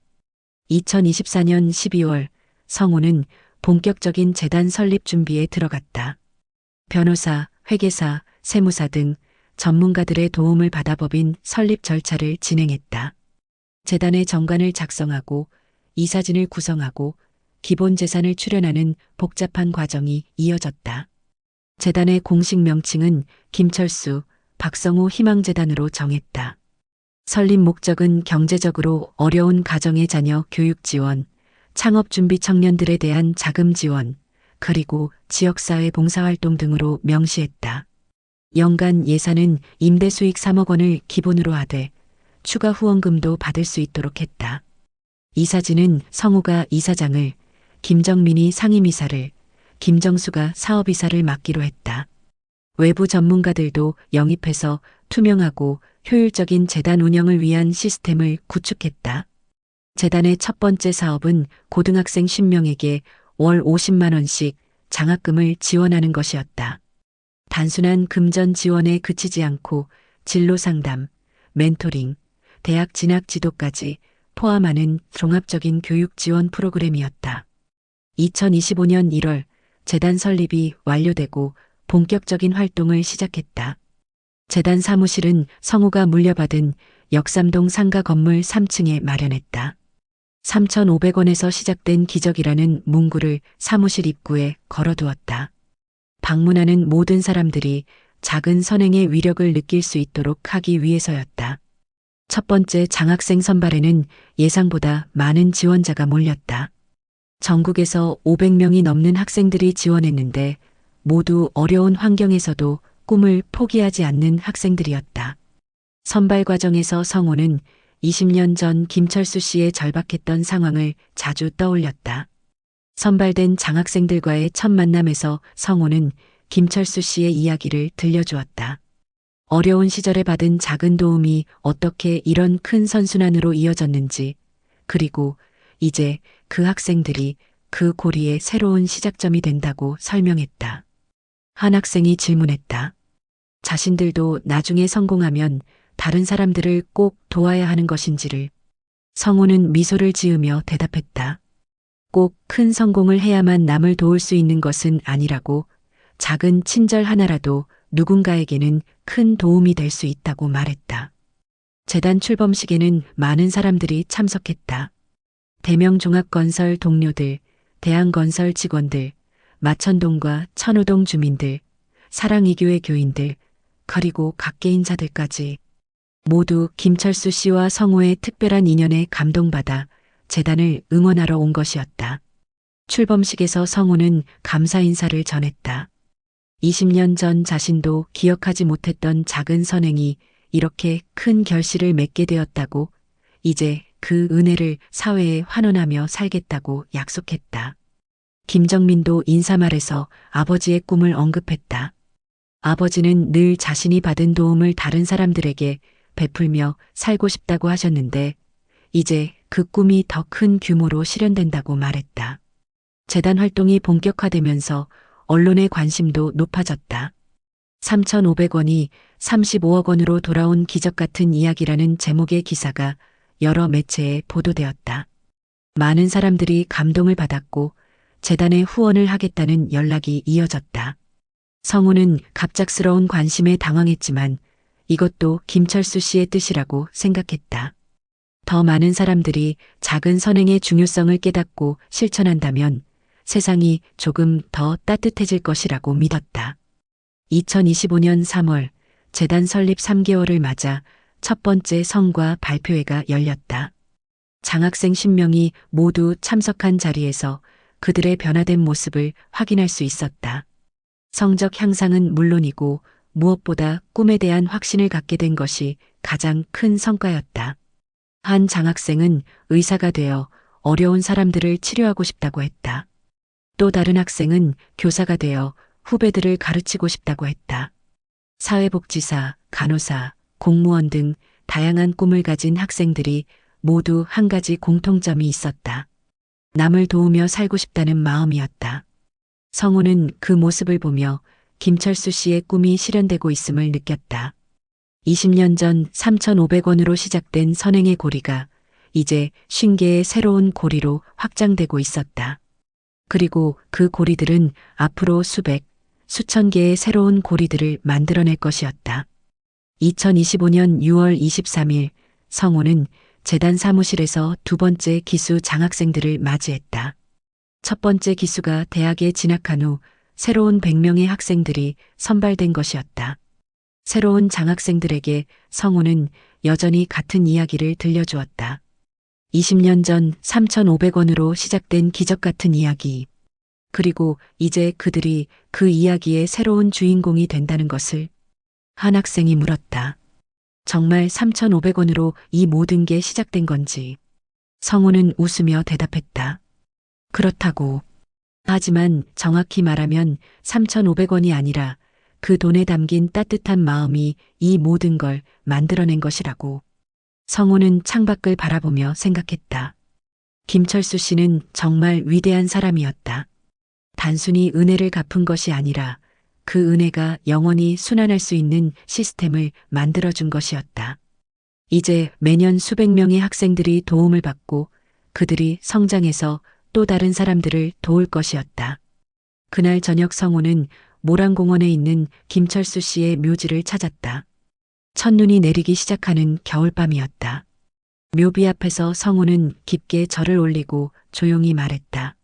2024년 12월 성우는 본격적인 재단 설립 준비에 들어갔다. 변호사, 회계사, 세무사 등 전문가들의 도움을 받아 법인 설립 절차를 진행했다. 재단의 정관을 작성하고 이사진을 구성하고 기본 재산을 출연하는 복잡한 과정이 이어졌다. 재단의 공식 명칭은 김철수, 박성우 희망재단으로 정했다. 설립 목적은 경제적으로 어려운 가정의 자녀 교육 지원, 창업 준비 청년들에 대한 자금 지원, 그리고 지역사회 봉사활동 등으로 명시했다. 연간 예산은 임대 수익 3억 원을 기본으로 하되 추가 후원금도 받을 수 있도록 했다. 이사진은 성우가 이사장을, 김정민이 상임이사를, 김정수가 사업이사를 맡기로 했다. 외부 전문가들도 영입해서 투명하고 효율적인 재단 운영을 위한 시스템을 구축했다. 재단의 첫 번째 사업은 고등학생 10명에게 월 50만 원씩 장학금을 지원하는 것이었다. 단순한 금전 지원에 그치지 않고 진로 상담, 멘토링, 대학 진학 지도까지 포함하는 종합적인 교육 지원 프로그램이었다. 2025년 1월 재단 설립이 완료되고 본격적인 활동을 시작했다. 재단 사무실은 성우가 물려받은 역삼동 상가 건물 3층에 마련했다. 3,500원에서 시작된 기적이라는 문구를 사무실 입구에 걸어두었다. 방문하는 모든 사람들이 작은 선행의 위력을 느낄 수 있도록 하기 위해서였다. 첫 번째 장학생 선발에는 예상보다 많은 지원자가 몰렸다. 전국에서 500명이 넘는 학생들이 지원했는데 모두 어려운 환경에서도 꿈을 포기하지 않는 학생들이었다. 선발 과정에서 성우는 20년 전 김철수 씨의 절박했던 상황을 자주 떠올렸다. 선발된 장학생들과의 첫 만남에서 성우는 김철수 씨의 이야기를 들려주었다. 어려운 시절에 받은 작은 도움이 어떻게 이런 큰 선순환으로 이어졌는지, 그리고 이제 그 학생들이 그 고리의 새로운 시작점이 된다고 설명했다. 한 학생이 질문했다. 자신들도 나중에 성공하면 다른 사람들을 꼭 도와야 하는 것인지를. 성우는 미소를 지으며 대답했다. 꼭 큰 성공을 해야만 남을 도울 수 있는 것은 아니라고, 작은 친절 하나라도 누군가에게는 큰 도움이 될 수 있다고 말했다. 재단 출범식에는 많은 사람들이 참석했다. 대명종합건설 동료들, 대한건설 직원들, 마천동과 천호동 주민들, 사랑이교회 교인들, 그리고 각계인사들까지 모두 김철수 씨와 성우의 특별한 인연에 감동받아 재단을 응원하러 온 것이었다. 출범식에서 성우는 감사 인사를 전했다. 20년 전 자신도 기억하지 못했던 작은 선행이 이렇게 큰 결실을 맺게 되었다고, 이제 그 은혜를 사회에 환원하며 살겠다고 약속했다. 김정민도 인사말에서 아버지의 꿈을 언급했다. 아버지는 늘 자신이 받은 도움을 다른 사람들에게 베풀며 살고 싶다고 하셨는데 이제 그 꿈이 더 큰 규모로 실현된다고 말했다. 재단 활동이 본격화되면서 언론의 관심도 높아졌다. 3,500원이 35억 원으로 돌아온 기적 같은 이야기라는 제목의 기사가 여러 매체에 보도되었다. 많은 사람들이 감동을 받았고 재단에 후원을 하겠다는 연락이 이어졌다. 성우는 갑작스러운 관심에 당황했지만 이것도 김철수 씨의 뜻이라고 생각했다. 더 많은 사람들이 작은 선행의 중요성을 깨닫고 실천한다면 세상이 조금 더 따뜻해질 것이라고 믿었다. 2025년 3월 재단 설립 3개월을 맞아 첫 번째 성과 발표회가 열렸다. 장학생 10명이 모두 참석한 자리에서 그들의 변화된 모습을 확인할 수 있었다. 성적 향상은 물론이고 무엇보다 꿈에 대한 확신을 갖게 된 것이 가장 큰 성과였다. 한 장학생은 의사가 되어 어려운 사람들을 치료하고 싶다고 했다. 또 다른 학생은 교사가 되어 후배들을 가르치고 싶다고 했다. 사회복지사, 간호사, 공무원 등 다양한 꿈을 가진 학생들이 모두 한 가지 공통점이 있었다. 남을 도우며 살고 싶다는 마음이었다. 성우는 그 모습을 보며 김철수 씨의 꿈이 실현되고 있음을 느꼈다. 20년 전 3,500원으로 시작된 선행의 고리가 이제 50개의 새로운 고리로 확장되고 있었다. 그리고 그 고리들은 앞으로 수백, 수천 개의 새로운 고리들을 만들어낼 것이었다. 2025년 6월 23일 성우는 재단 사무실에서 두 번째 기수 장학생들을 맞이했다. 첫 번째 기수가 대학에 진학한 후 새로운 100명의 학생들이 선발된 것이었다. 새로운 장학생들에게 성우는 여전히 같은 이야기를 들려주었다. 20년 전 3,500원으로 시작된 기적 같은 이야기. 그리고 이제 그들이 그 이야기의 새로운 주인공이 된다는 것을 한 학생이 물었다. 정말 3,500원으로 이 모든 게 시작된 건지. 성우는 웃으며 대답했다. 그렇다고. 하지만 정확히 말하면 3,500원이 아니라 그 돈에 담긴 따뜻한 마음이 이 모든 걸 만들어낸 것이라고. 성우는 창밖을 바라보며 생각했다. 김철수 씨는 정말 위대한 사람이었다. 단순히 은혜를 갚은 것이 아니라 그 은혜가 영원히 순환할 수 있는 시스템을 만들어준 것이었다. 이제 매년 수백 명의 학생들이 도움을 받고 그들이 성장해서 또 다른 사람들을 도울 것이었다. 그날 저녁 성우는 모란공원에 있는 김철수 씨의 묘지를 찾았다. 첫눈이 내리기 시작하는 겨울밤이었다. 묘비 앞에서 성우는 깊게 절을 올리고 조용히 말했다.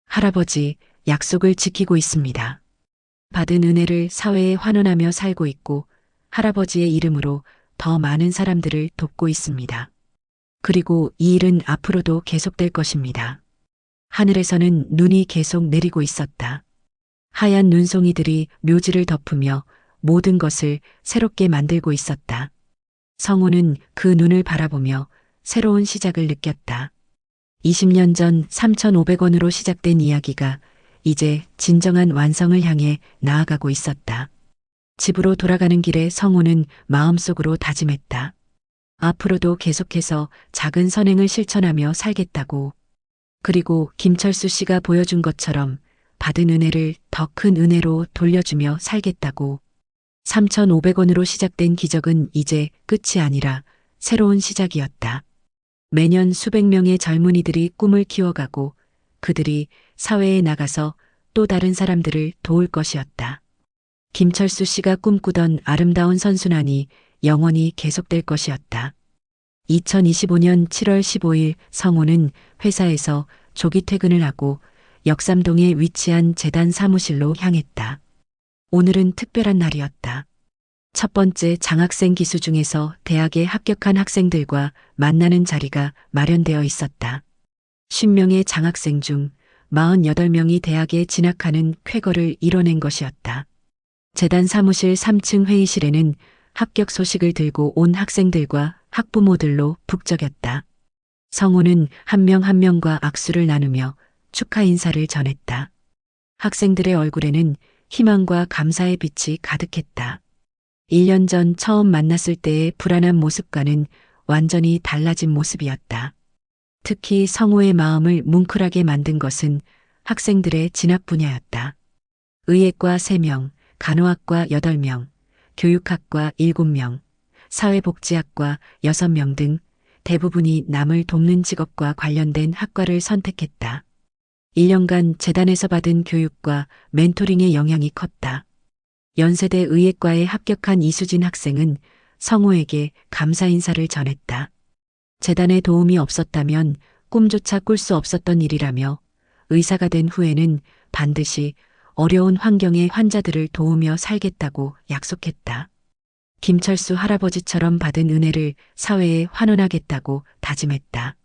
할아버지, 약속을 지키고 있습니다. 받은 은혜를 사회에 환원하며 살고 있고 할아버지의 이름으로 더 많은 사람들을 돕고 있습니다. 그리고 이 일은 앞으로도 계속될 것입니다. 하늘에서는 눈이 계속 내리고 있었다. 하얀 눈송이들이 묘지를 덮으며 모든 것을 새롭게 만들고 있었다. 성우는 그 눈을 바라보며 새로운 시작을 느꼈다. 20년 전 3,500원으로 시작된 이야기가 이제 진정한 완성을 향해 나아가고 있었다. 집으로 돌아가는 길에 성우는 마음속으로 다짐했다. 앞으로도 계속해서 작은 선행을 실천하며 살겠다고. 그리고 김철수 씨가 보여준 것처럼 받은 은혜를 더 큰 은혜로 돌려주며 살겠다고. 3,500원으로 시작된 기적은 이제 끝이 아니라 새로운 시작이었다. 매년 수백 명의 젊은이들이 꿈을 키워가고 그들이 사회에 나가서 또 다른 사람들을 도울 것이었다. 김철수 씨가 꿈꾸던 아름다운 선순환이 영원히 계속될 것이었다. 2025년 7월 15일 성우는 회사에서 조기 퇴근을 하고 역삼동에 위치한 재단 사무실로 향했다. 오늘은 특별한 날이었다. 첫 번째 장학생 기수 중에서 대학에 합격한 학생들과 만나는 자리가 마련되어 있었다. 50명의 장학생 중 48명이 대학에 진학하는 쾌거를 이뤄낸 것이었다. 재단 사무실 3층 회의실에는 합격 소식을 들고 온 학생들과 학부모들로 북적였다. 성우는 한 명 한 명과 악수를 나누며 축하 인사를 전했다. 학생들의 얼굴에는 희망과 감사의 빛이 가득했다. 1년 전 처음 만났을 때의 불안한 모습과는 완전히 달라진 모습이었다. 특히 성우의 마음을 뭉클하게 만든 것은 학생들의 진학 분야였다. 의예과 3명, 간호학과 8명, 교육학과 7명, 사회복지학과 6명 등 대부분이 남을 돕는 직업과 관련된 학과를 선택했다. 1년간 재단에서 받은 교육과 멘토링의 영향이 컸다. 연세대 의예과에 합격한 이수진 학생은 성우에게 감사 인사를 전했다. 재단의 도움이 없었다면 꿈조차 꿀 수 없었던 일이라며 의사가 된 후에는 반드시 어려운 환경의 환자들을 도우며 살겠다고 약속했다. 김철수 할아버지처럼 받은 은혜를 사회에 환원하겠다고 다짐했다.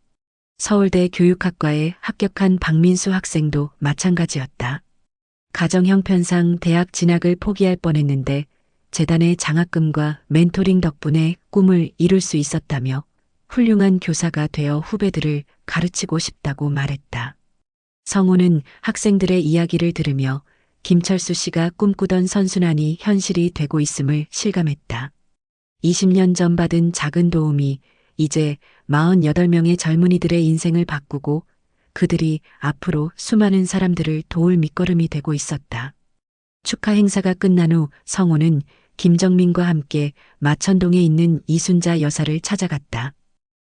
서울대 교육학과에 합격한 박민수 학생도 마찬가지였다. 가정 형편상 대학 진학을 포기할 뻔했는데 재단의 장학금과 멘토링 덕분에 꿈을 이룰 수 있었다며 훌륭한 교사가 되어 후배들을 가르치고 싶다고 말했다. 성우는 학생들의 이야기를 들으며 김철수 씨가 꿈꾸던 선순환이 현실이 되고 있음을 실감했다. 20년 전 받은 작은 도움이 이제 48명의 젊은이들의 인생을 바꾸고 그들이 앞으로 수많은 사람들을 도울 밑거름이 되고 있었다. 축하 행사가 끝난 후 성우는 김정민과 함께 마천동에 있는 이순자 여사를 찾아갔다.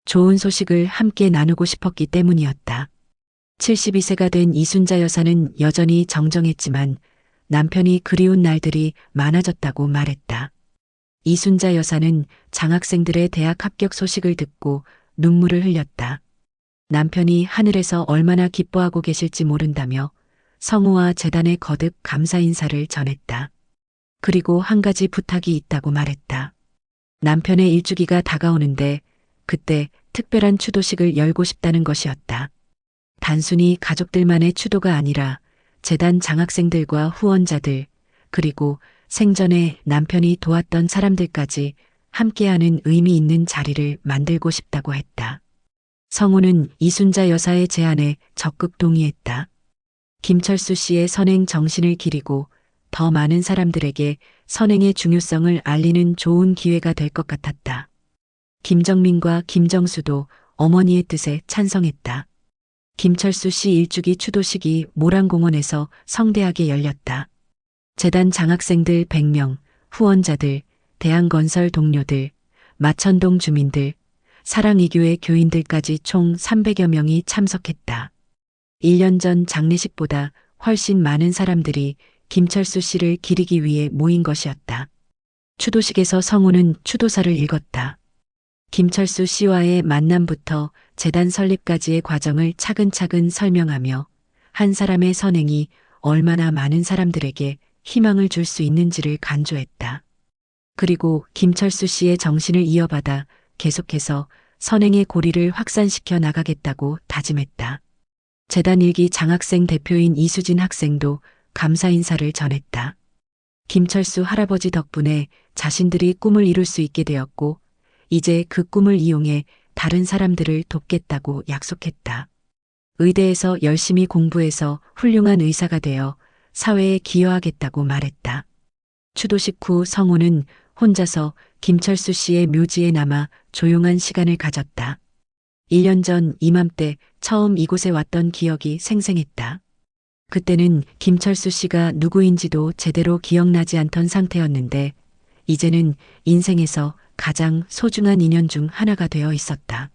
좋은 소식을 함께 나누고 싶었기 때문이었다. 72세가 된 이순자 여사는 여전히 정정했지만 남편이 그리운 날들이 많아졌다고 말했다. 이순자 여사는 장학생들의 대학 합격 소식을 듣고 눈물을 흘렸다. 남편이 하늘에서 얼마나 기뻐하고 계실지 모른다며 성우와 재단에 거듭 감사 인사를 전했다. 그리고 한 가지 부탁이 있다고 말했다. 남편의 일주기가 다가오는데 그때 특별한 추도식을 열고 싶다는 것이었다. 단순히 가족들만의 추도가 아니라 재단 장학생들과 후원자들, 그리고 생전에 남편이 도왔던 사람들까지 함께하는 의미 있는 자리를 만들고 싶다고 했다. 성우는 이순자 여사의 제안에 적극 동의했다. 김철수 씨의 선행 정신을 기리고 더 많은 사람들에게 선행의 중요성을 알리는 좋은 기회가 될 것 같았다. 김정민과 김정수도 어머니의 뜻에 찬성했다. 김철수 씨 일주기 추도식이 모란공원에서 성대하게 열렸다. 재단 장학생들 100명, 후원자들, 대한건설 동료들, 마천동 주민들, 사랑이교회 교인들까지 총 300여 명이 참석했다. 1년 전 장례식보다 훨씬 많은 사람들이 김철수 씨를 기리기 위해 모인 것이었다. 추도식에서 성우는 추도사를 읽었다. 김철수 씨와의 만남부터 재단 설립까지의 과정을 차근차근 설명하며 한 사람의 선행이 얼마나 많은 사람들에게 희망을 줄 수 있는지를 간조했다. 그리고 김철수 씨의 정신을 이어받아 계속해서 선행의 고리를 확산시켜 나가겠다고 다짐했다. 재단 일기 장학생 대표인 이수진 학생도 감사 인사를 전했다. 김철수 할아버지 덕분에 자신들이 꿈을 이룰 수 있게 되었고 이제 그 꿈을 이용해 다른 사람들을 돕겠다고 약속했다. 의대에서 열심히 공부해서 훌륭한 의사가 되어 사회에 기여하겠다고 말했다. 추도식 후 성우는 혼자서 김철수 씨의 묘지에 남아 조용한 시간을 가졌다. 1년 전 이맘때 처음 이곳에 왔던 기억이 생생했다. 그때는 김철수 씨가 누구인지도 제대로 기억나지 않던 상태였는데 이제는 인생에서 가장 소중한 인연 중 하나가 되어 있었다.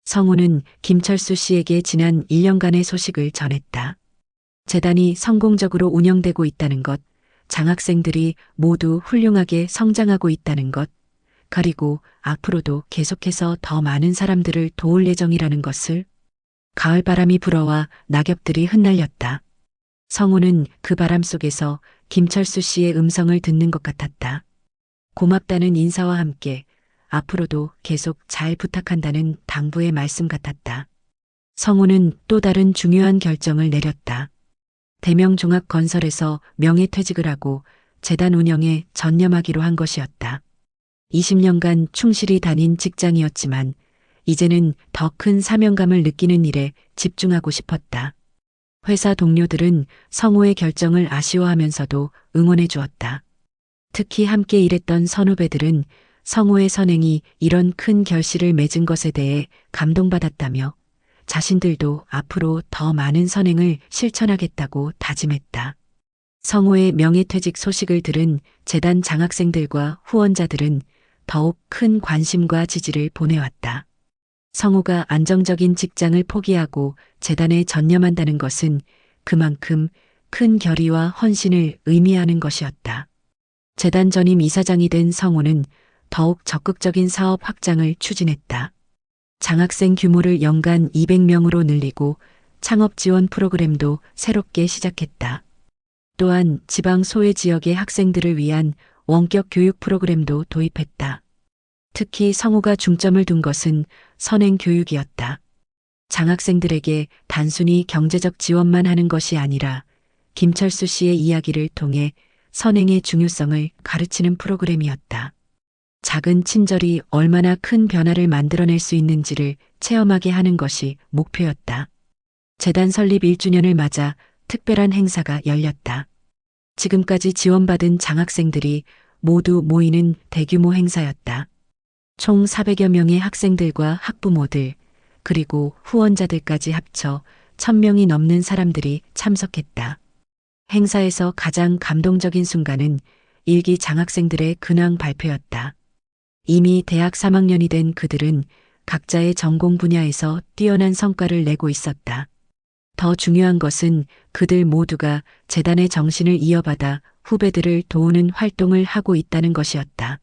성우는 김철수 씨에게 지난 1년간의 소식을 전했다. 재단이 성공적으로 운영되고 있다는 것, 장학생들이 모두 훌륭하게 성장하고 있다는 것, 그리고 앞으로도 계속해서 더 많은 사람들을 도울 예정이라는 것을. 가을바람이 불어와 낙엽들이 흩날렸다. 성우는 그 바람 속에서 김철수 씨의 음성을 듣는 것 같았다. 고맙다는 인사와 함께 앞으로도 계속 잘 부탁한다는 당부의 말씀 같았다. 성우는 또 다른 중요한 결정을 내렸다. 대명종합건설에서 명예퇴직을 하고 재단 운영에 전념하기로 한 것이었다. 20년간 충실히 다닌 직장이었지만 이제는 더 큰 사명감을 느끼는 일에 집중하고 싶었다. 회사 동료들은 성우의 결정을 아쉬워하면서도 응원해 주었다. 특히 함께 일했던 선후배들은 성우의 선행이 이런 큰 결실을 맺은 것에 대해 감동받았다며 자신들도 앞으로 더 많은 선행을 실천하겠다고 다짐했다. 성우의 명예퇴직 소식을 들은 재단 장학생들과 후원자들은 더욱 큰 관심과 지지를 보내왔다. 성우가 안정적인 직장을 포기하고 재단에 전념한다는 것은 그만큼 큰 결의와 헌신을 의미하는 것이었다. 재단 전임 이사장이 된 성우는 더욱 적극적인 사업 확장을 추진했다. 장학생 규모를 연간 200명으로 늘리고 창업 지원 프로그램도 새롭게 시작했다. 또한 지방 소외 지역의 학생들을 위한 원격 교육 프로그램도 도입했다. 특히 성우가 중점을 둔 것은 선행 교육이었다. 장학생들에게 단순히 경제적 지원만 하는 것이 아니라 김철수 씨의 이야기를 통해 선행의 중요성을 가르치는 프로그램이었다. 작은 친절이 얼마나 큰 변화를 만들어낼 수 있는지를 체험하게 하는 것이 목표였다. 재단 설립 1주년을 맞아 특별한 행사가 열렸다. 지금까지 지원받은 장학생들이 모두 모이는 대규모 행사였다. 총 400여 명의 학생들과 학부모들, 그리고 후원자들까지 합쳐 1000명이 넘는 사람들이 참석했다. 행사에서 가장 감동적인 순간은 일기 장학생들의 근황 발표였다. 이미 대학 3학년이 된 그들은 각자의 전공 분야에서 뛰어난 성과를 내고 있었다. 더 중요한 것은 그들 모두가 재단의 정신을 이어받아 후배들을 도우는 활동을 하고 있다는 것이었다.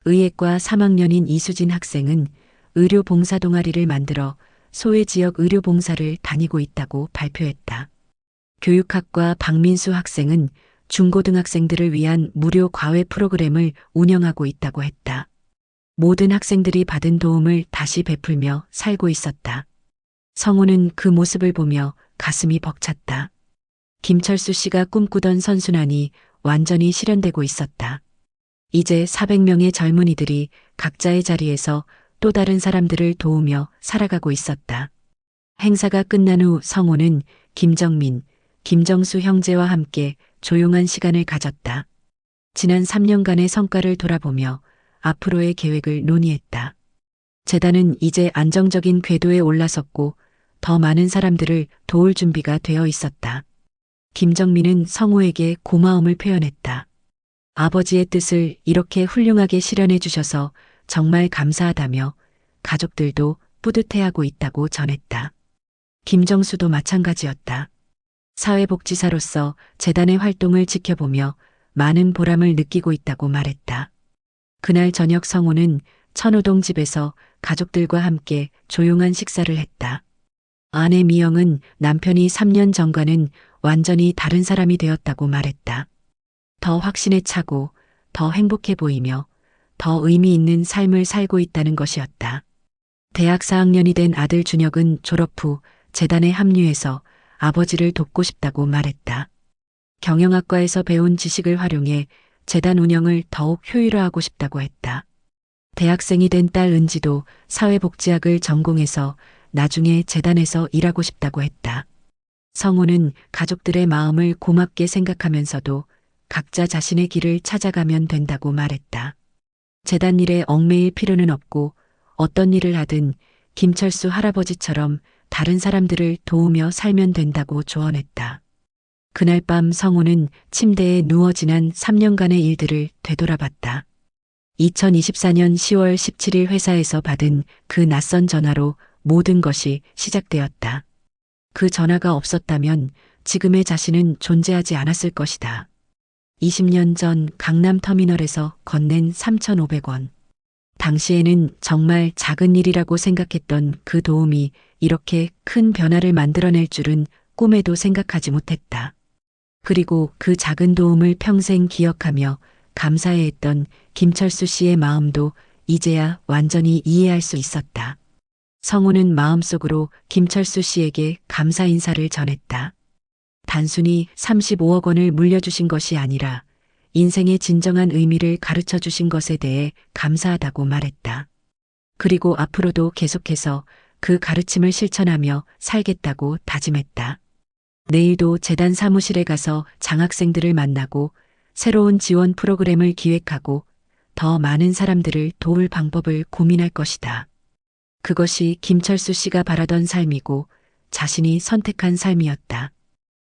의예과 3학년인 이수진 학생은 의료봉사 동아리를 만들어 소외 지역 의료봉사를 다니고 있다고 발표했다. 교육학과 박민수 학생은 중고등학생들을 위한 무료 과외 프로그램을 운영하고 있다고 했다. 모든 학생들이 받은 도움을 다시 베풀며 살고 있었다. 성우는 그 모습을 보며 가슴이 벅찼다. 김철수 씨가 꿈꾸던 선순환이 완전히 실현되고 있었다. 이제 400명의 젊은이들이 각자의 자리에서 또 다른 사람들을 도우며 살아가고 있었다. 행사가 끝난 후 성우는 김정민, 김정수 형제와 함께 조용한 시간을 가졌다. 지난 3년간의 성과를 돌아보며 앞으로의 계획을 논의했다. 재단은 이제 안정적인 궤도에 올라섰고 더 많은 사람들을 도울 준비가 되어 있었다. 김정민은 성우에게 고마움을 표현했다. 아버지의 뜻을 이렇게 훌륭하게 실현해 주셔서 정말 감사하다며 가족들도 뿌듯해하고 있다고 전했다. 김정수도 마찬가지였다. 사회복지사로서 재단의 활동을 지켜보며 많은 보람을 느끼고 있다고 말했다. 그날 저녁 성우는 천호동 집에서 가족들과 함께 조용한 식사를 했다. 아내 미영은 남편이 3년 전과는 완전히 다른 사람이 되었다고 말했다. 더 확신에 차고 더 행복해 보이며 더 의미 있는 삶을 살고 있다는 것이었다. 대학 4학년이 된 아들 준혁은 졸업 후 재단에 합류해서 아버지를 돕고 싶다고 말했다. 경영학과에서 배운 지식을 활용해 재단 운영을 더욱 효율화하고 싶다고 했다. 대학생이 된 딸 은지도 사회복지학을 전공해서 나중에 재단에서 일하고 싶다고 했다. 성우는 가족들의 마음을 고맙게 생각하면서도 각자 자신의 길을 찾아가면 된다고 말했다. 재단 일에 얽매일 필요는 없고 어떤 일을 하든 김철수 할아버지처럼 다른 사람들을 도우며 살면 된다고 조언했다. 그날 밤 성우는 침대에 누워 지난 3년간의 일들을 되돌아봤다. 2024년 10월 17일 회사에서 받은 그 낯선 전화로 모든 것이 시작되었다. 그 전화가 없었다면 지금의 자신은 존재하지 않았을 것이다. 20년 전 강남터미널에서 건넨 3,500원. 당시에는 정말 작은 일이라고 생각했던 그 도움이 이렇게 큰 변화를 만들어낼 줄은 꿈에도 생각하지 못했다. 그리고 그 작은 도움을 평생 기억하며 감사해 했던 김철수 씨의 마음도 이제야 완전히 이해할 수 있었다. 성우는 마음속으로 김철수 씨에게 감사 인사를 전했다. 단순히 35억 원을 물려주신 것이 아니라 인생의 진정한 의미를 가르쳐 주신 것에 대해 감사하다고 말했다. 그리고 앞으로도 계속해서 그 가르침을 실천하며 살겠다고 다짐했다. 내일도 재단 사무실에 가서 장학생들을 만나고 새로운 지원 프로그램을 기획하고 더 많은 사람들을 도울 방법을 고민할 것이다. 그것이 김철수 씨가 바라던 삶이고 자신이 선택한 삶이었다.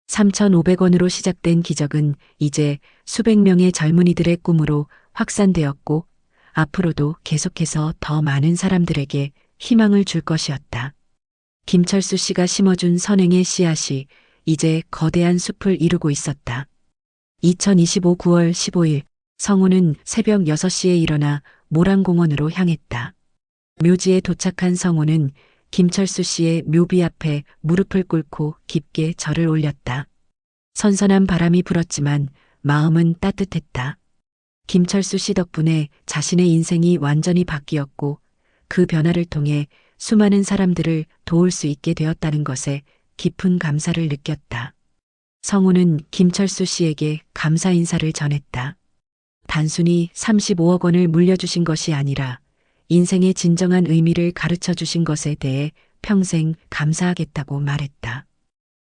3,500원으로 시작된 기적은 이제 수백 명의 젊은이들의 꿈으로 확산되었고 앞으로도 계속해서 더 많은 사람들에게 희망을 줄 것이었다. 김철수 씨가 심어준 선행의 씨앗이 이제 거대한 숲을 이루고 있었다. 2025 9월 15일 성우는 새벽 6시에 일어나 모란공원으로 향했다. 묘지에 도착한 성우는 김철수 씨의 묘비 앞에 무릎을 꿇고 깊게 절을 올렸다. 선선한 바람이 불었지만 마음은 따뜻했다. 김철수 씨 덕분에 자신의 인생이 완전히 바뀌었고 그 변화를 통해 수많은 사람들을 도울 수 있게 되었다는 것에 깊은 감사를 느꼈다. 성우는 김철수 씨에게 감사 인사를 전했다. 단순히 35억 원을 물려주신 것이 아니라 인생의 진정한 의미를 가르쳐 주신 것에 대해 평생 감사하겠다고 말했다.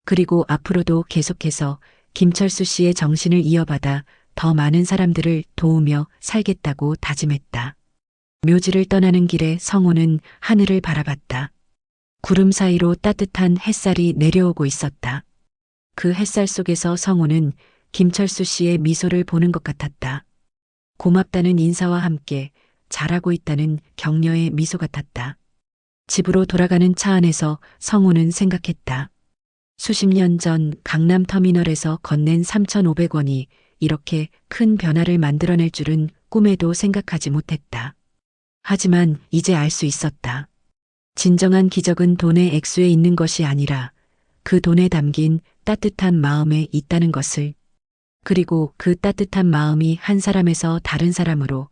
그리고 앞으로도 계속해서 김철수 씨의 정신을 이어받아 더 많은 사람들을 도우며 살겠다고 다짐했다. 묘지를 떠나는 길에 성우는 하늘을 바라봤다. 구름 사이로 따뜻한 햇살이 내려오고 있었다. 그 햇살 속에서 성우는 김철수 씨의 미소를 보는 것 같았다. 고맙다는 인사와 함께 잘하고 있다는 격려의 미소 같았다. 집으로 돌아가는 차 안에서 성우는 생각했다. 수십 년 전 강남터미널에서 건넨 3,500원이 이렇게 큰 변화를 만들어낼 줄은 꿈에도 생각하지 못했다. 하지만 이제 알 수 있었다. 진정한 기적은 돈의 액수에 있는 것이 아니라 그 돈에 담긴 따뜻한 마음에 있다는 것을, 그리고 그 따뜻한 마음이 한 사람에서 다른 사람으로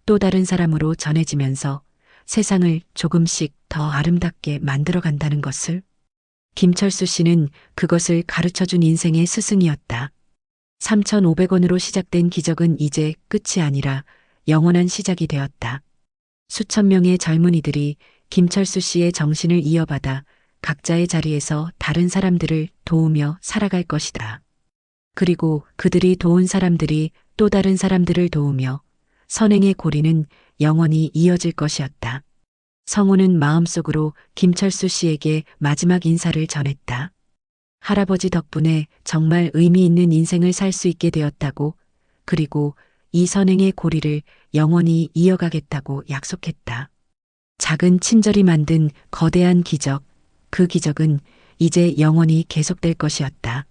또 다른 사람으로 전해지면서 세상을 조금씩 더 아름답게 만들어 간다는 것을. 김철수 씨는 그것을 가르쳐 준 인생의 스승이었다. 3,500원으로 시작된 기적은 이제 끝이 아니라 영원한 시작이 되었다. 수천 명의 젊은이들이 김철수 씨의 정신을 이어받아 각자의 자리에서 다른 사람들을 도우며 살아갈 것이다. 그리고 그들이 도운 사람들이 또 다른 사람들을 도우며 선행의 고리는 영원히 이어질 것이었다. 성우는 마음속으로 김철수 씨에게 마지막 인사를 전했다. 할아버지 덕분에 정말 의미 있는 인생을 살 수 있게 되었다고, 그리고 이 선행의 고리를 영원히 이어가겠다고 약속했다. 작은 친절이 만든 거대한 기적, 그 기적은 이제 영원히 계속될 것이었다.